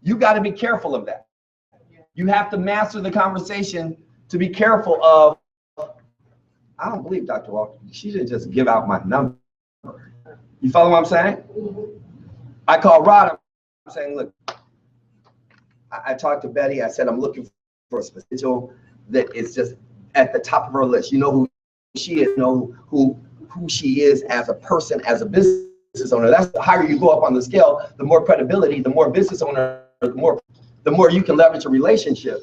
You got to be careful of that. You have to master the conversation to be careful of, I don't believe Dr. Walker, she didn't just give out my number. You follow what I'm saying? I call Rod, I'm saying, look, I talked to Betty, I said, I'm looking for a specific that is just at the top of her list. You know who she is, you know who she is as a person, as a business owner. That's the higher you go up on the scale, the more credibility, the more business owner, the more you can leverage a relationship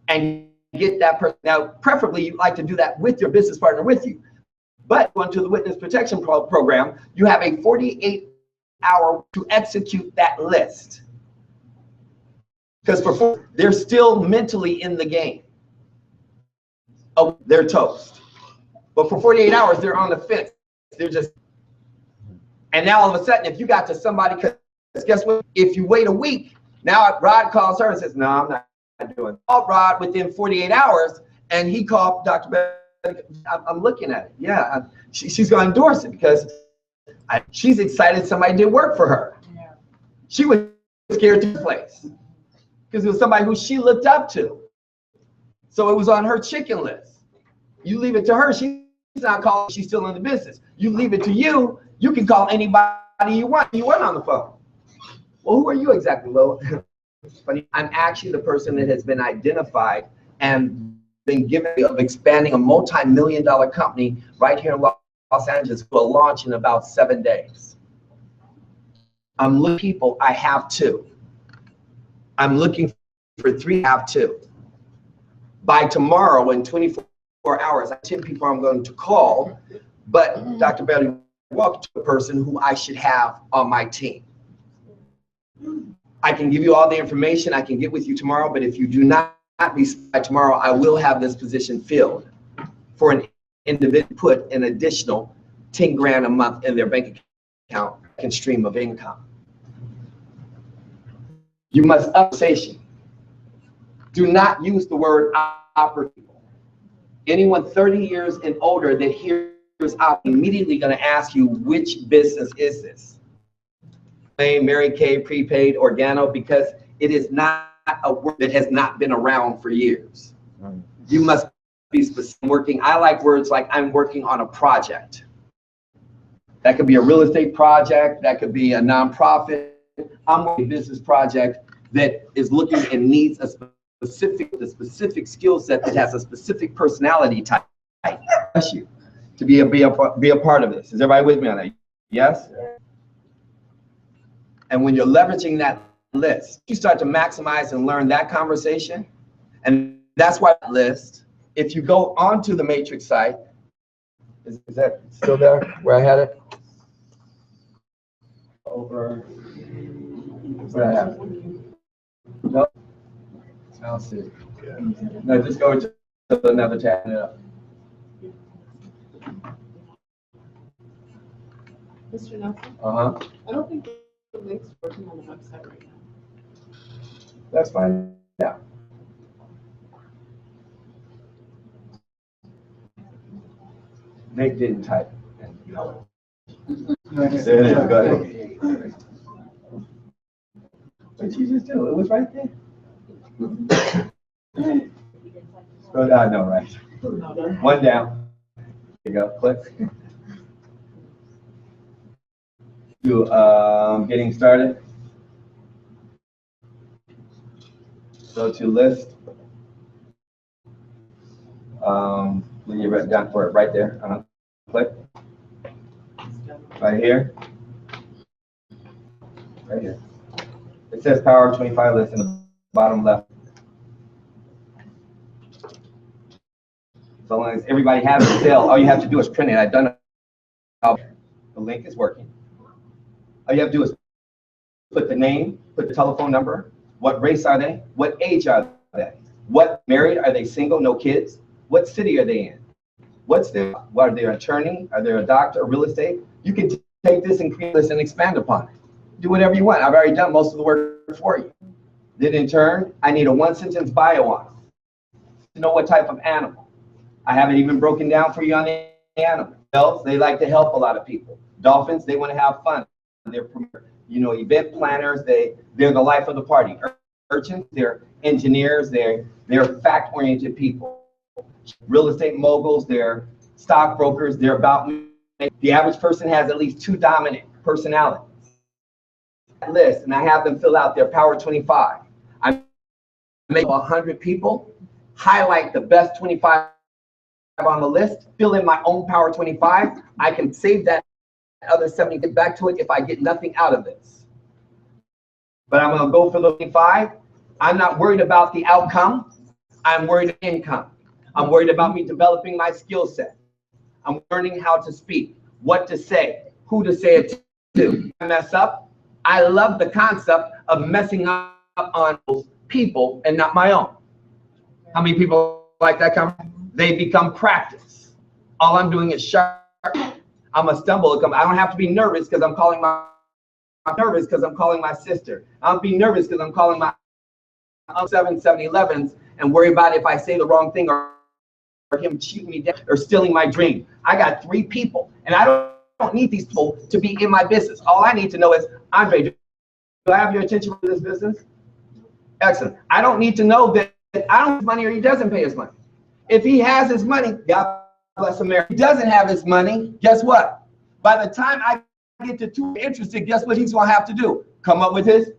and get that person. Now, preferably, you'd like to do that with your business partner with you. But going to the witness protection program, you have a 48-hour to execute that list. Because they're still mentally in the game. Oh, they're toast. But for 48 hours, they're on the fence. They're just, and now all of a sudden, if you got to somebody, because guess what? If you wait a week, now Rod calls her and says, no, I'm not doing it. Call Rod within 48 hours, and he called Dr. Betty. I'm looking at it. Yeah, she's going to endorse it because she's excited somebody did work for her. Yeah. She was scared to place because it was somebody who she looked up to. So it was on her chicken list. You leave it to her, she's not calling, she's still in the business. You leave it to you, you can call anybody you want on the phone. Well, who are you exactly, Will? I'm actually the person that has been identified and been given of expanding a multi-million-dollar company right here in Los Angeles will launch in about 7 days. I'm looking for people, I have 2. I'm looking for 3, I have 2. By tomorrow, in 24 hours, I have 10 people I'm going to call, but Dr. Betty walked to a person who I should have on my team. I can give you all the information, I can get with you tomorrow, but if you do not respond tomorrow, I will have this position filled for an individual put an additional 10 grand a month in their bank account and stream of income. You must upstation. Do not use the word opportunity. Anyone 30 years and older that hears immediately going to ask you, which business is this? Mary Kay, prepaid, organo, because it is not a word that has not been around for years. You must be specific. Working. I like words like I'm working on a project. That could be a real estate project. That could be a nonprofit. I'm working on a business project that is looking and needs a specific skill set that has a specific personality type. Bless you. To be a part of this. Is everybody with me on that? Yes? And when you're leveraging that list, you start to maximize and learn that conversation. And that's why that list, if you go onto the Matrix site, is that still there where I had it? Over where I have it. No. I'll see. No, just go to another tab. Mr. Nelson? Uh-huh. I don't think the link's working on the website right now. That's fine. Yeah. Nate didn't type. No. There it is. Go ahead. What did you just do? It was right there. Scroll down. No, right. One down. There you go. Click. Getting started. Go to list. When you're right down for it, right there. Click. Right here. Right here. It says Power 25 list in the bottom left. So long as everybody has a sale, all you have to do is print it. I've done it. The link is working. All you have to do is put the name, put the telephone number, what race are they, what age are they, what married, are they single, no kids, what city are they in, what are they, an attorney, are they a doctor, real estate? You can take this and create this and expand upon it. Do whatever you want. I've already done most of the work for you. Then in turn, I need a 1-sentence bio on them to know what type of animal. I haven't even broken down for you on the animal. Elves, they like to help a lot of people. Dolphins, they want to have fun. They're, event planners. They're the life of the party. Urchins, they're engineers. They're fact-oriented people. Real estate moguls, they're stockbrokers. They're about the average person has at least 2 dominant personalities. List, and I have them fill out their Power 25. I make 100 people, highlight the best 25 on the list, fill in my own Power 25. I can save that other 70, get back to it if I get nothing out of this. But I'm going to go for the 25. I'm not worried about the outcome. I'm worried about income. I'm worried about me developing my skill set. I'm learning how to speak, what to say, who to say it to. I mess up. I love the concept of messing up on people and not my own. How many people like that comment? They become practice. All I'm doing is sharp. I'm a stumble. I don't have to be nervous because I'm calling my sister. I'll be nervous because I'm calling my 7-11s and worry about if I say the wrong thing or him cheating me down or stealing my dream. I got 3 people, and I don't need these people to be in my business. All I need to know is, Andre, do I have your attention for this business? Excellent. I don't need to know that I don't have money or he doesn't pay his money. If he has his money, God bless America. If he doesn't have his money, guess what? By the time I get to 2 interested, guess what he's going to have to do? Come up with his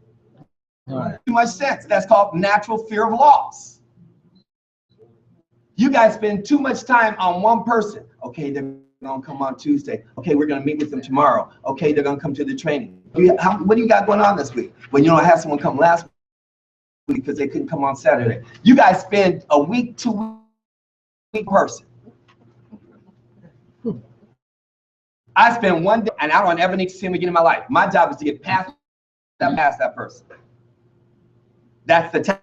too much sense. That's called natural fear of loss. You guys spend too much time on one person. Okay, they're going to come on Tuesday. Okay, we're going to meet with them tomorrow. Okay, they're going to come to the training. What do you got going on this week? Well, I had someone come last week because they couldn't come on Saturday. You guys spend a week, 2 week person. I spend one day, and I don't ever need to see him again in my life. My job is to get past that person. That's the tap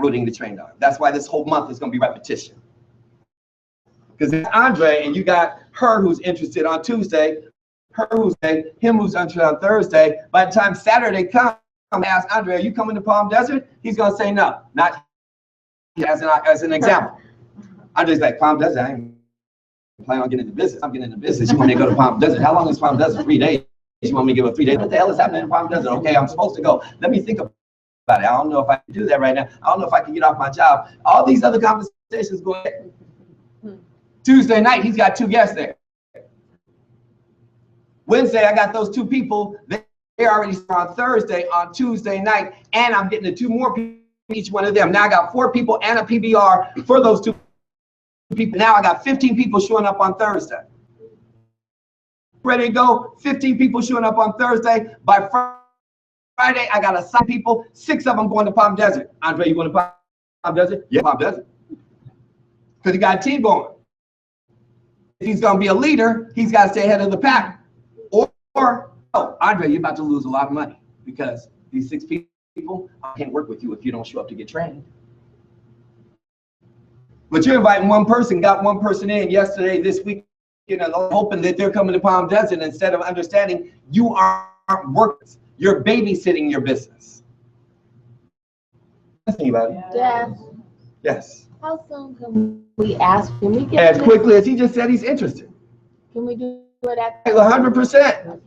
rooting the train dog. That's why this whole month is going to be repetition. Because it's Andre, and you got her who's interested on Tuesday, him who's interested on Thursday. By the time Saturday comes, I'm gonna ask Andre, are you coming to Palm Desert? He's going to say no. Not as an example. Andre's like, Palm Desert, I ain't planning on getting into business. I'm getting into business. You want me to go to Palm Desert? How long is Palm Desert? 3 days. You want me to give a 3 days? What the hell is happening in Palm Desert? Okay, I'm supposed to go. Let me think about it. I don't know if I can do that right now. I don't know if I can get off my job. All these other conversations go ahead. Tuesday night, he's got 2 guests there. Wednesday, I got those 2 people. They They already start on Thursday, on Tuesday night, and I'm getting the 2 more people, each one of them. Now I got 4 people and a PBR for those 2 people. Now I got 15 people showing up on Thursday. Ready to go? 15 people showing up on Thursday. By Friday, I got assigned people, 6 of them going to Palm Desert. Andre, you going to Palm Desert? Yeah, Palm Desert. Because he got a team going. If he's going to be a leader, he's got to stay ahead of the pack. Or oh, Andre, you're about to lose a lot of money because these 6 people, I can't work with you if you don't show up to get trained. But you're inviting 1 person, got 1 person in yesterday, this week, you know, hoping that they're coming to Palm Desert instead of understanding you aren't workers. You're babysitting your business. Anybody? Yes. Yes. How soon can we ask? Can we get As quickly as he just said he's interested. Can we do it at 100%.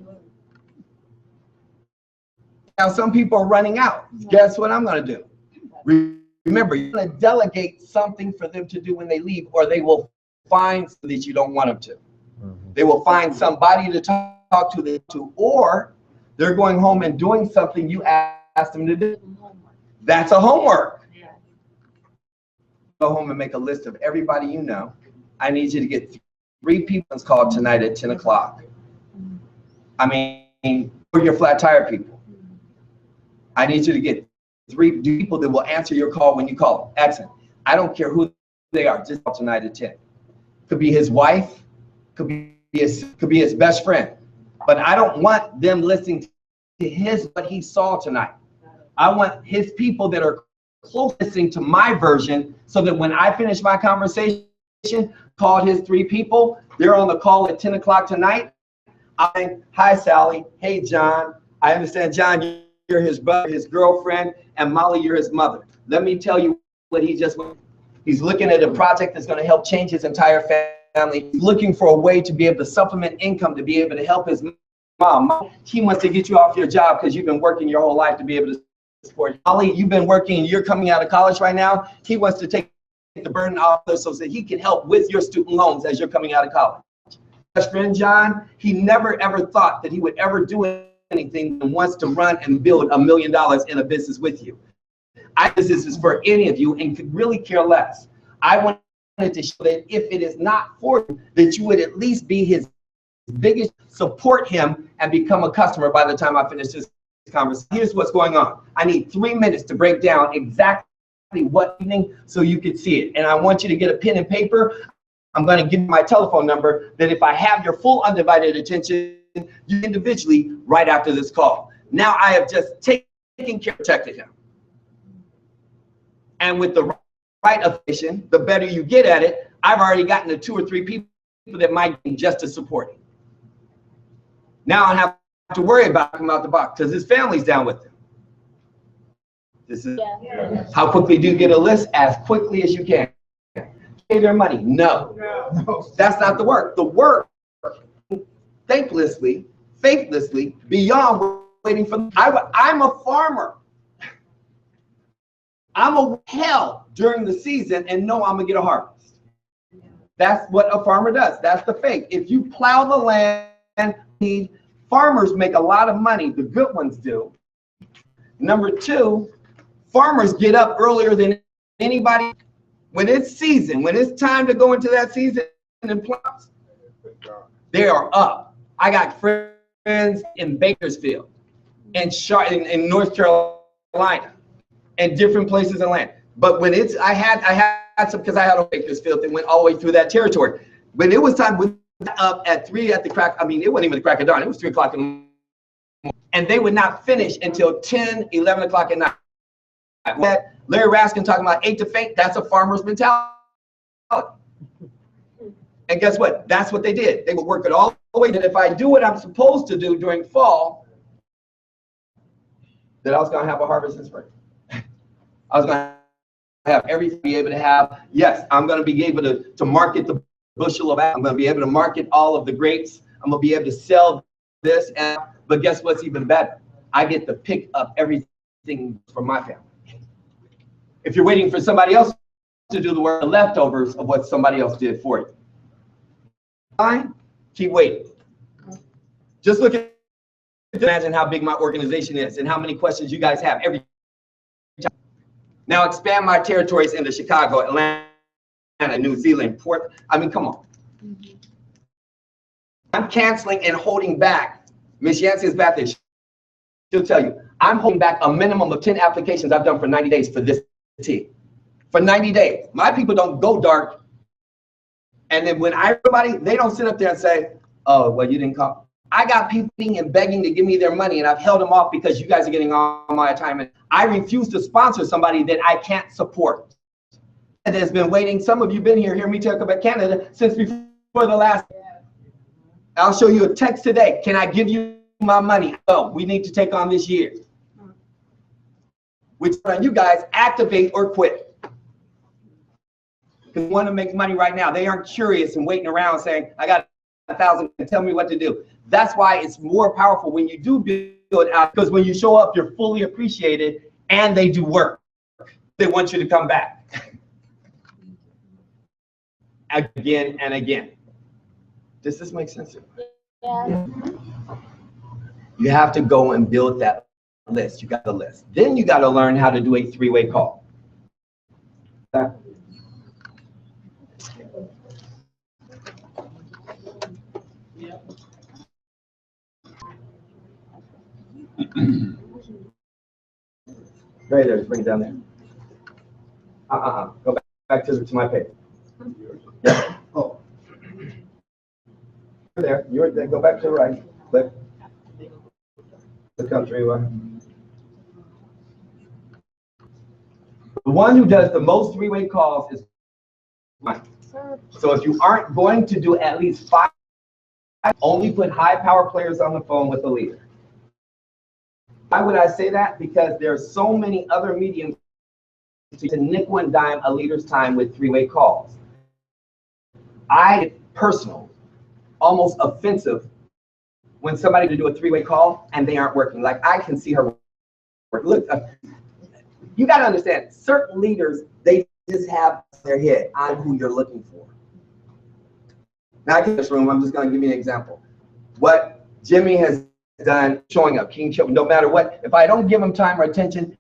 Now some people are running out. Guess what I'm going to do? Remember, you're going to delegate something for them to do when they leave, or they will find something that you don't want them to. They will find somebody to talk to them to, or they're going home and doing something you asked them to do. That's a homework. Go home and make a list of everybody you know. I need you to get 3 people's called tonight at 10 o'clock. I mean, for your flat tire people. I need you to get 3 people that will answer your call when you call them. Excellent. I don't care who they are, just call tonight at 10. Could be his wife, could be his best friend. But I don't want them listening to what he saw tonight. I want his people that are close listening to my version, so that when I finish my conversation, called his 3 people, they're on the call at 10 o'clock tonight. Hi, Sally. Hey, John. I understand, John, you're his brother, his girlfriend, and Molly, you're his mother. Let me tell you what he just went. He's looking at a project that's going to help change his entire family. He's looking for a way to be able to supplement income, to be able to help his mom. He wants to get you off your job because you've been working your whole life to be able to support you. Molly, you've been working, you're coming out of college right now. He wants to take the burden off so that he can help with your student loans as you're coming out of college. Best friend John, he never ever thought that he would ever do anything and wants to run and build $1 million in a business with you. This is for any of you and could really care less. I wanted to show that if it is not for you, that you would at least be his biggest, support him and become a customer by the time I finish this conversation. Here's what's going on. I need 3 minutes to break down exactly what evening so you can see it. And I want you to get a pen and paper. I'm going to give you my telephone number that if I have your full undivided attention, you individually right after this call. Now I have just taken care, protected him. And with the right affiliation, the better you get at it, I've already gotten to 2 or 3 people that might be just to support him. Now I have to worry about him out the box because his family's down with him. This is how quickly do you get a list? As quickly as you can. Pay their money? No. That's not the work. The work, faithlessly, beyond waiting for them. I'm a farmer. I'm a hell during the season and know I'm gonna get a harvest. That's what a farmer does. That's the faith. If you plow the land, farmers make a lot of money. The good ones do. Number 2, farmers get up earlier than anybody. When it's season, when it's time to go into that season and plow, they are up. I got friends in Bakersfield, in North Carolina, and different places in land. But when it's, I had some, because I had a Bakersfield that went all the way through that territory. When it was time, we up at 3 at the crack, I mean, it wasn't even the crack of dawn, it was 3 o'clock in the morning. And they would not finish until 10, 11 o'clock at night. That Larry Raskin talking about 8 to faint, that's a farmer's mentality. And guess what? That's what they did. They would work it all the way. And if I do what I'm supposed to do during fall, then I was going to have a harvest in spring. I was going to have everything, be able to have, yes, I'm going to be able to market the bushel of apples. I'm going to be able to market all of the grapes. I'm going to be able to sell this. But guess what's even better? I get to pick up everything for my family. If you're waiting for somebody else to do the work, the leftovers of what somebody else did for you. Fine, keep waiting. Just look at Imagine how big my organization is and how many questions you guys have every time. Now expand my territories into Chicago, Atlanta, New Zealand, Port. I mean, come on. I'm canceling and holding back. Miss Yancey is back there. She'll tell you, I'm holding back a minimum of 10 applications I've done for 90 days for this team. For 90 days. My people don't go dark. And then when everybody, they don't sit up there and say, oh, well, you didn't come. I got people and begging to give me their money, and I've held them off because you guys are getting all my time. And I refuse to sponsor somebody that I can't support. And has been waiting. Some of you been here, hear me talk about Canada since before the last. I'll show you a text today. Can I give you my money? Oh, we need to take on this year. Which one you guys activate or quit? Because we want to make money right now. They aren't curious and waiting around saying, I got 1,000 and tell me what to do. That's why it's more powerful when you do build out, because when you show up, you're fully appreciated and they do work. They want you to come back. Again and again. Does this make sense? Yeah. You have to go and build that list. You got the list. Then you got to learn how to do a three-way call. Right there, bring it down there. Go back to my page. Yeah. Oh. You're there. Go back to the right. Click. Look up three-way. The one who does the most three-way calls is mine. So if you aren't going to do at least 5, only put high-power players on the phone with the leader. Why would I say that? Because there are so many other mediums to nickel and dime a leader's time with three-way calls. I get personal, almost offensive, when somebody to do a three-way call and they aren't working. Like, I can see her work. Look, you got to understand, certain leaders, they just have their head on who you're looking for. Now, I can in this room, I'm just going to give you an example. What Jimmy has done, showing up, King Show, no matter what, if I don't give him time or attention,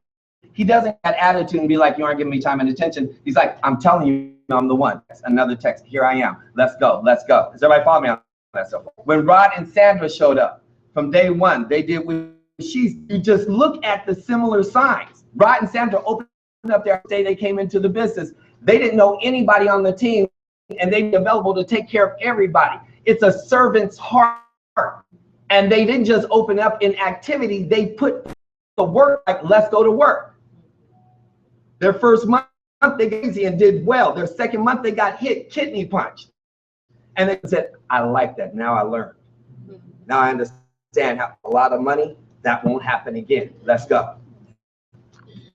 he doesn't have attitude and be like, you aren't giving me time and attention. He's like, I'm telling you, I'm the one. Another text, here I am. Let's go, let's go. Does everybody follow me on that stuff? When Rod and Sandra showed up, from day one, they did what you just look at the similar signs. Rod and Sandra opened up their day they came into the business. They didn't know anybody on the team, and they were available to take care of everybody. It's a servant's heart. And they didn't just open up in activity, they put the work, like, let's go to work. Their first month, they got easy and did well. Their second month, they got hit, kidney punched. And they said, I like that, now I learned. Now I understand how a lot of money, that won't happen again. Let's go.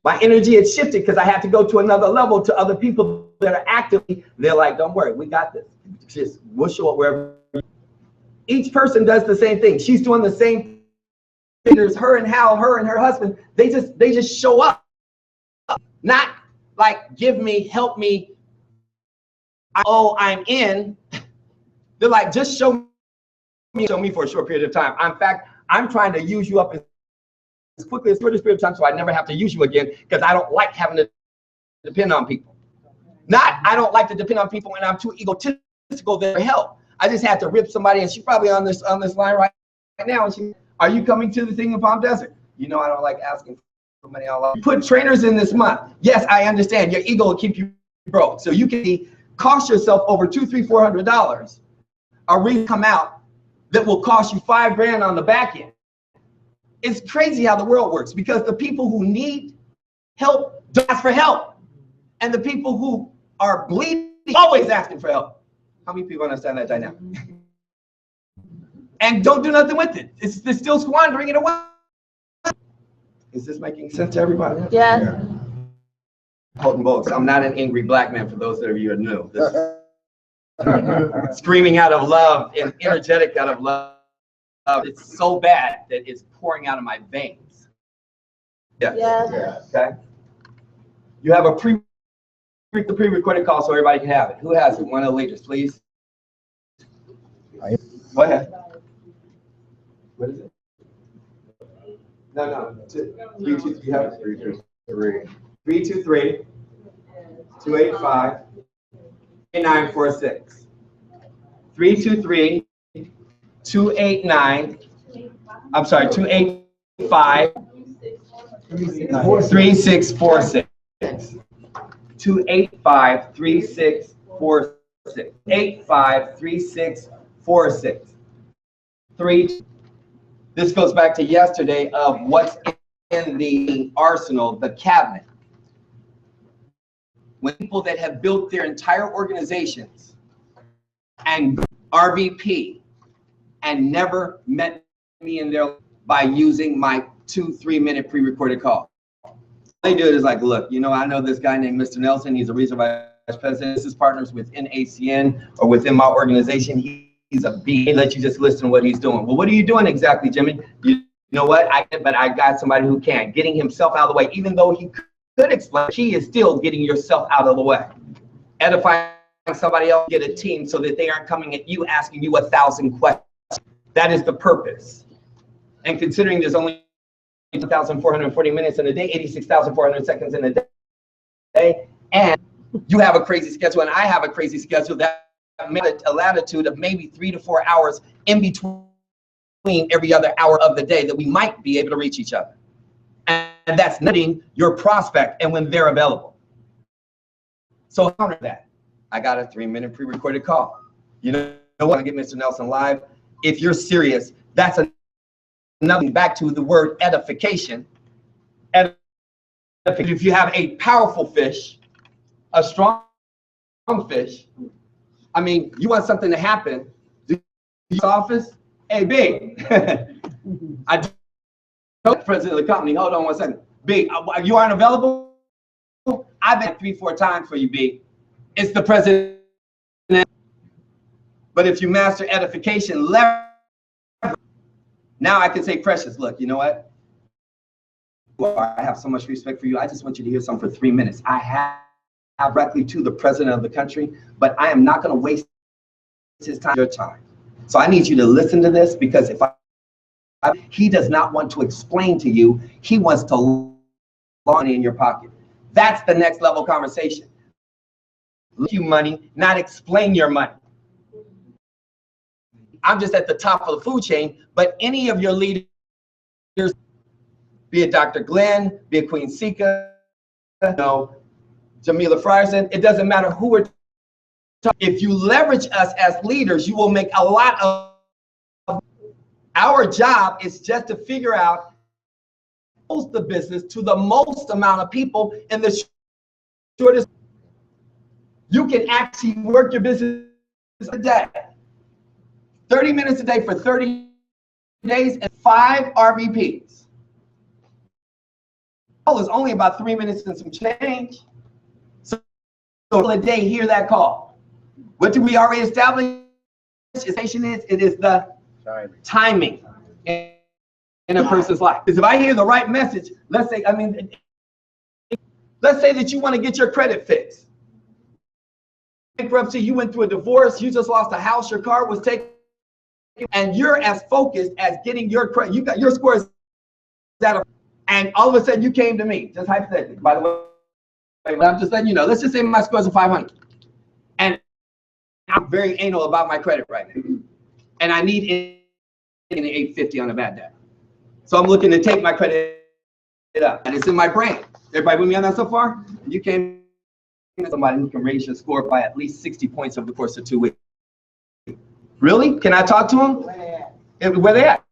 My energy had shifted because I had to go to another level to other people that are actively, they're like, don't worry, we got this. Just we'll show up wherever. Each person does the same thing. She's doing the same thing. There's her and Hal, her and her husband. They just show up. Not like, give me, help me. Oh, I'm in. They're like, just show me for a short period of time. In fact, I'm trying to use you up as quickly as short a period of time so I never have to use you again, because I don't like having to depend on people. Not I don't like to depend on people and I'm too egotistical to help. I just had to rip somebody, and she's probably on this line right now. And are you coming to the thing in Palm Desert? You know I don't like asking for money all out. Put trainers in this month. Yes, I understand. Your ego will keep you broke. So you can cost yourself over $200, $300, $400. A ring come out that will cost you $5 grand on the back end. It's crazy how the world works, because the people who need help don't ask for help, and the people who are bleeding always asking for help. How many people understand that dynamic? And don't do nothing with it. They're still squandering it away. Is this making sense to everybody? Yes. Holton Bowles. I'm not an angry black man, for those of you who know. Screaming out of love and energetic out of love. It's so bad that it's pouring out of my veins. Yes. Yes. Okay. You have a pre-recorded call so everybody can have it. Who has it? One of the leaders, please. Go ahead. What is it? No, 323, you have it? 323, 285, 8946. 323, 289, I'm sorry, 285, 3646. 285 3646. 85 3646. This goes back to yesterday of what's in the arsenal, the cabinet. When people that have built their entire organizations and RVP and never met me in their by using my 2-3 minute pre-recorded call. They do it is like, look, you know, I know this guy named Mr. Nelson. He's a regional vice president. This is partners within ACN or within my organization. He's a B. He let you just listen to what he's doing. Well, what are you doing exactly, Jimmy? You know what? But I got somebody who can. Getting himself out of the way, even though he could explain, he is still getting yourself out of the way. Edifying somebody else, get a team so that they aren't coming at you asking you 1,000 questions. That is the purpose. And considering there's only 2,440 minutes in a day, 86,400 seconds in a day, and you have a crazy schedule and I have a crazy schedule, that made a latitude of maybe 3 to 4 hours in between every other hour of the day that we might be able to reach each other. And that's netting your prospect and when they're available. So counter that. I got a 3-minute pre-recorded call. You know what? I get Mr. Nelson live. If you're serious, that's another back to the word edification. If you have a powerful fish, a strong fish, I mean, you want something to happen. Office, hey, B. I told the president of the company, hold on one second. B, you aren't available? I've been 3-4 times for you, B. It's the president. But if you master edification, now I can say, Precious, look, you know what? I have so much respect for you. I just want you to hear something for 3 minutes. I have directly to the president of the country, but I am not going to waste his time, your time. So I need you to listen to this, because if he does not want to explain to you, he wants to launch in your pocket. That's the next level conversation. Give you money, not explain your money. I'm just at the top of the food chain, but any of your leaders, be it Dr. Glenn, be it Queen Sika, Jamila Frierson, it doesn't matter who we're talking. If you leverage us as leaders, you will make a lot of. Our job is just to figure out the business to the most amount of people in the shortest. You can actually work your business a day. 30 minutes a day for 30 days and 5 RVPs. Call is only about 3 minutes and some change. So a day, hear that call. What did we already establish? It is the timing in a person's life. Because if I hear the right message, let's say that you want to get your credit fixed. Bankruptcy, you went through a divorce, you just lost a house, your car was taken, and you're as focused as getting your credit. You got your scores out, and all of a sudden you came to me, just hypothetically, by the way, but I'm just letting you know. Let's just say my scores are 500, and I'm very anal about my credit right now, and I need an 850 on a bad day. So I'm looking to take my credit up, and it's in my brain. Everybody with me on that so far? You came to somebody who can raise your score by at least 60 points over the course of 2 weeks. Really? Can I talk to them? Where they at?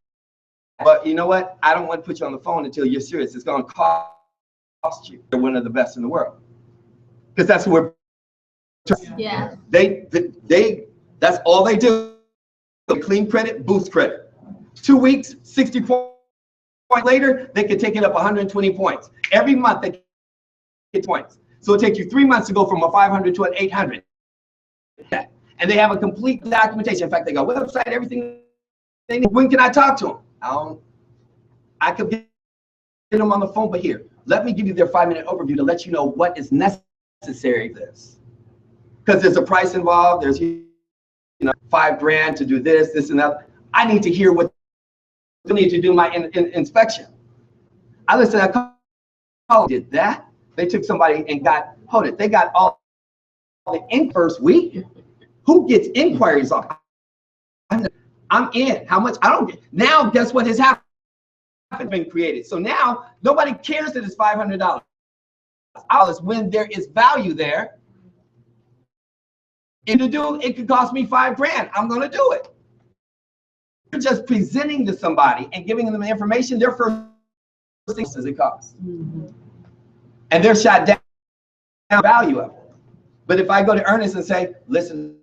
But you know what? I don't want to put you on the phone until you're serious. It's going to cost you. They're one of the best in the world. Because that's what we're. Yeah. That's all they do. Clean credit, boost credit. 2 weeks, 60 points later, they can take it up 120 points. Every month they get points. So it'll take you 3 months to go from a 500 to an 800. And they have a complete documentation. In fact, they got a website, everything. When can I talk to them? I could get them on the phone, but here, let me give you their 5-minute overview to let you know what is necessary for this. Because there's a price involved. There's $5 to do this, and that. I need to hear what I need to do my inspection. I listened to that call, did that. They took somebody and got, hold it, they got all the in first week. Who gets inquiries on? I'm in. How much? I don't get. Now, guess what has happened? Been created. So now nobody cares that it's $500. When there is value there, and to do it could cost me $5,000. I'm going to do it. You're just presenting to somebody and giving them the information. Their first thing is it costs, and they're shot down value of it. But if I go to Ernest and say, listen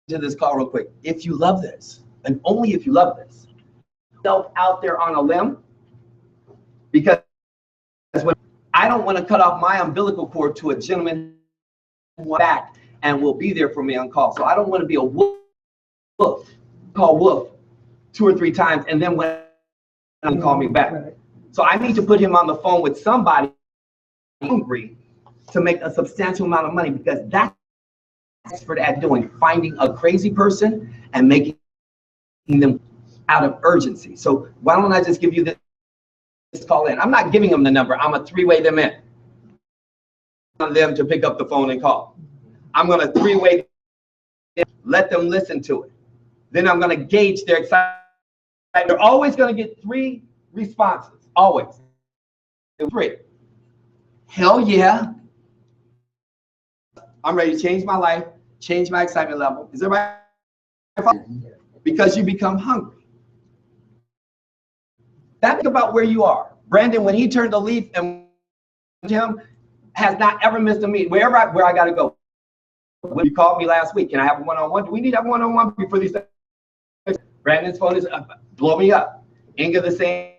to this call real quick, if you love this, and only if you love this, self out there on a limb, because when I don't want to cut off my umbilical cord to a gentleman back and will be there for me on call. So I don't want to be a wolf, call wolf 2 or 3 times, and then when call me back. So I need to put him on the phone with somebody hungry to make a substantial amount of money, because that's expert at doing, finding a crazy person and making them out of urgency. So why don't I just give you this call in? I'm not giving them the number. I'm a 3-way them in. On them to pick up the phone and call. I'm going to 3-way let them listen to it. Then I'm going to gauge their excitement. They're always going to get 3 responses. Always. 3. Hell yeah. I'm ready to change my life, change my excitement level. Is everybody? Because you become hungry. Think about where you are. Brandon, when he turned the leaf, and him has not ever missed a meeting. Where I got to go. When you called me last week, can I have a one-on-one? Do we need to have a one-on-one before these things? Brandon's phone is blow me up. Inga, the same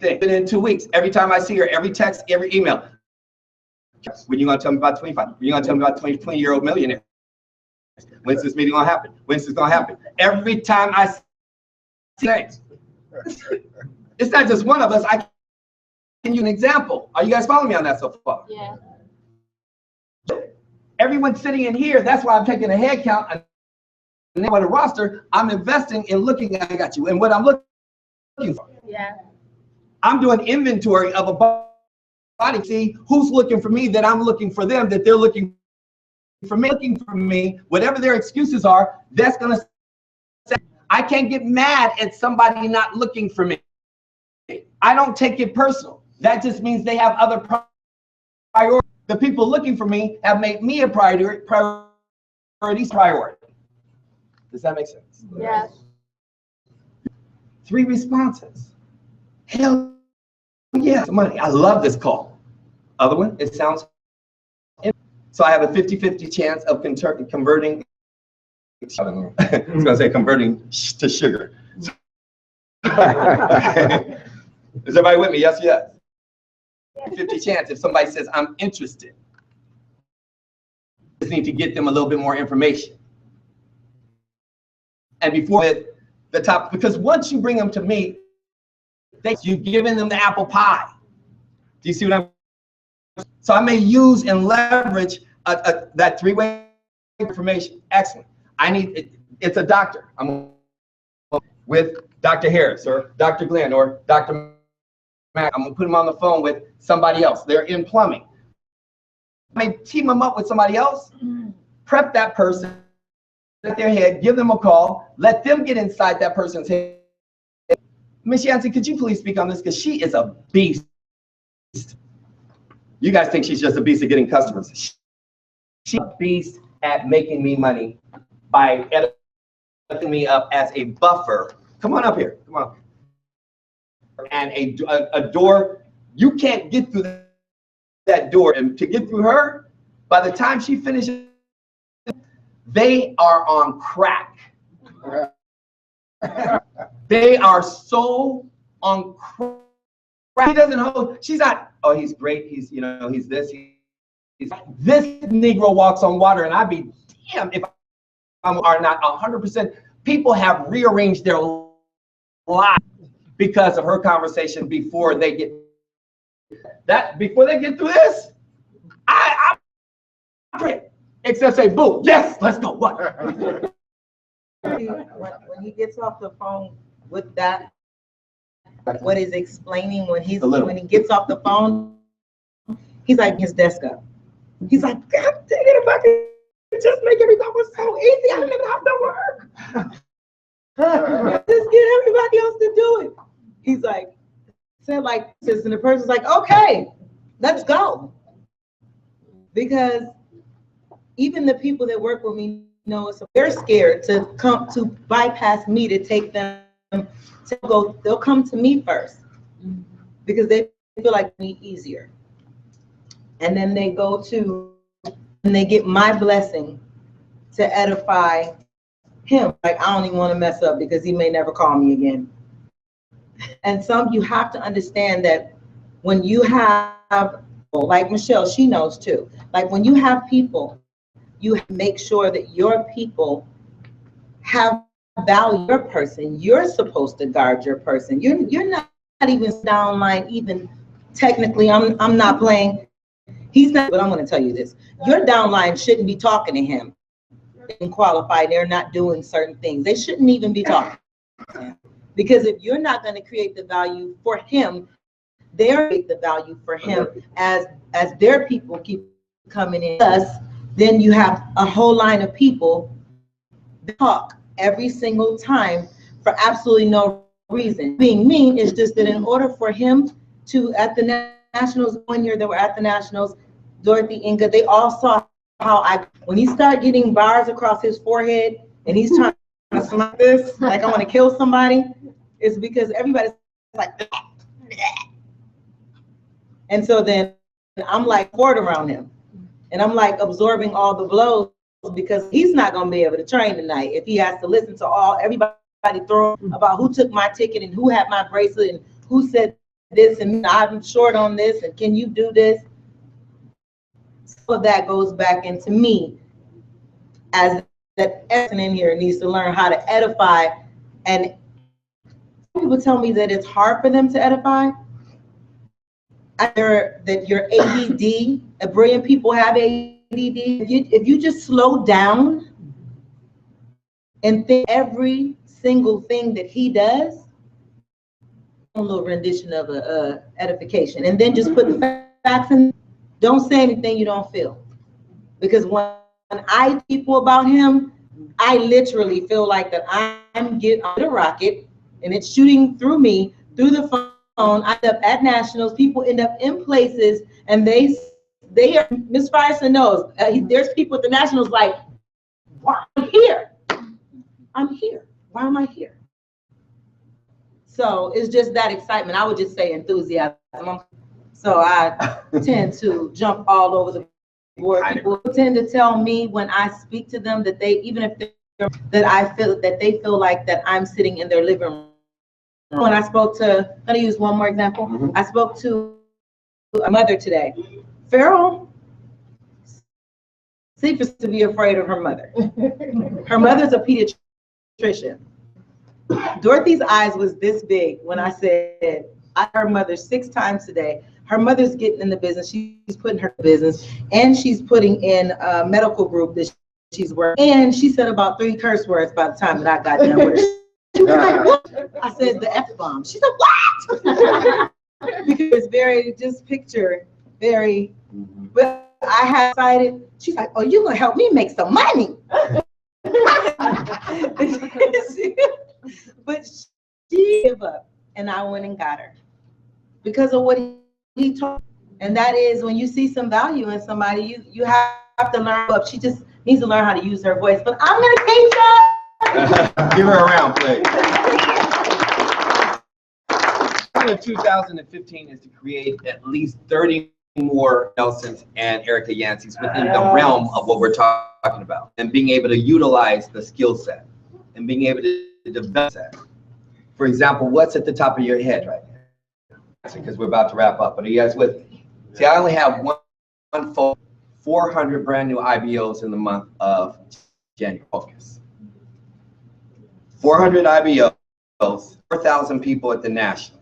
thing. Been in 2 weeks. Every time I see her, every text, every email. When you gonna tell me about 25? When you gonna tell me about 20-year-old millionaire? When's this meeting gonna happen? When's this gonna happen? Every time I see things. It's not just one of us. I can give you an example. Are you guys following me on that so far? Yeah. Everyone sitting in here, that's why I'm taking a head count and then with a roster, I'm investing in looking at, I got you, and what I'm looking for. Yeah. I'm doing inventory of a body. See who's looking for me, that I'm looking for them, that they're looking for me, whatever their excuses are, that's gonna say, I can't get mad at somebody not looking for me. I don't take it personal. That just means they have other priorities. The people looking for me have made me a priority. Does that make sense? Yes. 3 responses. Hell yeah, money. I love this call. Other one, it sounds. So I have a 50-50 chance of converting. I don't know. I was gonna say converting to sugar. Is everybody with me? Yes, yes. 50 chance if somebody says I'm interested. Just need to get them a little bit more information. And before the top, because once you bring them to me, you've given them the apple pie. Do you see what I'm? So I may use and leverage that 3-way information. Excellent. I need it's a doctor. I'm with Dr. Harris or Dr. Glenn or Dr. Mac. I'm gonna put them on the phone with somebody else. They're in plumbing. I may team them up with somebody else, prep that person, let their head, give them a call, let them get inside that person's head. Miss Yancey, could you please speak on this? Because she is a beast. You guys think she's just a beast at getting customers. She's a beast at making me money by setting me up as a buffer. Come on up here. Come on. And a door, you can't get through that door. And to get through her, by the time she finishes, they are on crack. They are so on crack. He doesn't hold, she's not, oh, he's great, he's, you know, he's this, he's this Negro walks on water, and I'd be damned if are not 100%. People have rearranged their lives because of her conversation before they get through this. I'm except say, boo, yes, let's go. What? When he gets off the phone with that what is explaining when A little. when he gets off the phone, he's like his desk up. He's like, God dang it, if I could just make everything was so easy, I don't even have to work. Just get everybody else to do it. He's like, said like this, and the person's like, okay, let's go. Because even the people that work with me know it's, they're scared to come to bypass me to take them to go. They'll come to me first because they feel like me easier, and then they go to and they get my blessing to edify him. Like, I don't even want to mess up because he may never call me again. And you have to understand that when you have, like Michelle, she knows too, like when you have people, you make sure that your people have value your person. You're supposed to guard your person. You're not even downline, even technically, I'm not playing. He's not, but I'm going to tell you this. Your downline shouldn't be talking to him and qualified. They're not doing certain things. They shouldn't even be talking to him. Because if you're not going to create the value for him, they're create the value for him as their people keep coming in us, then you have a whole line of people that talk every single time for absolutely no reason. Being mean is just that in order for him to, at the Nationals, one year they were at the Nationals, Dorothy, Inga, they all saw how when he started getting bars across his forehead and he's trying to slap this, like I want to kill somebody, it's because everybody's like, and so then I'm like bored around him. And I'm like absorbing all the blows because he's not going to be able to train tonight if he has to listen to everybody throwing about who took my ticket and who had my bracelet and who said this and I'm short on this and can you do this? So that goes back into me as that person in here needs to learn how to edify. And people tell me that it's hard for them to edify. That your ADD, brilliant people have ADD. If you just slow down and think every single thing that he does, a little rendition of a edification, and then just put the facts in. Don't say anything you don't feel, because when I people about him, I literally feel like that I'm getting a rocket and it's shooting through me through the phone. I end up at Nationals. People end up in places, and they are. Miss Fyerson knows. There's people at the Nationals like, why am I here? I'm here. Why am I here? So it's just that excitement. I would just say enthusiasm. So I tend to jump all over the board. People tend to tell me when I speak to them that they, even if that I feel that they feel like that I'm sitting in their living room. When I spoke to, I'm going to use one more example. I spoke to a mother today. Farrell seems to be afraid of her mother. Her mother's a pediatrician. Dorothy's eyes was this big when I said, I heard her mother 6 times today. Her mother's getting in the business. She's putting her business, and she's putting in a medical group that she's working. And she said about 3 curse words by the time that I got done with her. She was like, what? I said the F-bomb. She said, what? Because it's very, just picture, very, but I had decided, she's like, oh, you're going to help me make some money. But she gave up, and I went and got her because of what he told. And that is when you see some value in somebody, you have to learn up. She just needs to learn how to use her voice. But I'm going to teach her. Give her a round, please. Of 2015 is to create at least 30 more Nelsons and Erica Yancey's within the realm of what we're talking about, and being able to utilize the skill set and being able to develop that. For example, what's at the top of your head right now? Because we're about to wrap up, but are you guys with me? See, I only have one full 400 brand new IBOs in the month of January. Focus. 400 IBOs, 4,000 people at the National.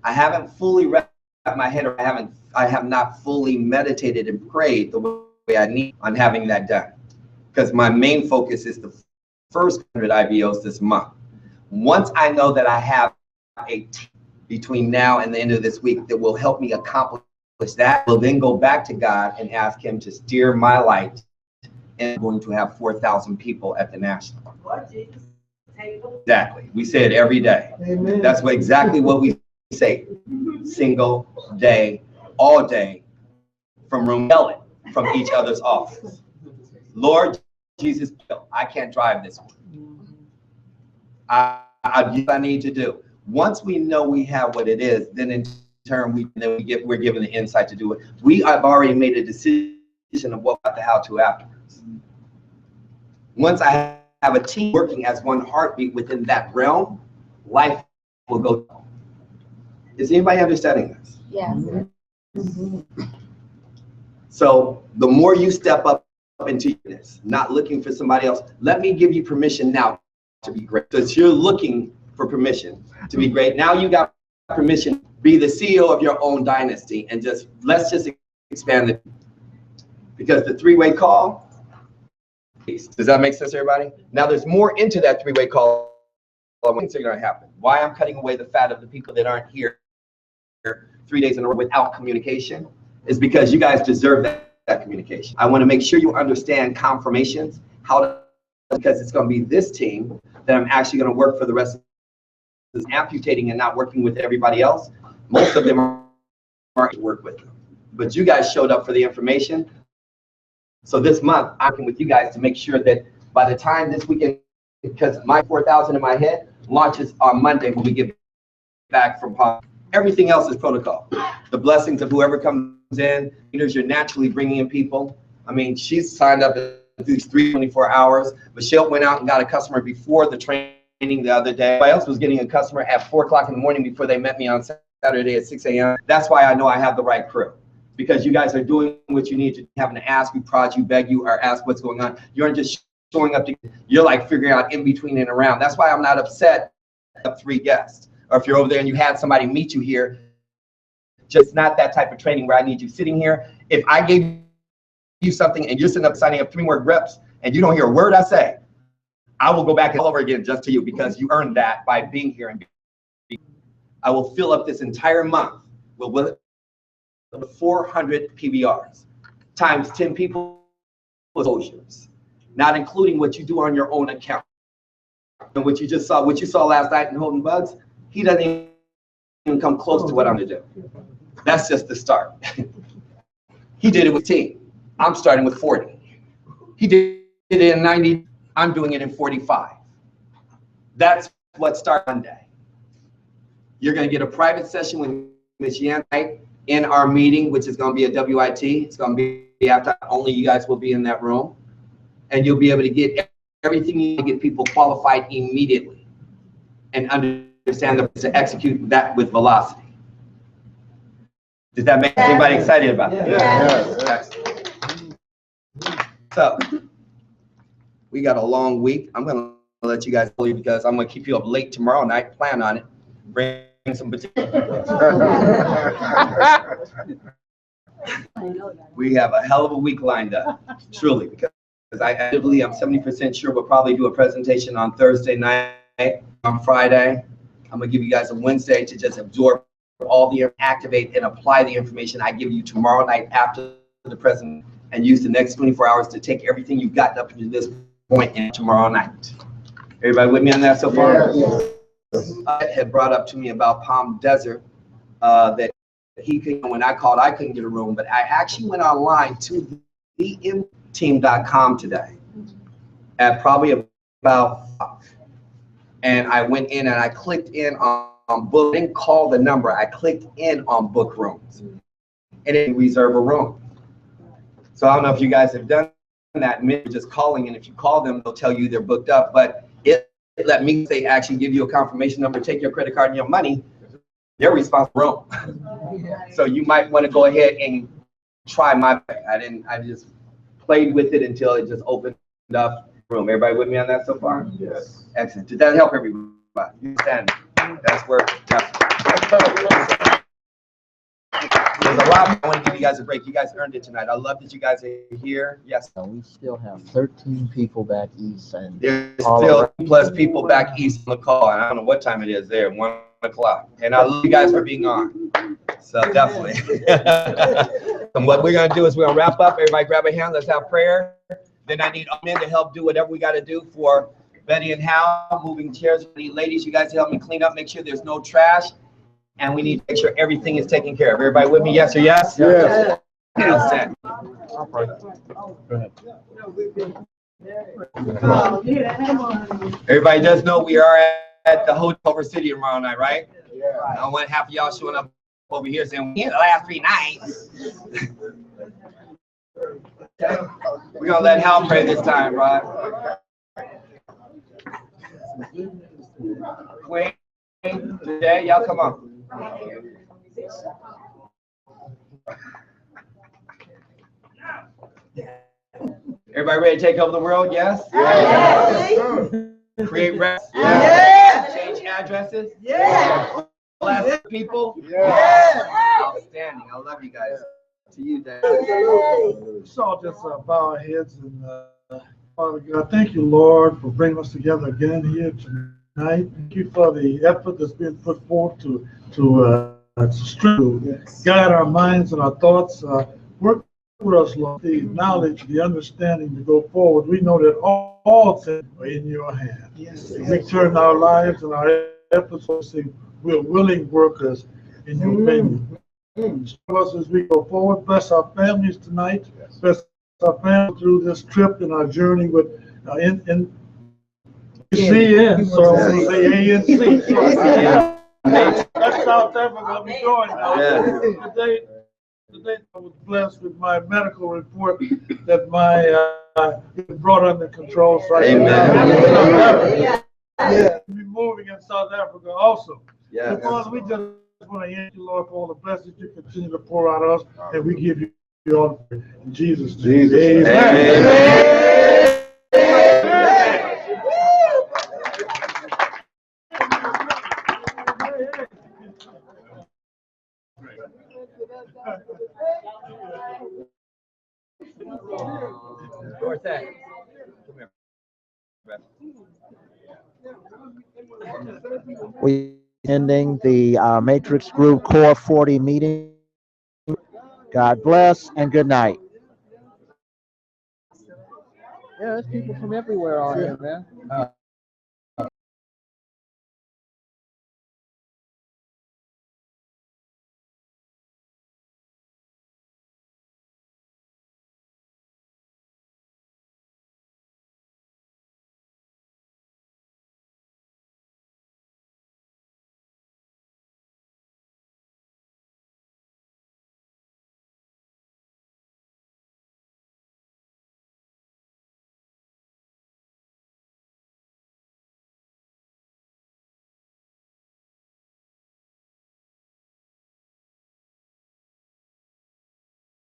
I haven't fully wrapped my head, or I have not fully meditated and prayed the way I need on having that done, because my main focus is the first 100 IBOs this month. Once I know that I have a team between now and the end of this week that will help me accomplish that. Will then go back to God and ask him to steer my light, and I'm going to have 4,000 people at the National. Exactly. We say it every day. Amen. That's exactly what we say. Single day, all day, from room yelling from each other's office. Lord Jesus, I can't drive this one. I need to do. Once we know we have what it is, then in turn we're given the insight to do it. We have already made a decision of what the how to afterwards. Once I have a team working as one heartbeat within that realm, life will go. Is anybody understanding this? Yes. So the more you step up into this, not looking for somebody else, let me give you permission now to be great. So you're looking for permission to be great. Now you got permission, be the CEO of your own dynasty, and let's just expand it. Because the three-way call, does that make sense, everybody? Now there's more into that three-way call. Things are going to happen. Why I'm cutting away the fat of the people that aren't here 3 days in a row without communication is because you guys deserve that communication. I want to make sure you understand confirmations, because it's going to be this team that I'm actually going to work for the rest of this, amputating and not working with everybody else. Most of them aren't to work with them. But you guys showed up for the information. So this month, I'm working with you guys to make sure that by the time this weekend, because my 4,000 in my head launches on Monday when we get back from pop. Everything else is protocol. The blessings of whoever comes in, leaders, you're naturally bringing in people. I mean, she's signed up these 24 hours. Michelle went out and got a customer before the training the other day. Everybody else was getting a customer at 4 o'clock in the morning before they met me on Saturday at 6 a.m. That's why I know I have the right crew. Because you guys are doing what you need to, having to ask you, prod you, beg you, or ask what's going on. You aren't just showing up you're like figuring out in between and around. That's why I'm not upset of 3 guests. Or if you're over there and you had somebody meet you here, just not that type of training where I need you sitting here. If I gave you something and you're sitting up signing up 3 more reps and you don't hear a word I say, I will go back all over again just to you because you earned that by being here. And I will fill up this entire month with 400 PBRs times 10 people exposures, not including what you do on your own account. And what you just saw, what you saw last night in Holding Bugs, he doesn't even come close to what I'm going to do. That's just the start. He did it with team. I'm starting with 40. He did it in 90. I'm doing it in 45. That's what starts Monday. You're going to get a private session with Ms. Yan in our meeting, which is going to be a WIT. It's going to be after only you guys will be in that room. And you'll be able to get everything you need to get people qualified immediately and understand to execute that with velocity. Does that make anybody excited about that? Yeah. So we got a long week. I'm going to let you guys leave because I'm going to keep you up late tomorrow night. Plan on it. Bring some potatoes. We have a hell of a week lined up, truly, because I'm 70% sure we'll probably do a presentation on Thursday night. On Friday, I'm going to give you guys a Wednesday to just absorb all the, activate and apply the information I give you tomorrow night after the presentation, and use the next 24 hours to take everything you've gotten up to this point in tomorrow night. Everybody with me on that so far? Yes. Had brought up to me about Palm Desert, that he could, when I called, I couldn't get a room, but I actually went online to themteam.com today at probably about 5. And I went in and I clicked in on book, didn't call the number. I clicked in on book rooms and it didn't reserve a room. So I don't know if you guys have done that. Maybe just calling, and if you call them, they'll tell you they're booked up. But it let me say actually give you a confirmation number, take your credit card and your money. They're responsible. So you might want to go ahead and try my. I just played with it until it just opened up room. Everybody with me on that so far? Yes. Excellent. Did that help everybody? You understand? That's where. There's a lot. I want to give you guys a break. You guys earned it tonight. I love that you guys are here. Yes. We still have 13 people back east, and there's still plus people back east on the call. I don't know what time it is there. 1 o'clock. And I love you guys for being on. So definitely. And what we're gonna do is we're gonna wrap up. Everybody grab a hand. Let's have prayer. Then I need all men to help do whatever we got to do for Betty and Hal, moving chairs. We need ladies, you guys to help me clean up, make sure there's no trash, and we need to make sure everything is taken care of. Everybody with me? Yes or yes? Yes. Yes. Everybody does know we are at the Hotel Over City tomorrow night, right? Yeah. I don't want half of y'all showing up over here saying, we had the last 3 nights. We're going to let Hal pray this time, right? Wait, today, y'all come on. Everybody ready to take over the world? Yes? Yes. Create rest? Yes. Change addresses? Yes. Bless people? Yes. Outstanding. I love you guys. To you, Dad. Let's all just bow our heads and Father God, thank you, Lord, for bringing us together again here tonight. Thank you for the effort that's been put forth to guide our minds and our thoughts. Work with us, Lord, the knowledge, the understanding to go forward. We know that all things are in your hands. Yes. We turn our lives and our efforts to say we're willing workers in your vineyard. Us as we go forward, bless our families tonight. Bless our family through this trip and our journey with in CN. So say ANC. That's South Africa. We're going now. Today I was blessed with my medical report that my brought under control. So Amen. We're moving in South Africa also. Yeah. So Father, we just want to thank you, Lord, for all the blessings you continue to pour out on us, and we give you all in Jesus' name. Amen. Where's that? We ending the Matrix Group Core 40 meeting. God bless and good night. Yeah, there's people from everywhere on here, man.